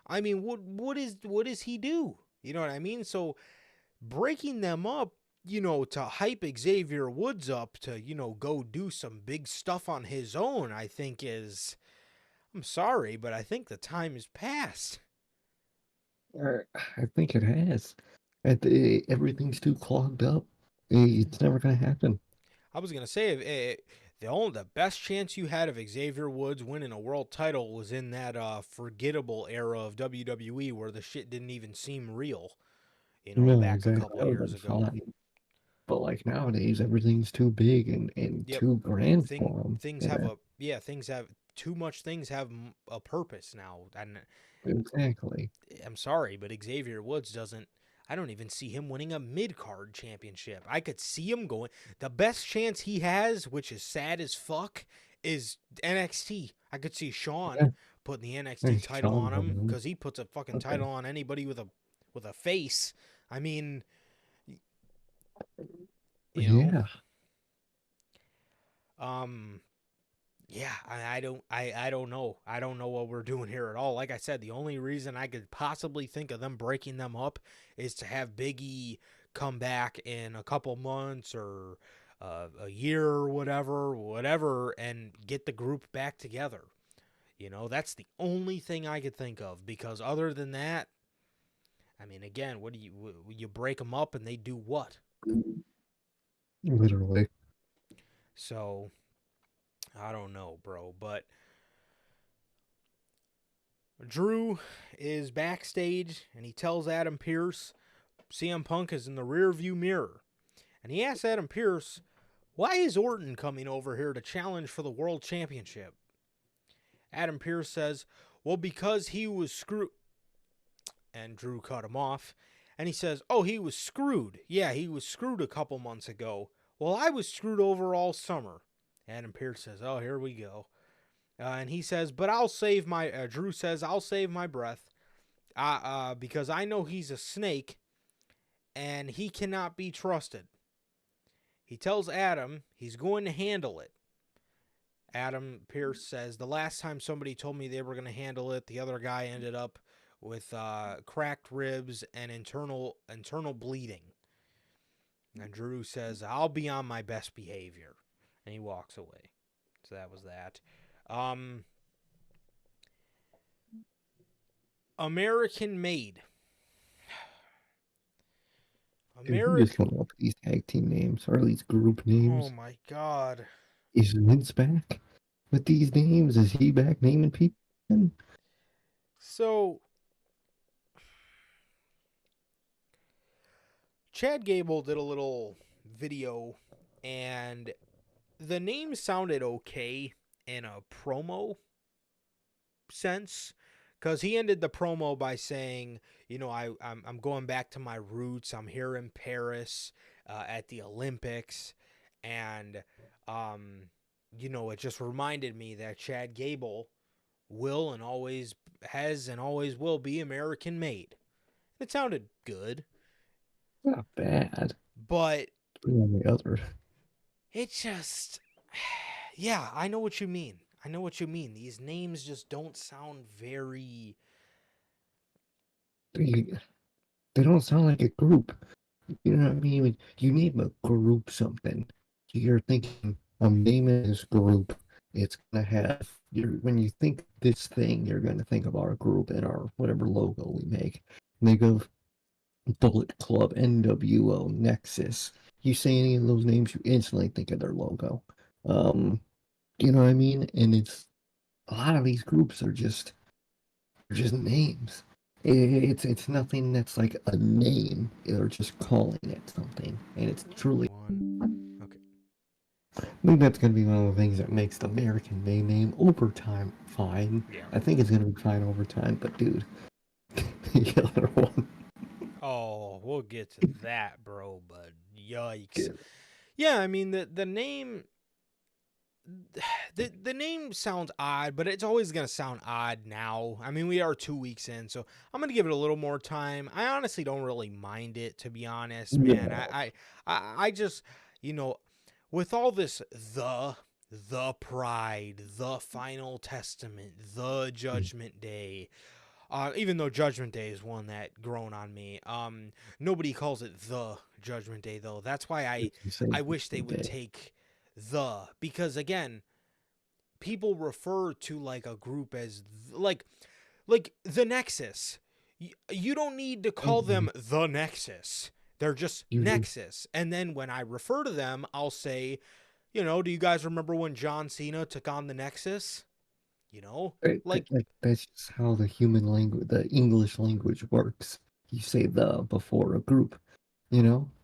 I mean, what does he do? You know what I mean? So breaking them up, to hype Xavier Woods up to, go do some big stuff on his own, I think is, I'm sorry, but I think the time is past. I think it has. Everything's too clogged up. It's never gonna happen. I was gonna say, the best chance you had of Xavier Woods winning a world title was in that forgettable era of WWE where the shit didn't even seem real. No, Back a exactly. couple That would have years been ago. fine. But like nowadays, everything's too big and Yep. too grand for them. Things have Yeah, a yeah, things have too much things have a purpose now. And exactly. I'm sorry, but Xavier Woods doesn't, I don't even see him winning a mid-card championship. I could see him going, the best chance he has, which is sad as fuck, is NXT. I could see Yeah, Sean putting the NXT hey, title Sean on coming him in. cuz he puts a fucking Okay. title on anybody with a face. I mean, you know, Yeah. um yeah, I don't know. I don't know what we're doing here at all. Like I said, the only reason I could possibly think of them breaking them up is to have Big E come back in a couple months or a year or whatever, and get the group back together. That's the only thing I could think of, because other than that, I mean, again, what do you break them up and they do what? Literally. So I don't know, bro, but Drew is backstage and he tells Adam Pearce CM Punk is in the rearview mirror. And he asks Adam Pearce, why is Orton coming over here to challenge for the world championship? Adam Pearce says, well, because he was screwed. And Drew cut him off. And he says, oh, he was screwed. Yeah, he was screwed a couple months ago. Well, I was screwed over all summer. Adam Pearce says, oh, here we go. And he says, but I'll save my, Drew says, I'll save my breath. Because I know he's a snake and he cannot be trusted. He tells Adam he's going to handle it. Adam Pearce says, the last time somebody told me they were going to handle it, the other guy ended up with cracked ribs and internal bleeding. And Drew says, I'll be on my best behavior. And he walks away. So that was that. American Made. Dude, who is American. coming up with these tag team names or these group Oh names? my God. Is Vince back with these names? Is he back naming people? So Chad Gable did a little video, and the name sounded okay in a promo sense, because he ended the promo by saying, I'm going back to my roots. I'm here in Paris at the Olympics, and it just reminded me that Chad Gable will and always has and always will be American made. It sounded good, Not bad. but But on the other, it just, yeah, I know what you mean. I know what you mean. These names just don't sound very. they, they don't sound like a group. You know what I mean? When you name a group something, you're thinking, I'm naming this group. It's gonna have when you think this thing, you're gonna think of our group and our whatever logo we make. Think of Bullet Club, NWO, Nexus. You say any of those names, you instantly think of their logo. Um, you know what I mean? And it's a lot of these groups are just names. It's nothing that's like a name. They're just calling it something, and it's truly. One. Okay. I think that's gonna be one of the things that makes the American May name over time fine. Yeah. I think it's gonna be fine over time, but dude, the other one. Oh, we'll get to that, bro. But yikes. Yeah, I mean the name. The name sounds odd, but it's always gonna sound odd now. I mean, we are 2 weeks in, so I'm gonna give it a little more time. I honestly don't really mind it, to be honest, man. Yeah. I just, you know, with all this the pride, the final testament, the judgment day. Even though Judgment Day is one that grown on me. Nobody calls it the Judgment Day though. That's why You say I wish they would day. take because again, people refer to like a group as like the Nexus. You don't need to call them the Nexus. They're just You Nexus. And then when I refer to them, I'll say, do you guys remember when John Cena took on the Nexus? Like, that's just how the human language, the English language works. You say the before a group.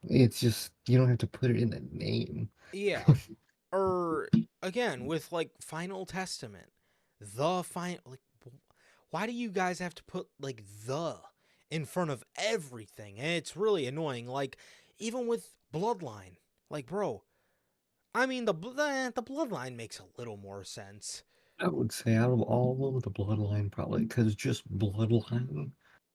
It's just you don't have to put it in a name. yeah. Or again, with like Final Testament, like, why do you guys have to put like the in front of everything? And it's really annoying. Like, even with Bloodline, like, bro, I mean, the Bloodline makes a little more sense. I would say out of all of them, the bloodline probably because just bloodline,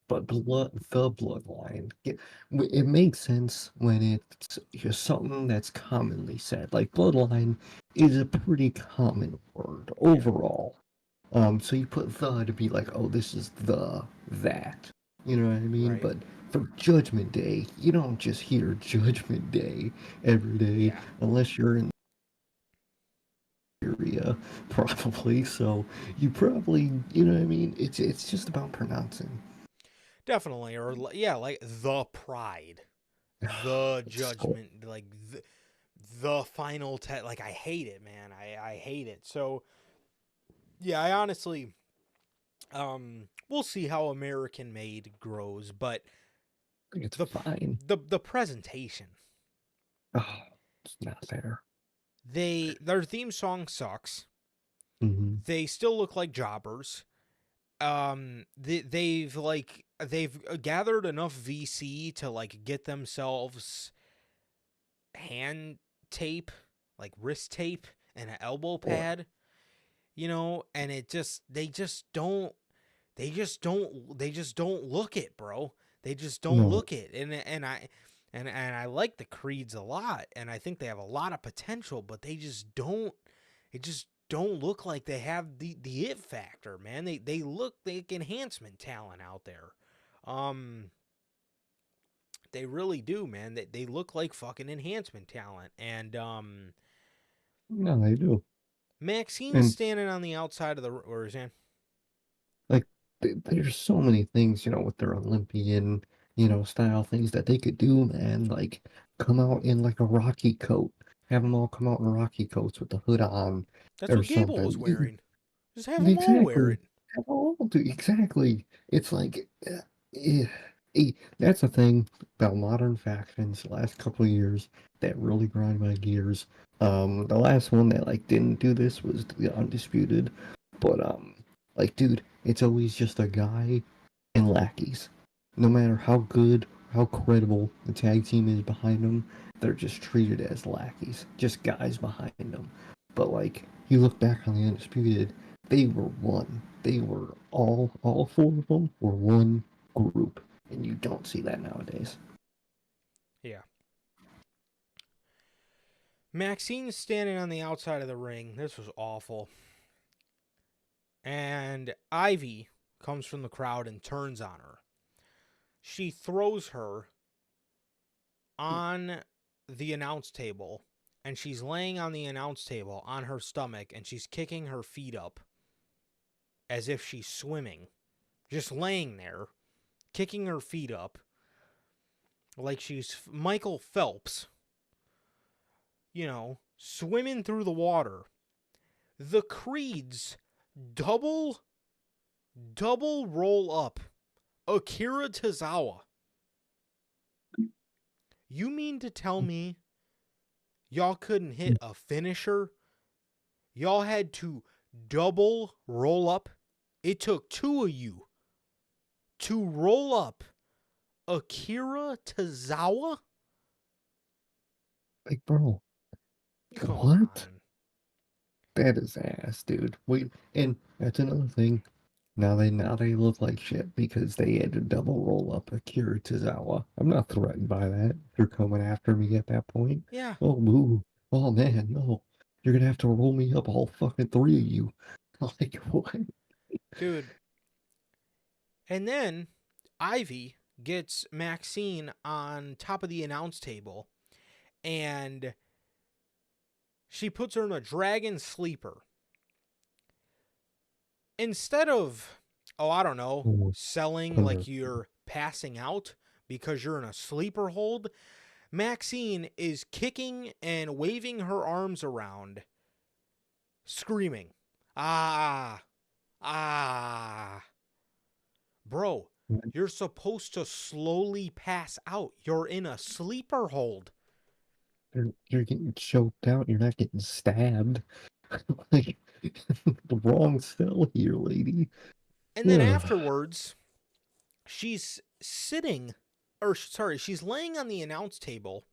but the bloodline. It makes sense when it's just something that's commonly said. Like bloodline is a pretty common word Yeah, overall. So you put the to be like, oh, this is the that. You know what I mean? right. But for Judgment Day, you don't just hear Judgment Day every day Yeah, unless you're in area, probably. So you probably, you know what I mean? It's just about pronouncing. definitely. Or yeah, like the Pride, the It's so Judgment, like the final like I hate it, man. I hate it. So yeah, I honestly we'll see how American Made grows, but it's the fine. the presentation, Oh, it's not fair. their theme song sucks. Hmm. They still look like jobbers. They've gathered enough VC to like get themselves hand tape, like wrist tape and an elbow Or pad, and they just don't look it, bro. They just don't no, look it. And I like the Creeds a lot, and I think they have a lot of potential, but they just don't look like they have the it factor, man. They look like enhancement talent out there. Um they really do, man. They look like fucking enhancement talent. And no, they do. Maxine's And standing on the outside of the or is he? like, there's so many things, with their Olympian, style things that they could do, man. Like come out in like a Rocky coat, have them all come out in Rocky coats with the hood on, That's or what Gable was something. wearing. Just have them all wear Exactly. it. Have all do exactly. It's like, That's the thing about modern factions the last couple of years that really grind my gears. The last one that like didn't do this was the Undisputed, but like dude, it's always just a guy and lackeys. No matter how good, how credible the tag team is behind them, they're just treated as lackeys, just guys behind them. But like you look back on the Undisputed, they were one. They were all four of them were one group, and you don't see that nowadays. Yeah. Maxine's standing on the outside of the ring. This was awful. And Ivy comes from the crowd and turns on her. She throws her on the announce table, and she's laying on the announce table on her stomach, and she's kicking her feet up as if she's swimming. Just laying there, kicking her feet up like she's Michael Phelps, swimming through the water. The Creeds double roll up Akira Tozawa. You mean to tell me y'all couldn't hit a finisher? Y'all had to double roll up? It took two of you to roll up Akira Tozawa? Like, bro, Come what? on. That is ass, dude. Wait, and that's another thing. Now they look like shit because they had to double roll up Akira Tozawa. I'm not threatened by that. They're coming after me at that point. Yeah. Oh, boo. Oh, man, no. You're gonna have to roll me up, all fucking three of you. Like, what? Dude. And then Ivy gets Maxine on top of the announce table, and she puts her in a dragon sleeper. Instead of, I don't know, Oh, selling like you're passing out because you're in a sleeper hold, Maxine is kicking and waving her arms around, screaming, ah, ah. Bro, you're supposed to slowly pass out. You're in a sleeper hold. you're getting choked out. You're not getting stabbed. Like, the wrong cell here, lady. And then Ugh. afterwards, she's she's laying on the announce table,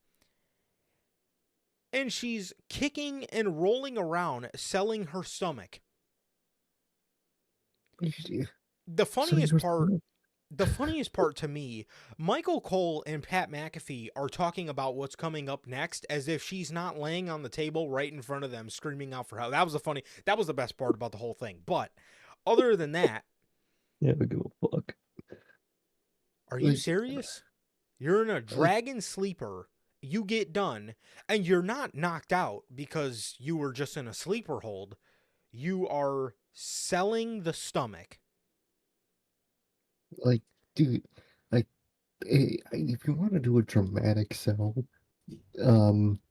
and she's kicking and rolling around, selling her stomach. The So funniest part, the funniest part to me, Michael Cole and Pat McAfee are talking about what's coming up next as if she's not laying on the table right in front of them screaming out for help. That was the best part about the whole thing. But other than that, yeah, but give a fuck. are you Like, serious? You're in a like, dragon sleeper. You get done, and you're not knocked out because you were just in a sleeper hold. You are selling the stomach. like, dude, like, if you want to do a dramatic sell,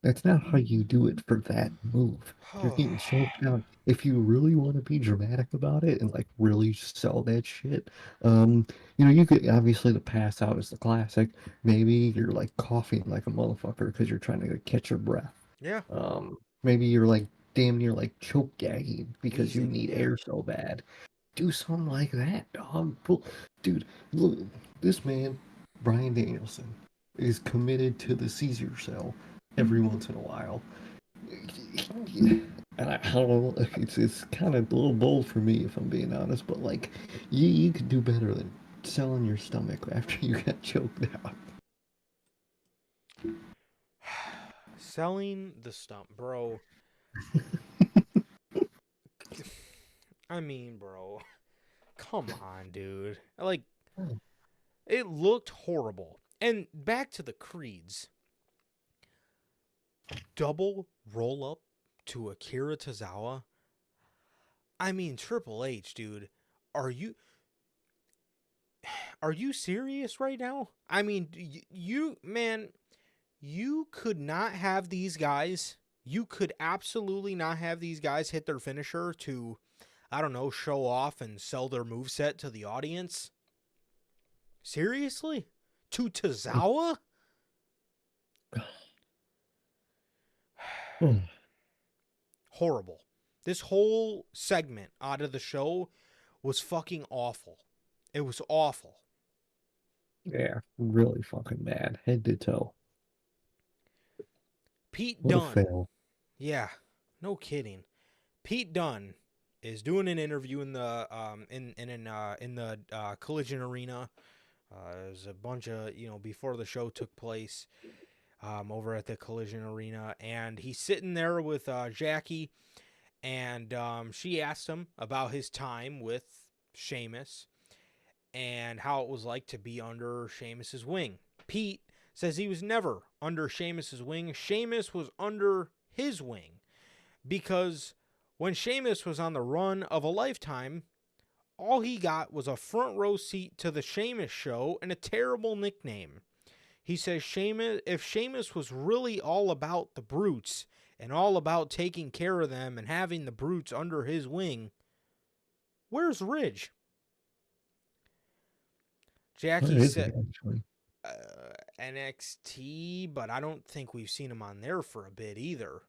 that's not how you do it for that move. You're getting choked out. If you really want to be dramatic about it and like really sell that shit, you could obviously the pass out is the classic. Maybe you're like coughing like a motherfucker because you're trying to catch your breath. Yeah. Maybe you're like damn near like choke gagging because you Wheezing. need Yeah. air so bad. Do something like that, dog. Dude, look, this man, Brian Danielson, is committed to the Caesar cell every once in a while. And I don't know, it's kind of a little bold for me if I'm being honest, but like, you could do better than selling your stomach after you got choked out. Selling the stump, bro. I mean, bro. Come on, dude. Like, it looked horrible. And back to the Creeds. Double roll up to Akira Tozawa. I mean, Triple H, dude. Are you serious right now? I mean, you could not have these guys. You could absolutely not have these guys hit their finisher to, I don't know, show off and sell their moveset to the audience. Seriously? to Tozawa? Horrible. This whole segment out of the show was fucking awful. It was awful. Yeah, really fucking bad, head to toe. Pete What a Dunne. fail. Yeah, no kidding. Pete Dunne is doing an interview in the Collision Arena. There's a bunch of before the show took place over at the Collision Arena, and he's sitting there with Jackie, and she asked him about his time with Sheamus and how it was like to be under Sheamus's wing. Pete says he was never under Sheamus's wing. Sheamus was under his wing because when Sheamus was on the run of a lifetime, all he got was a front row seat to the Sheamus show and a terrible nickname. He says if Sheamus was really all about the brutes and all about taking care of them and having the brutes under his wing, where's Ridge? Jackie said NXT, but I don't think we've seen him on there for a bit either.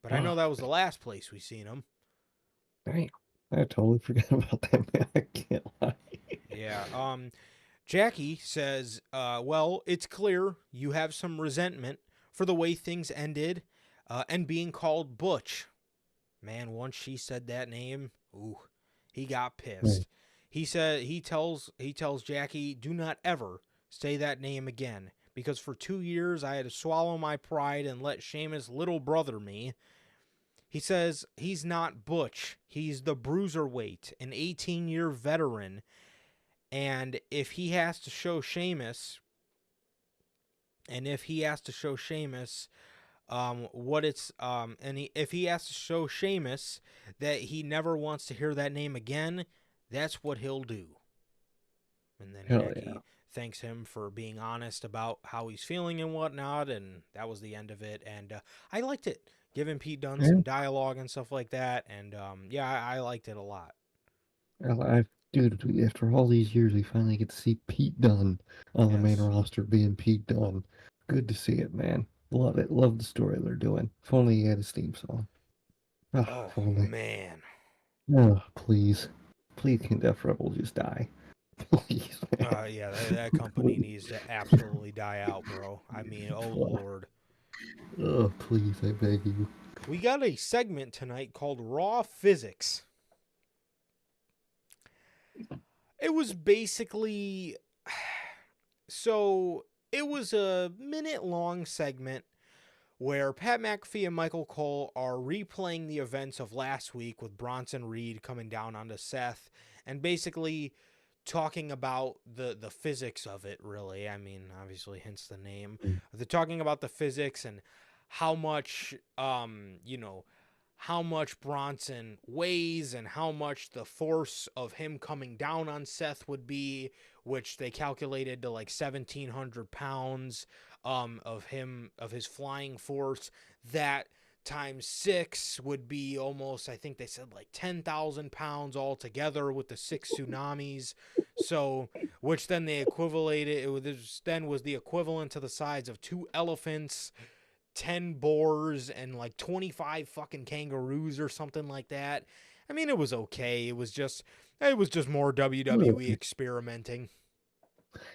But I know that was the last place we seen him. Dang, I totally forgot about that, man. I can't lie. Yeah. Jackie says, well, it's clear you have some resentment for the way things ended and being called Butch. Man, once she said that name, ooh, he got pissed. Right. He said he tells Jackie, do not ever say that name again, because for 2 years I had to swallow my pride and let Sheamus little brother me. He says he's not Butch. He's the bruiserweight, an 18-year veteran. And if he has to show Sheamus, if he has to show Sheamus that he never wants to hear that name again, that's what he'll do. And then Jackie thanks him for being honest about how he's feeling and whatnot, and that was the end of it. And I liked it, giving Pete Dunne some dialogue and stuff like that. And I liked it a lot. Dude, after all these years, we finally get to see Pete Dunne on the main roster being Pete Dunne. Good to see it, man. Love it. Love the story they're doing. If only he had his theme song. Oh man. Oh, please. Please, can Def Rebel just die? Please, man. Yeah, that company needs to absolutely die out, bro. I mean, oh Lord. Oh, please, I beg you. We got a segment tonight called Raw Physics. It was basically... So, it was a minute-long segment where Pat McAfee and Michael Cole are replaying the events of last week with Bronson Reed coming down onto Seth and basically talking about the physics of it, really. I mean, obviously, hence the name. They're talking about the physics and how much, how much Bronson weighs and how much the force of him coming down on Seth would be, which they calculated to like 1,700 pounds of his flying force. That times 6 would be almost, I think they said like 10,000 pounds altogether with the 6 tsunamis. So, which then they equivalated, was the equivalent to the size of 2 elephants, 10 boars, and like 25 fucking kangaroos or something like that. I mean, it was okay. It was just more WWE experimenting.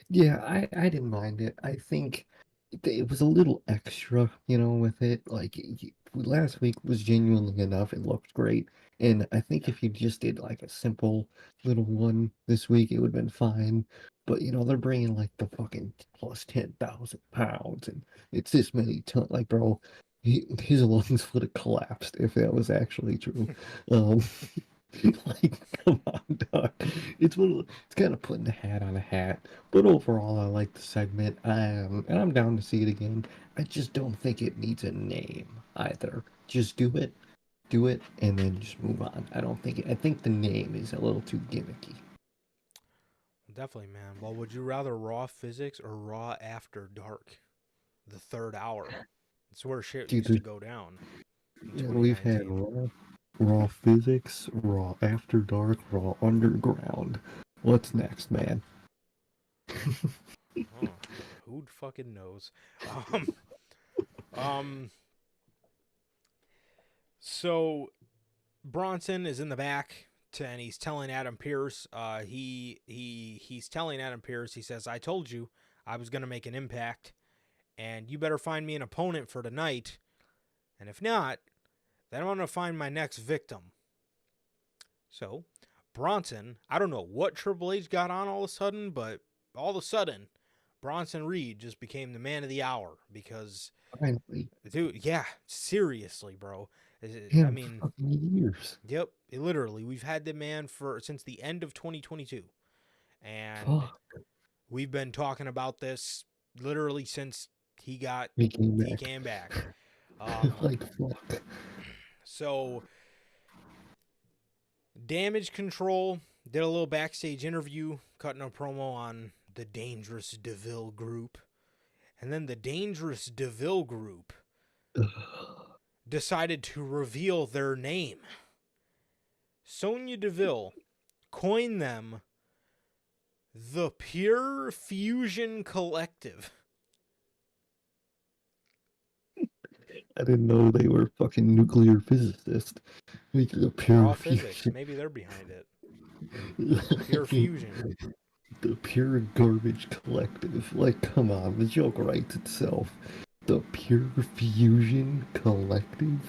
Yeah, I didn't mind it. I think it was a little extra, with it. Like, last week was genuinely enough. It looked great. And I think if you just did like a simple little one this week, it would have been fine. But, they're bringing like the fucking plus 10,000 pounds and it's this many tons. Like, bro, his lungs would have collapsed if that was actually true. Like, come on, dog. It's kind of putting a hat on a hat. But overall, I like the segment. And I'm down to see it again. I just don't think it needs a name either. Just do it, and then just move on. I think the name is a little too gimmicky. Definitely, man. Well, would you rather Raw Physics or Raw After Dark? The third hour. It's where shit used to go down. We've had Raw Physics, Raw After Dark, Raw Underground. What's next, man? Oh, who fucking knows? Um, um. So Bronson is in the back, and he's telling Adam Pierce. He's telling Adam Pierce. He says, "I told you I was gonna make an impact, and you better find me an opponent for tonight. And if not, then I'm gonna find my next victim." So Bronson, I don't know what Triple H got on all of a sudden, but all of a sudden, Bronson Reed just became the man of the hour because, Finally, dude, yeah, seriously, bro. I him for mean, fucking years. yep, literally, we've had the man for since the end of 2022, and Fuck, we've been talking about this literally since he got he came he back. came back. Um, Like fuck. so Damage Control did a little backstage interview, cutting a promo on the Dangerous DeVille group. And then the Dangerous DeVille group decided to reveal their name. Sonya Deville coined them the Pure Fusion Collective. I didn't know they were fucking nuclear physicists. Like the They're pure all physics. fusion. Maybe they're behind it. Pure Fusion. The pure garbage collective. Like, come on, the joke writes itself. The pure fusion collective?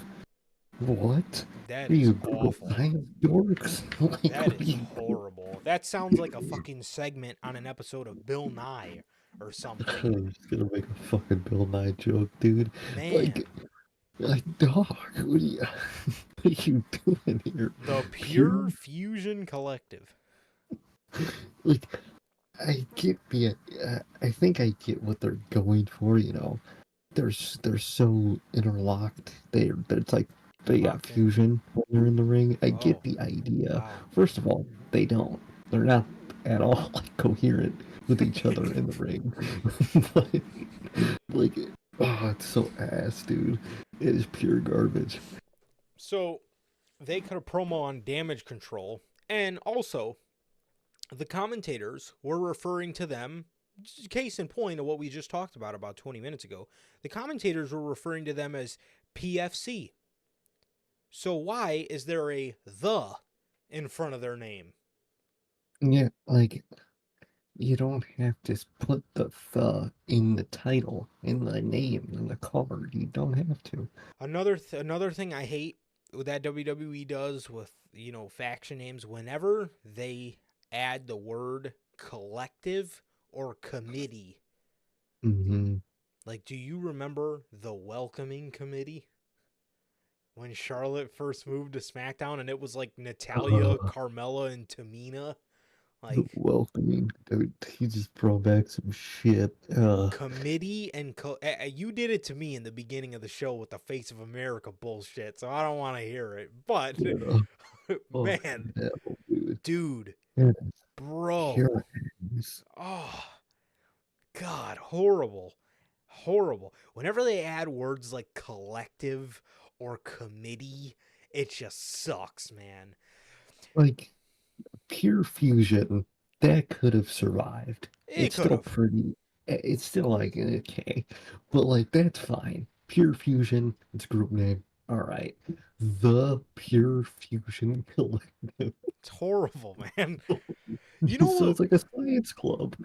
What? That Are is you group of awful. science dorks? Like, That what are is you horrible. That sounds like a fucking segment on an episode of Bill Nye or I something. was gonna make a fucking Bill Nye joke, dude. Man, Like, dog, what are you, what are you doing here? the Pure, Pure Fusion Collective. like, I get the, I think I get what they're going for, you know. They're so interlocked. It's like they got Locked in. fusion when they're in the ring. I Oh, get the idea. wow. First of all, they don't. They're not at all like coherent with each other in the ring. But like, oh, it's so ass, dude. It is pure garbage. So they cut a promo on Damage Control, and also the commentators were referring to them. Case in point of what we just talked about 20 minutes ago. The commentators were referring to them as PFC. So why is there a the in front of their name? Yeah, like you don't have to put the in the title, in the name, in the card. You don't have to. Another thing I hate that WWE does with, faction names, whenever they add the word collective or committee. Hmm. Like, do you remember the welcoming committee when Charlotte first moved to SmackDown and it was like Natalia, Carmella, and Tamina? The Like, welcoming, dude, he just brought back some shit. committee and you did it to me in the beginning of the show with the Face of America bullshit, so I don't want to hear it. But Yeah, man, fucking hell, dude. dude, Yeah, bro, pure ass. oh god, horrible, horrible. Whenever they add words like collective or committee, it just sucks, man. Like pure fusion, that could have survived. It It's could still have. pretty. It's still like okay, but like that's fine. Pure fusion, it's group name. All right, the pure fusion collective. It's horrible, man. You know So what? it's like a science club.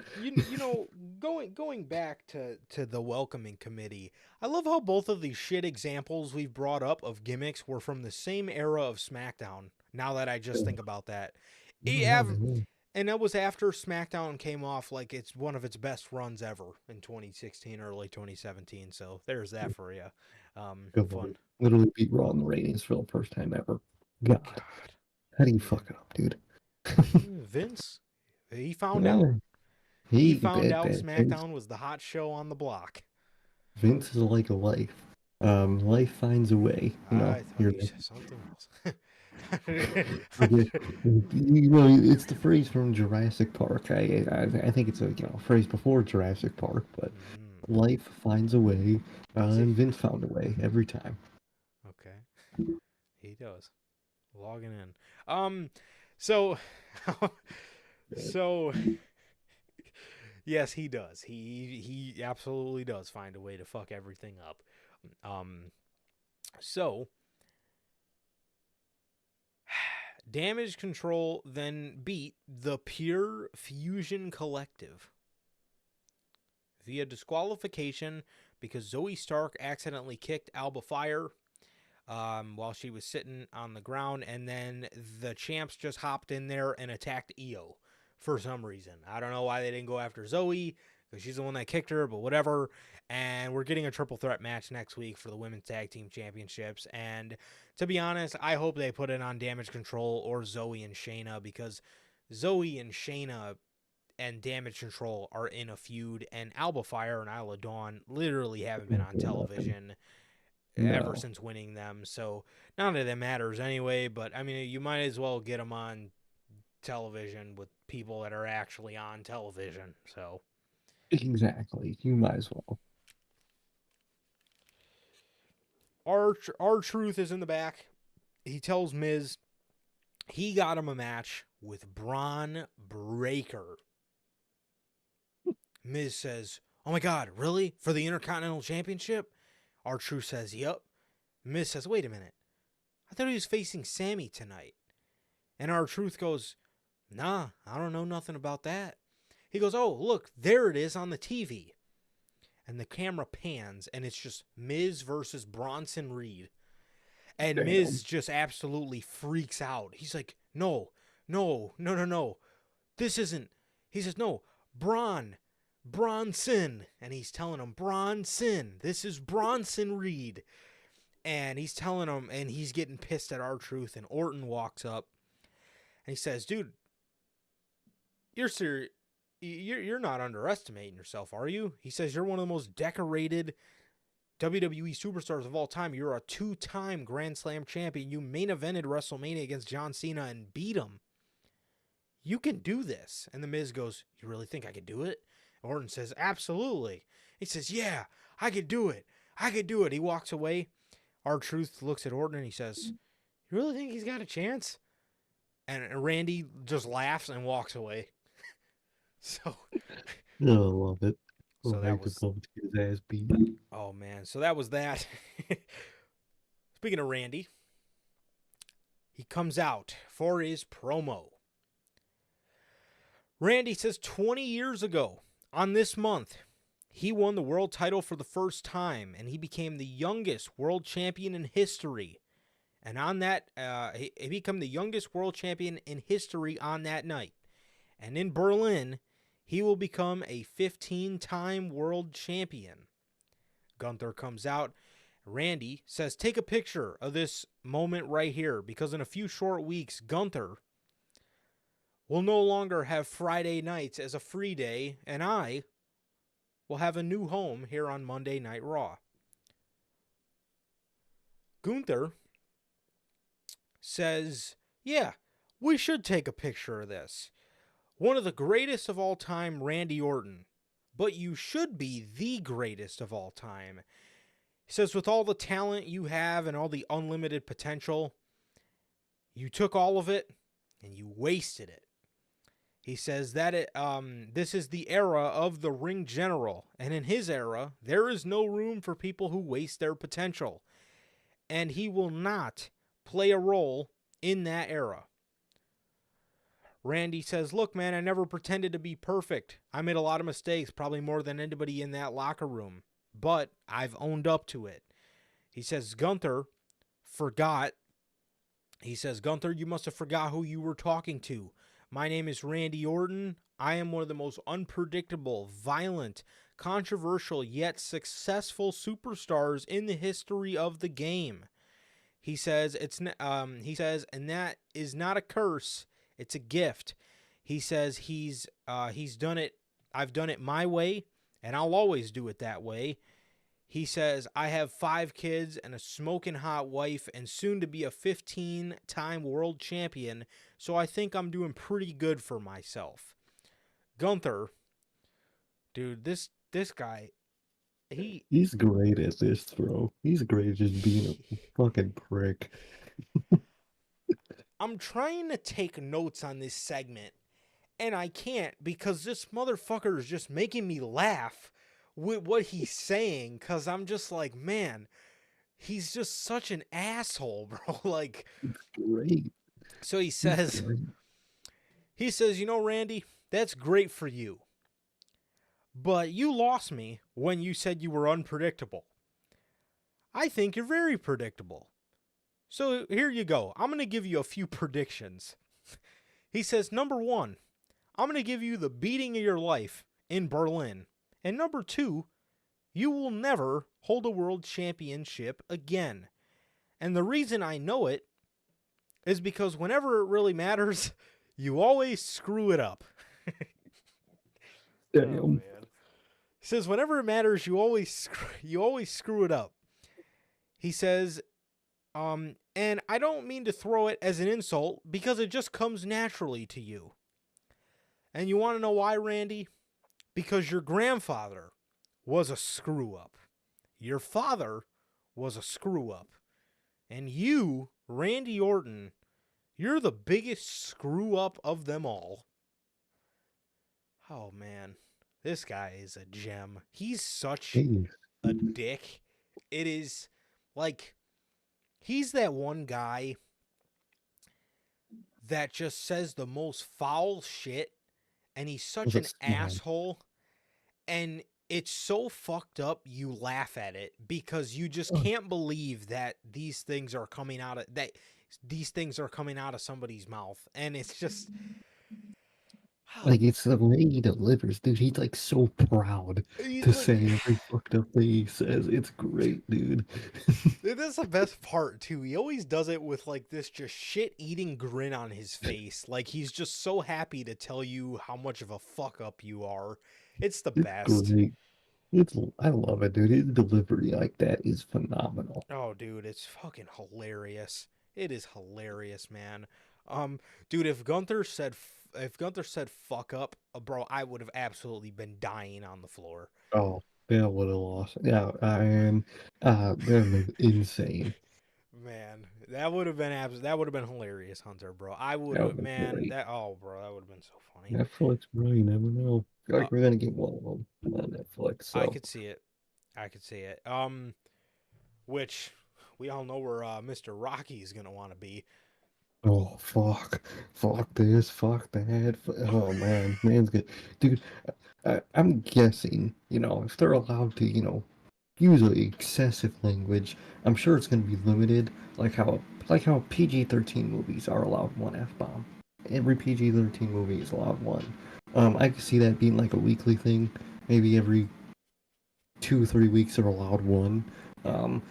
Going back to the welcoming committee, I love how both of these shit examples we've brought up of gimmicks were from the same era of SmackDown. Now that I just think about that, Yeah, man. and that was after SmackDown came off like it's one of its best runs ever in 2016, early 2017. So there's that for you. Good Fun. lord. Literally beat Raw in the ratings for the first time ever. God, God, how do you man. fuck it up, dude? Vince, he found out. Yeah, He he found bad out bad Vince. SmackDown was the hot show on the block. Vince is like a life. Life finds a way. You know, I thought you're you said something else. okay. You know, it's the phrase from Jurassic Park. I think it's a phrase before Jurassic Park, but Mhm. life finds a way, Does he? and Vince found a way every time. Okay, he does. Logging in. So, so Yes, he does. He absolutely does find a way to fuck everything up. So Damage Control then beat the Pure Fusion Collective via disqualification because Zoe Stark accidentally kicked Alba Fire while she was sitting on the ground, and then the champs just hopped in there and attacked Io for some reason. I don't know why they didn't go after Zoe, because she's the one that kicked her, but whatever. And we're getting a triple threat match next week for the Women's Tag Team Championships. And to be honest, I hope they put it on Damage Control or Zoe and Shayna, because Zoe and Shayna and Damage Control are in a feud, and Alba Fire and Isla Dawn literally haven't been on television ever No. since winning them. So none of that matters anyway, but I mean, you might as well get them on television with people that are actually on television. So Exactly. You might as well. our Truth is in the back. He tells Miz he got him a match with Braun Breaker. Miz says, "Oh my God, really? For the Intercontinental Championship?" Our Truth says, "Yep." Miz says, "Wait a minute. I thought he was facing Sammy tonight." And our Truth goes, "Nah, I don't know nothing about that." He goes, "Oh, look, there it is on the TV." And the camera pans, and it's just Miz versus Bronson Reed. And Damn. Miz just absolutely freaks out. He's like, no, no, no, no, no. This isn't. He says, no, Bronson. And he's telling him, Bronson. This is Bronson Reed. And he's telling him, and he's getting pissed at our Truth. And Orton walks up, and he says, dude, you're serious. You're not underestimating yourself, are you? He says, you're one of the most decorated WWE superstars of all time. You're a 2-time Grand Slam champion. You main evented WrestleMania against John Cena and beat him. You can do this. And The Miz goes, you really think I could do it? Orton says, absolutely. He says, yeah, I could do it. I could do it. He walks away. R-Truth looks at Orton and he says, you really think he's got a chance? And Randy just laughs and walks away. So, Oh, I love it. so that was, to get his ass beat. oh man, so that was that. Speaking of Randy, he comes out for his promo. Randy says 20 years ago on this month, he won the world title for the first time, and he became the youngest world champion in history. And on that, he became the youngest world champion in history on that night. And in Berlin, he will become a 15-time world champion. Gunther comes out. Randy says, take a picture of this moment right here, because in a few short weeks, Gunther will no longer have Friday nights as a free day, and I will have a new home here on Monday Night Raw. Gunther says, yeah, we should take a picture of this. One of the greatest of all time, Randy Orton. But you should be the greatest of all time. He says, with all the talent you have and all the unlimited potential, you took all of it and you wasted it. He says that this is the era of the Ring General. And in his era, there is no room for people who waste their potential. And he will not play a role in that era. Randy says, look, man, I never pretended to be perfect. I made a lot of mistakes, probably more than anybody in that locker room. But I've owned up to it. He says, Gunther forgot. He says, Gunther, you must have forgot who you were talking to. My name is Randy Orton. I am one of the most unpredictable, violent, controversial, yet successful superstars in the history of the game. He says, and that is not a curse. It's a gift. He says he's done it. I've done it my way, and I'll always do it that way. He says, I have 5 kids and a smoking hot wife and soon to be a 15-time world champion, so I think I'm doing pretty good for myself. Gunther, dude, this guy, he's great at this, bro. He's great at just being a fucking prick. I'm trying to take notes on this segment, and I can't because this motherfucker is just making me laugh with what he's saying, because I'm just like, man, he's just such an asshole, bro. Like, Great. so He's great. you know, Randy, that's great for you, but you lost me when you said you were unpredictable. I think you're very predictable. So here you go. I'm going to give you a few predictions. He says, number one, I'm going to give you the beating of your life in Berlin. And number two, you will never hold a world championship again. And the reason I know it is because whenever it really matters, you always screw it up. Oh, Damn. man. He says, whenever it matters, you always screw it up. He says, and I don't mean to throw it as an insult because it just comes naturally to you. And you want to know why, Randy? Because your grandfather was a screw up. Your father was a screw up. And you, Randy Orton, you're the biggest screw up of them all. Oh, man. This guy is a gem. He's such Jeez. a dick. It is like, he's that one guy that just says the most foul shit, and he's such an That's mad. asshole, and it's so fucked up you laugh at it because you just can't believe that these things are coming out of somebody's mouth, and it's just Like, it's the way he delivers, dude. He's like so proud he's to like, say every fucked up thing he says. It's great, dude. that's the best part too. He always does it with like this just shit-eating grin on his face, like he's just so happy to tell you how much of a fuck up you are. It's the It's best. great. I love it, dude. His delivery like that is phenomenal. Oh, dude, it's fucking hilarious. It is hilarious, man. Um, dude, if Gunther said fuck up, bro, I would have absolutely been dying on the floor. Oh, Bill would have lost. Yeah, I am. That was insane. Man, that would have been hilarious, Hunter, bro. I would That would have, have been man, great. that oh, bro, that would have been so funny. Netflix, bro, you never know. I feel Uh, like we're gonna get one of them on Netflix. I So, could see it. I could see it. Which we all know where Mr. Rocky is gonna want to be. oh fuck this, fuck that. Oh man, man's good, dude. I'm guessing, if they're allowed to, use excessive language, I'm sure it's gonna be limited, like how PG-13 movies are allowed one F-bomb. Every PG-13 movie is allowed one. I could see that being like a weekly thing. Maybe every 2 3 weeks they're allowed one. Yeah, Um,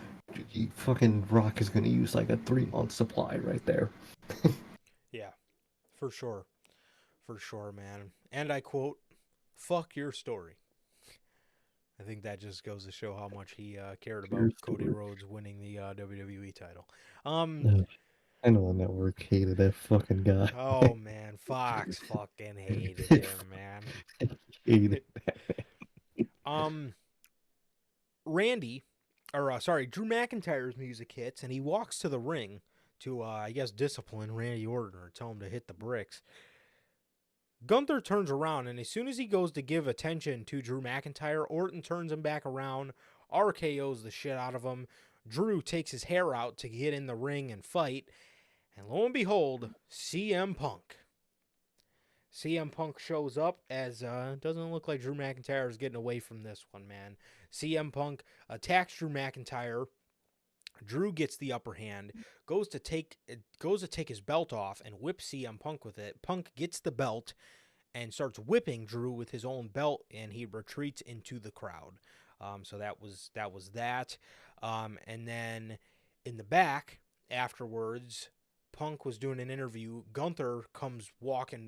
fucking Rock is gonna use like a 3 month supply right there. yeah, for sure. For sure, man. And I quote, "Fuck your story." I think that just goes to show how much he cared about Here's Cody the Rhodes winning the WWE title. Um, word. I know the network hated that fucking guy. oh man, Fox fucking hated him, man. Hated. um, Randy, or sorry, Drew McIntyre's music hits, and he walks to the ring to, I guess, discipline Randy Orton or tell him to hit the bricks. Gunther turns around, and as soon as he goes to give attention to Drew McIntyre, Orton turns him back around, RKO's the shit out of him. Drew takes his hair out to get in the ring and fight, and lo and behold, CM Punk. CM Punk shows up as doesn't look like Drew McIntyre is getting away from this one, man. CM Punk attacks Drew McIntyre. Drew gets the upper hand, goes to take his belt off and whips CM Punk with it. Punk gets the belt and starts whipping Drew with his own belt, and he retreats into the crowd. So that was that. And then in the back afterwards, Punk was doing an interview. Gunther comes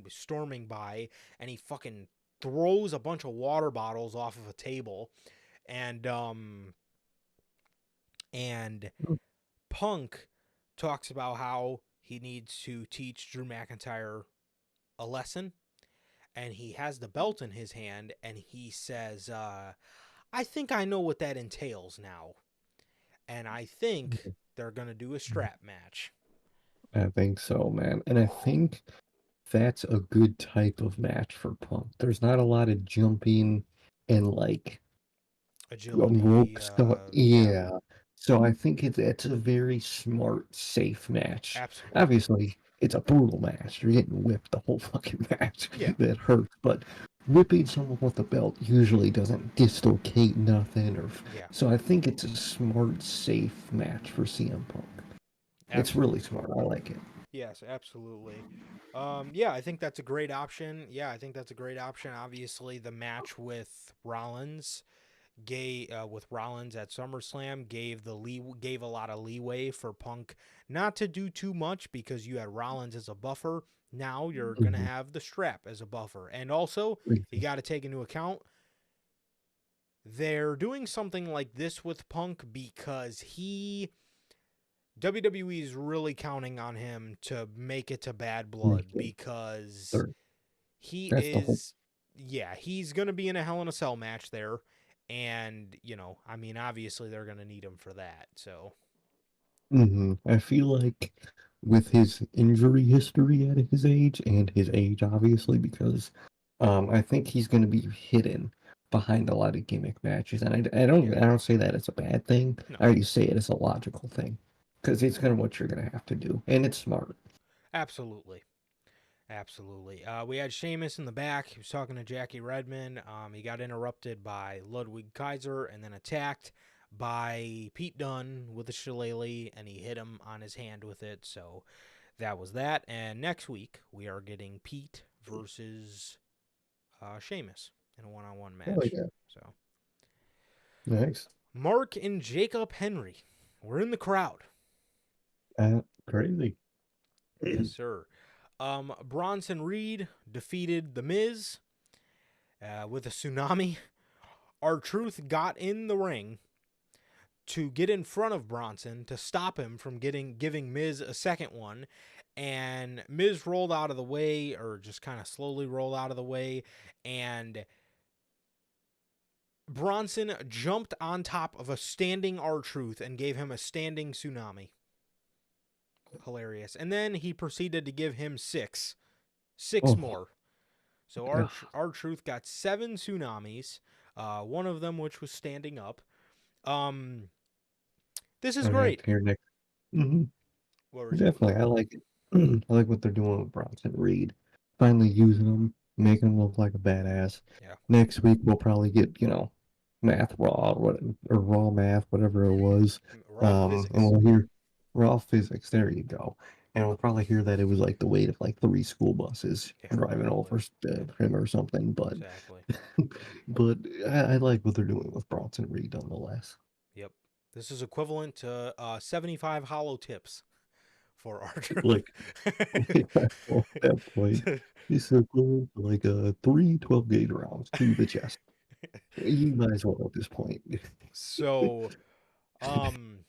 storming by, and he fucking throws a bunch of water bottles off of a table, and and Punk talks about how he needs to teach Drew McIntyre a lesson, and he has the belt in his hand, and he says, I think I know what that entails now, and I think they're going to do a strap match. I think so, man. And I think that's a good type of match for Punk. There's not a lot of jumping and like Agility, rope stuff. yeah, Yeah. So I think it's a very smart, safe match. absolutely. Obviously, it's a brutal match. You're getting whipped the whole fucking match. Yeah, That hurts. But whipping someone with a belt usually doesn't dislocate nothing. Or yeah, so I think it's a smart, safe match for CM Punk. It's really absolutely. smart. I like it. Yes, absolutely. Yeah, I think that's a great option. Yeah, I think that's a great option. Obviously, the match with Rollins with Rollins at SummerSlam gave a lot of leeway for Punk not to do too much because you had Rollins as a buffer. Now you're gonna Mhm. have the strap as a buffer, and also you got to take into account they're doing something like this with Punk because WWE is really counting on him to make it to Bad Blood Really. because Third. he That's the whole. is, yeah, he's going to be in a Hell in a Cell match there. And, I mean, obviously they're going to need him for that. So, I feel like with his injury history at his age and his age, obviously, because I think he's going to be hidden behind a lot of gimmick matches, and yeah, I don't say that as a bad thing. no, I just say it as a logical thing because it's kind of what you're going to have to do, and it's smart. absolutely. Absolutely. We had Sheamus in the back. He was talking to Jackie Redmond. He got interrupted by Ludwig Kaiser and then attacked by Pete Dunne with a shillelagh, and he hit him on his hand with it. So that was that. And next week, we are getting Pete versus Sheamus in a one-on-one Oh match. yeah, So nice. Mark and Jacob Henry were in the crowd. Crazy. Yes, sir. Bronson Reed defeated The Miz with a tsunami. R-Truth got in the ring to get in front of Bronson to stop him from giving Miz a second one. And Miz rolled out of the way, or just kind of slowly rolled out of the way, and Bronson jumped on top of a standing R-Truth and gave him a standing tsunami. Hilarious. And then he proceeded to give him six Oh, more. So yeah. R-Truth got 7 tsunamis, one of them which was standing up. Um, this is I'm gonna have great. to hear next. hmm What were you saying? Definitely, I like it. I like what they're doing with Bronson Reed. Finally using him, making him look like a badass. Yeah, Next week we'll probably get, Math Raw or Raw Math, whatever it was. raw And physics. we'll hear Raw Physics. There you go. And we'll probably hear that it was like the weight of like 3 school buses Yeah, driving probably. over him or something. But Exactly. but I like what they're doing with Bronson Reed nonetheless. Yep. This is equivalent to 75 hollow tips for our truth. Like at that point, this is equivalent to like three 12 gauge rounds to the chest. You might as well at this point. So, um,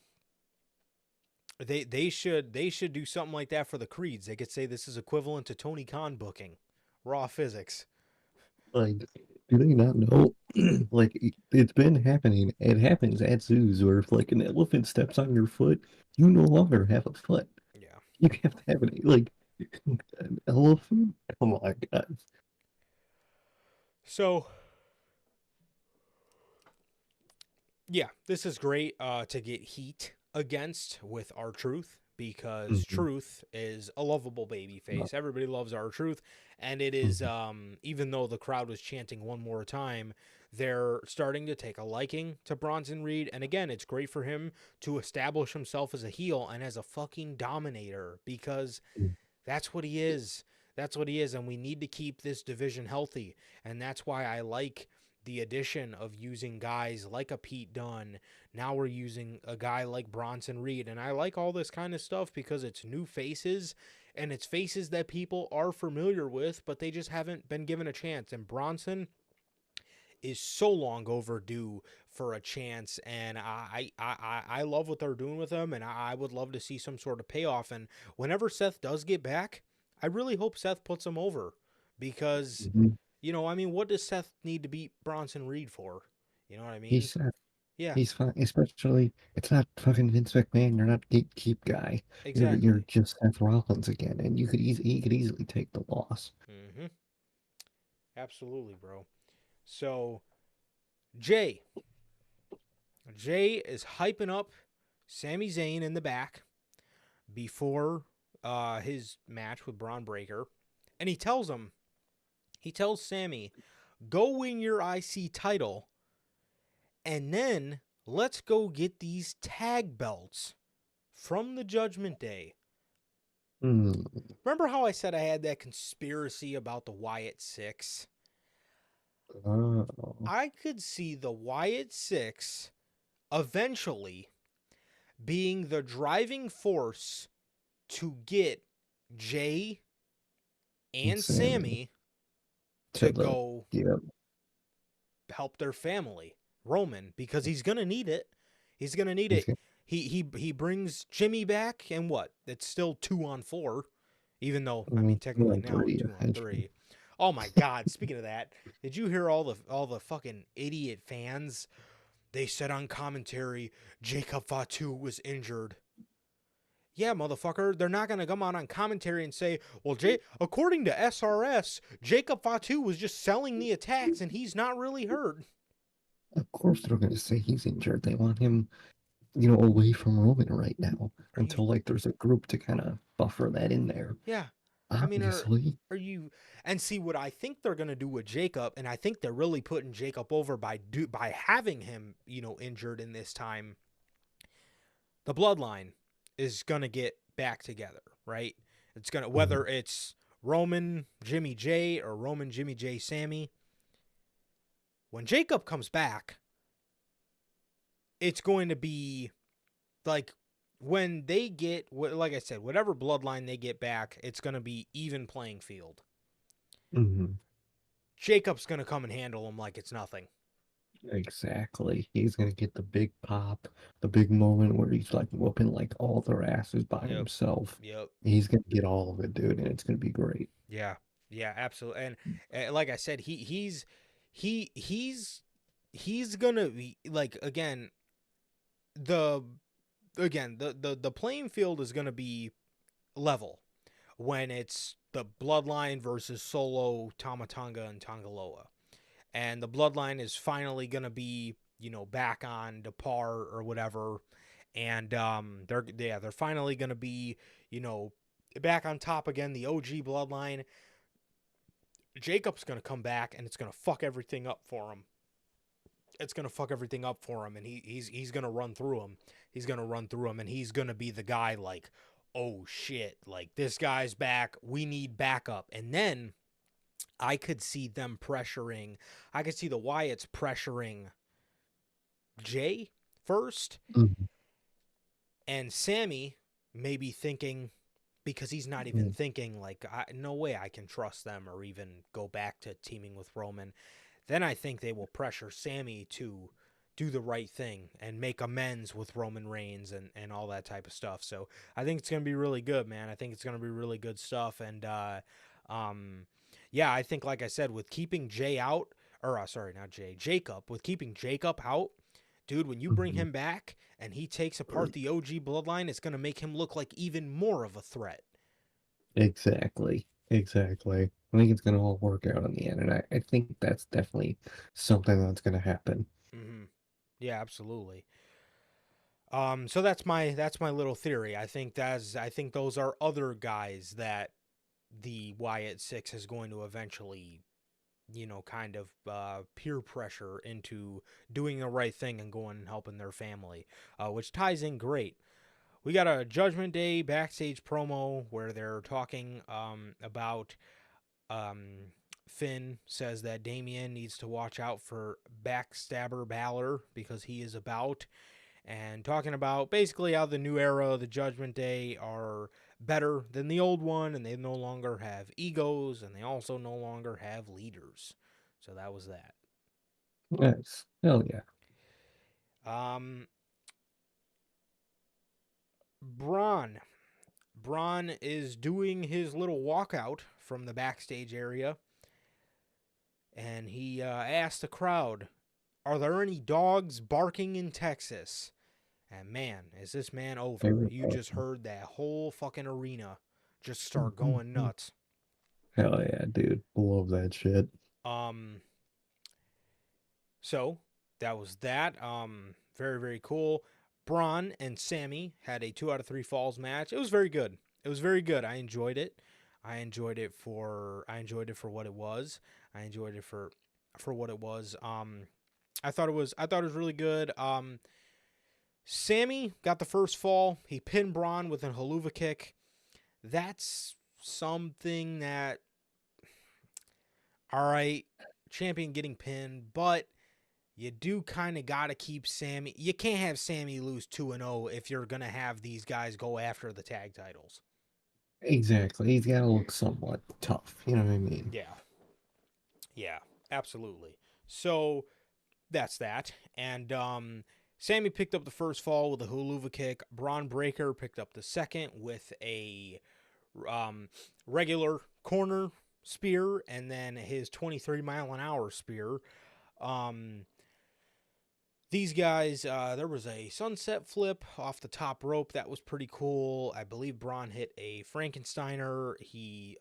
they should do something like that for the creeds. They could say this is equivalent to Tony Khan booking, raw physics. Like, do they not know? Like, it's been happening. It happens at zoos where if like an elephant steps on your foot, you no longer have a foot. Yeah. You have to have it. Like, an elephant? Come on, guys. So yeah, this is great to get heat against with our truth because Mhm. truth is a lovable baby face. Everybody loves our truth, and it is Mhm. even though the crowd was chanting one more time, they're starting to take a liking to Bronson Reed. And again, it's great for him to establish himself as a heel and as a fucking dominator because that's what he is. That's what he is. And we need to keep this division healthy. And that's why I like the addition of using guys like a Pete Dunne. Now we're using a guy like Bronson Reed. And I like all this kind of stuff because it's new faces and it's faces that people are familiar with, but they just haven't been given a chance. And Bronson is so long overdue for a chance, and I love what they're doing with him, and I would love to see some sort of payoff. And whenever Seth does get back, I really hope Seth puts him over because Mhm. I mean, what does Seth need to beat Bronson Reed for? You know what I He mean? said. Yeah, He's fine. Especially, it's not fucking Vince McMahon. You're not gatekeep guy. You're exactly. just Seth Rollins again, and he could easily take the loss. Hmm. Absolutely, bro. So Jay, Jay is hyping up Sami Zayn in the back before his match with Braun Breaker, and he tells Sammy, "Go win your IC title, and then let's go get these tag belts from the Judgment Day." Hmm. Remember how I said I had that conspiracy about the Wyatt Six? Oh, I could see the Wyatt Six eventually being the driving force to get Jay and and Sammy Sammy to to the go yeah. help their family, Roman, because he's gonna need it. He's gonna need He's it. gonna He brings Jimmy back, and what? It's still 2-on-4, even though I mean go technically on now three two on eventually. three. Oh my God! Speaking of that, did you hear all the fucking idiot fans? They said on commentary Jacob Fatu was injured. Yeah, motherfucker, they're not going to come on commentary and say, well, according to SRS, Jacob Fatu was just selling the attacks and he's not really hurt. Of course, they're gonna say he's injured. They want him, away from Roman right now Are you, until like there's a group to kind of buffer that in there. yeah. I mean, Obviously. are you, and see what I think they're going to do with Jacob, and I think they're really putting Jacob over by having him, injured in this time. The bloodline is going to get back together, right? It's going to, Mhm. whether it's Roman, Jimmy J, or Roman, Jimmy J, Sammy. When Jacob comes back, it's going to be like when they get, like I said, whatever bloodline they get back, it's going to be even playing field. Mhm. Jacob's going to come and handle him like it's nothing. Exactly. He's gonna get the big pop, the big moment where he's like whooping like all their asses by Yep. himself. Yep. He's gonna get all of it, dude, and it's gonna be great. Yeah. Yeah, absolutely. And like I said, he he's going to be like the the playing field is going to be level when it's the bloodline versus Solo, Tamatanga, and Tangaloa. And the bloodline is finally going to be, back on the par or whatever. And they're finally going to be, you know, back on top again, the OG bloodline. Jacob's going to come back and it's going to fuck everything up for him. It's gonna fuck everything up for him, and he's gonna run through him. He's gonna run through him, and he's gonna be the guy like, oh shit, like this guy's back. We need backup, and then I could see them pressuring. I could see the Wyatts pressuring Jay first, Mhm. and Sammy maybe thinking because he's not even Mhm. thinking like, no way I can trust them or even go back to teaming with Roman. Then I think they will pressure Sammy to do the right thing and make amends with Roman Reigns and all that type of stuff. So I think it's going to be really good, man. I think it's going to be really good stuff. And um, yeah, I think, like I said, with keeping Jay out, or sorry, not Jay, Jacob, with keeping Jacob out, dude, when you bring Mhm. him back and he takes apart the OG bloodline, it's going to make him look like even more of a threat. Exactly. Exactly. I think it's gonna all work out in the end, and I think that's definitely something that's gonna happen. Mm-hmm. Yeah, absolutely. So that's my little theory. I think those are other guys that the Wyatt Six is going to eventually, kind of peer pressure into doing the right thing and going and helping their family, which ties in great. We got a Judgment Day backstage promo where they're talking about Finn says that Damien needs to watch out for backstabber Balor because he is about, and talking about basically how the new era of the Judgment Day are better than the old one, and they no longer have egos, and they also no longer have leaders. So that was that. Yes. Hell yeah. Um, Braun. Braun is doing his little walkout from the backstage area, and he asked the crowd, Are there any dogs barking in Texas? And man, is this man over. You just heard that whole fucking arena just start going nuts. Hell yeah, dude. Love that shit. Um, so that was that. Very, very cool. Braun and Sammy had a 2 out of 3 falls match. It was very good. It was very good. I enjoyed it. I enjoyed it for what it was. I enjoyed it for what it was. I thought it was really good. Sammy got the first fall. He pinned Braun with a haluva kick. That's something that, all right, champion getting pinned, but you do kind of got to keep Sammy. You can't have Sammy lose 2-0 if you're going to have these guys go after the tag titles. Exactly. He's got to look somewhat tough. You know what I mean? Yeah. Yeah, absolutely. So that's that. And Sammy picked up the first fall with a haluva kick. Braun Breaker picked up the second with a regular corner spear and then his 23-mile-an-hour spear. These guys, there was a sunset flip off the top rope. That was pretty cool. I believe Braun hit a Frankensteiner. He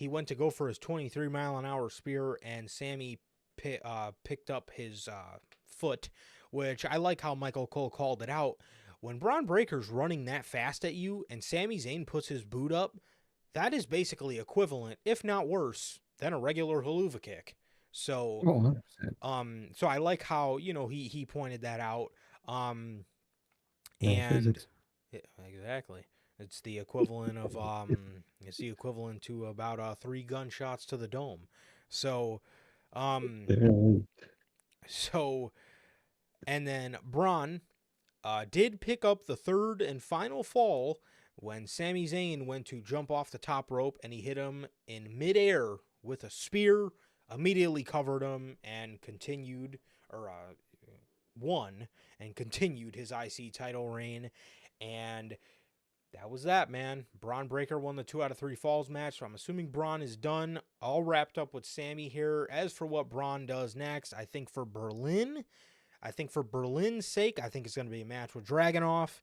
went to go for his 23-mile-an-hour spear, and Sammy picked up his foot, which I like how Michael Cole called it out. When Braun Breaker's running that fast at you and Sami Zayn puts his boot up, that is basically equivalent, if not worse, than a regular haluva kick. So, Oh, 100%. so I like how, he pointed that out. No And physics. yeah, exactly. It's the equivalent of to about 3 gunshots to the dome. So, Yeah. so and then Braun did pick up the third and final fall when Sami Zayn went to jump off the top rope and he hit him in midair with a spear, immediately covered him and continued, or won and continued his IC title reign. And that was that, man. Braun Breaker won the 2 out of 3 falls match, so I'm assuming Braun is done. All wrapped up with Sammy here. As for what Braun does next, I think for Berlin's sake, I think it's going to be a match with Dragunov,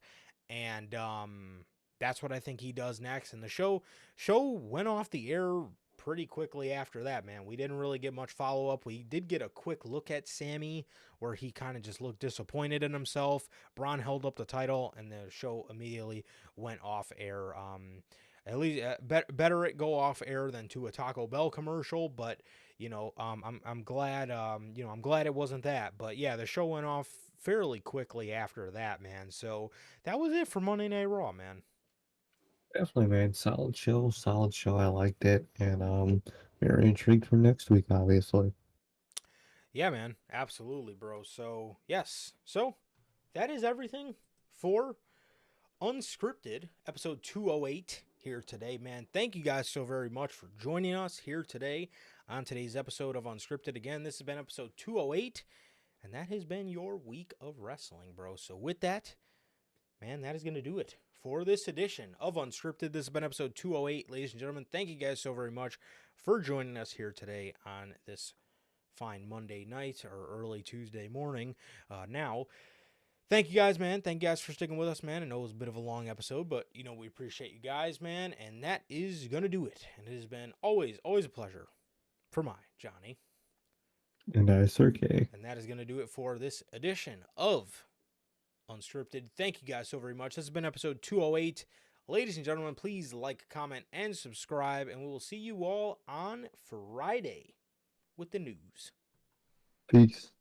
and that's what I think he does next. And the show went off the air pretty quickly after that, man. We didn't really get much follow-up. We did get a quick look at Sammy where he kind of just looked disappointed in himself. Braun held up the title, and the show immediately went off air. At least better it go off air than to a Taco Bell commercial, but I'm glad I'm glad it wasn't that. But yeah, the show went off fairly quickly after that, man. So that was it for Monday Night Raw, man. Definitely, man. Solid show. Solid show. I liked it. And very intrigued for next week, obviously. Yeah, man. Absolutely, bro. So, yes. So, that is everything for Unscripted, episode 208 here today, man. Thank you guys so very much for joining us here today on today's episode of Unscripted. Again, this has been episode 208, and that has been your week of wrestling, bro. So, with that, man, that is going to do it for this edition of Unscripted. This has been episode 208, ladies and gentlemen. Thank you guys so very much for joining us here today on this fine Monday night or early Tuesday morning. Now, thank you guys, man. Thank you guys for sticking with us, man. I know it was a bit of a long episode, but we appreciate you guys, man. And that is gonna do it. And it has been always a pleasure for my Johnny. And Sir K. And that is gonna do it for this edition of Unscripted. Thank you guys so very much. This has been episode 208. Ladies and gentlemen, please like, comment, and subscribe, and we will see you all on Friday with the news. Peace.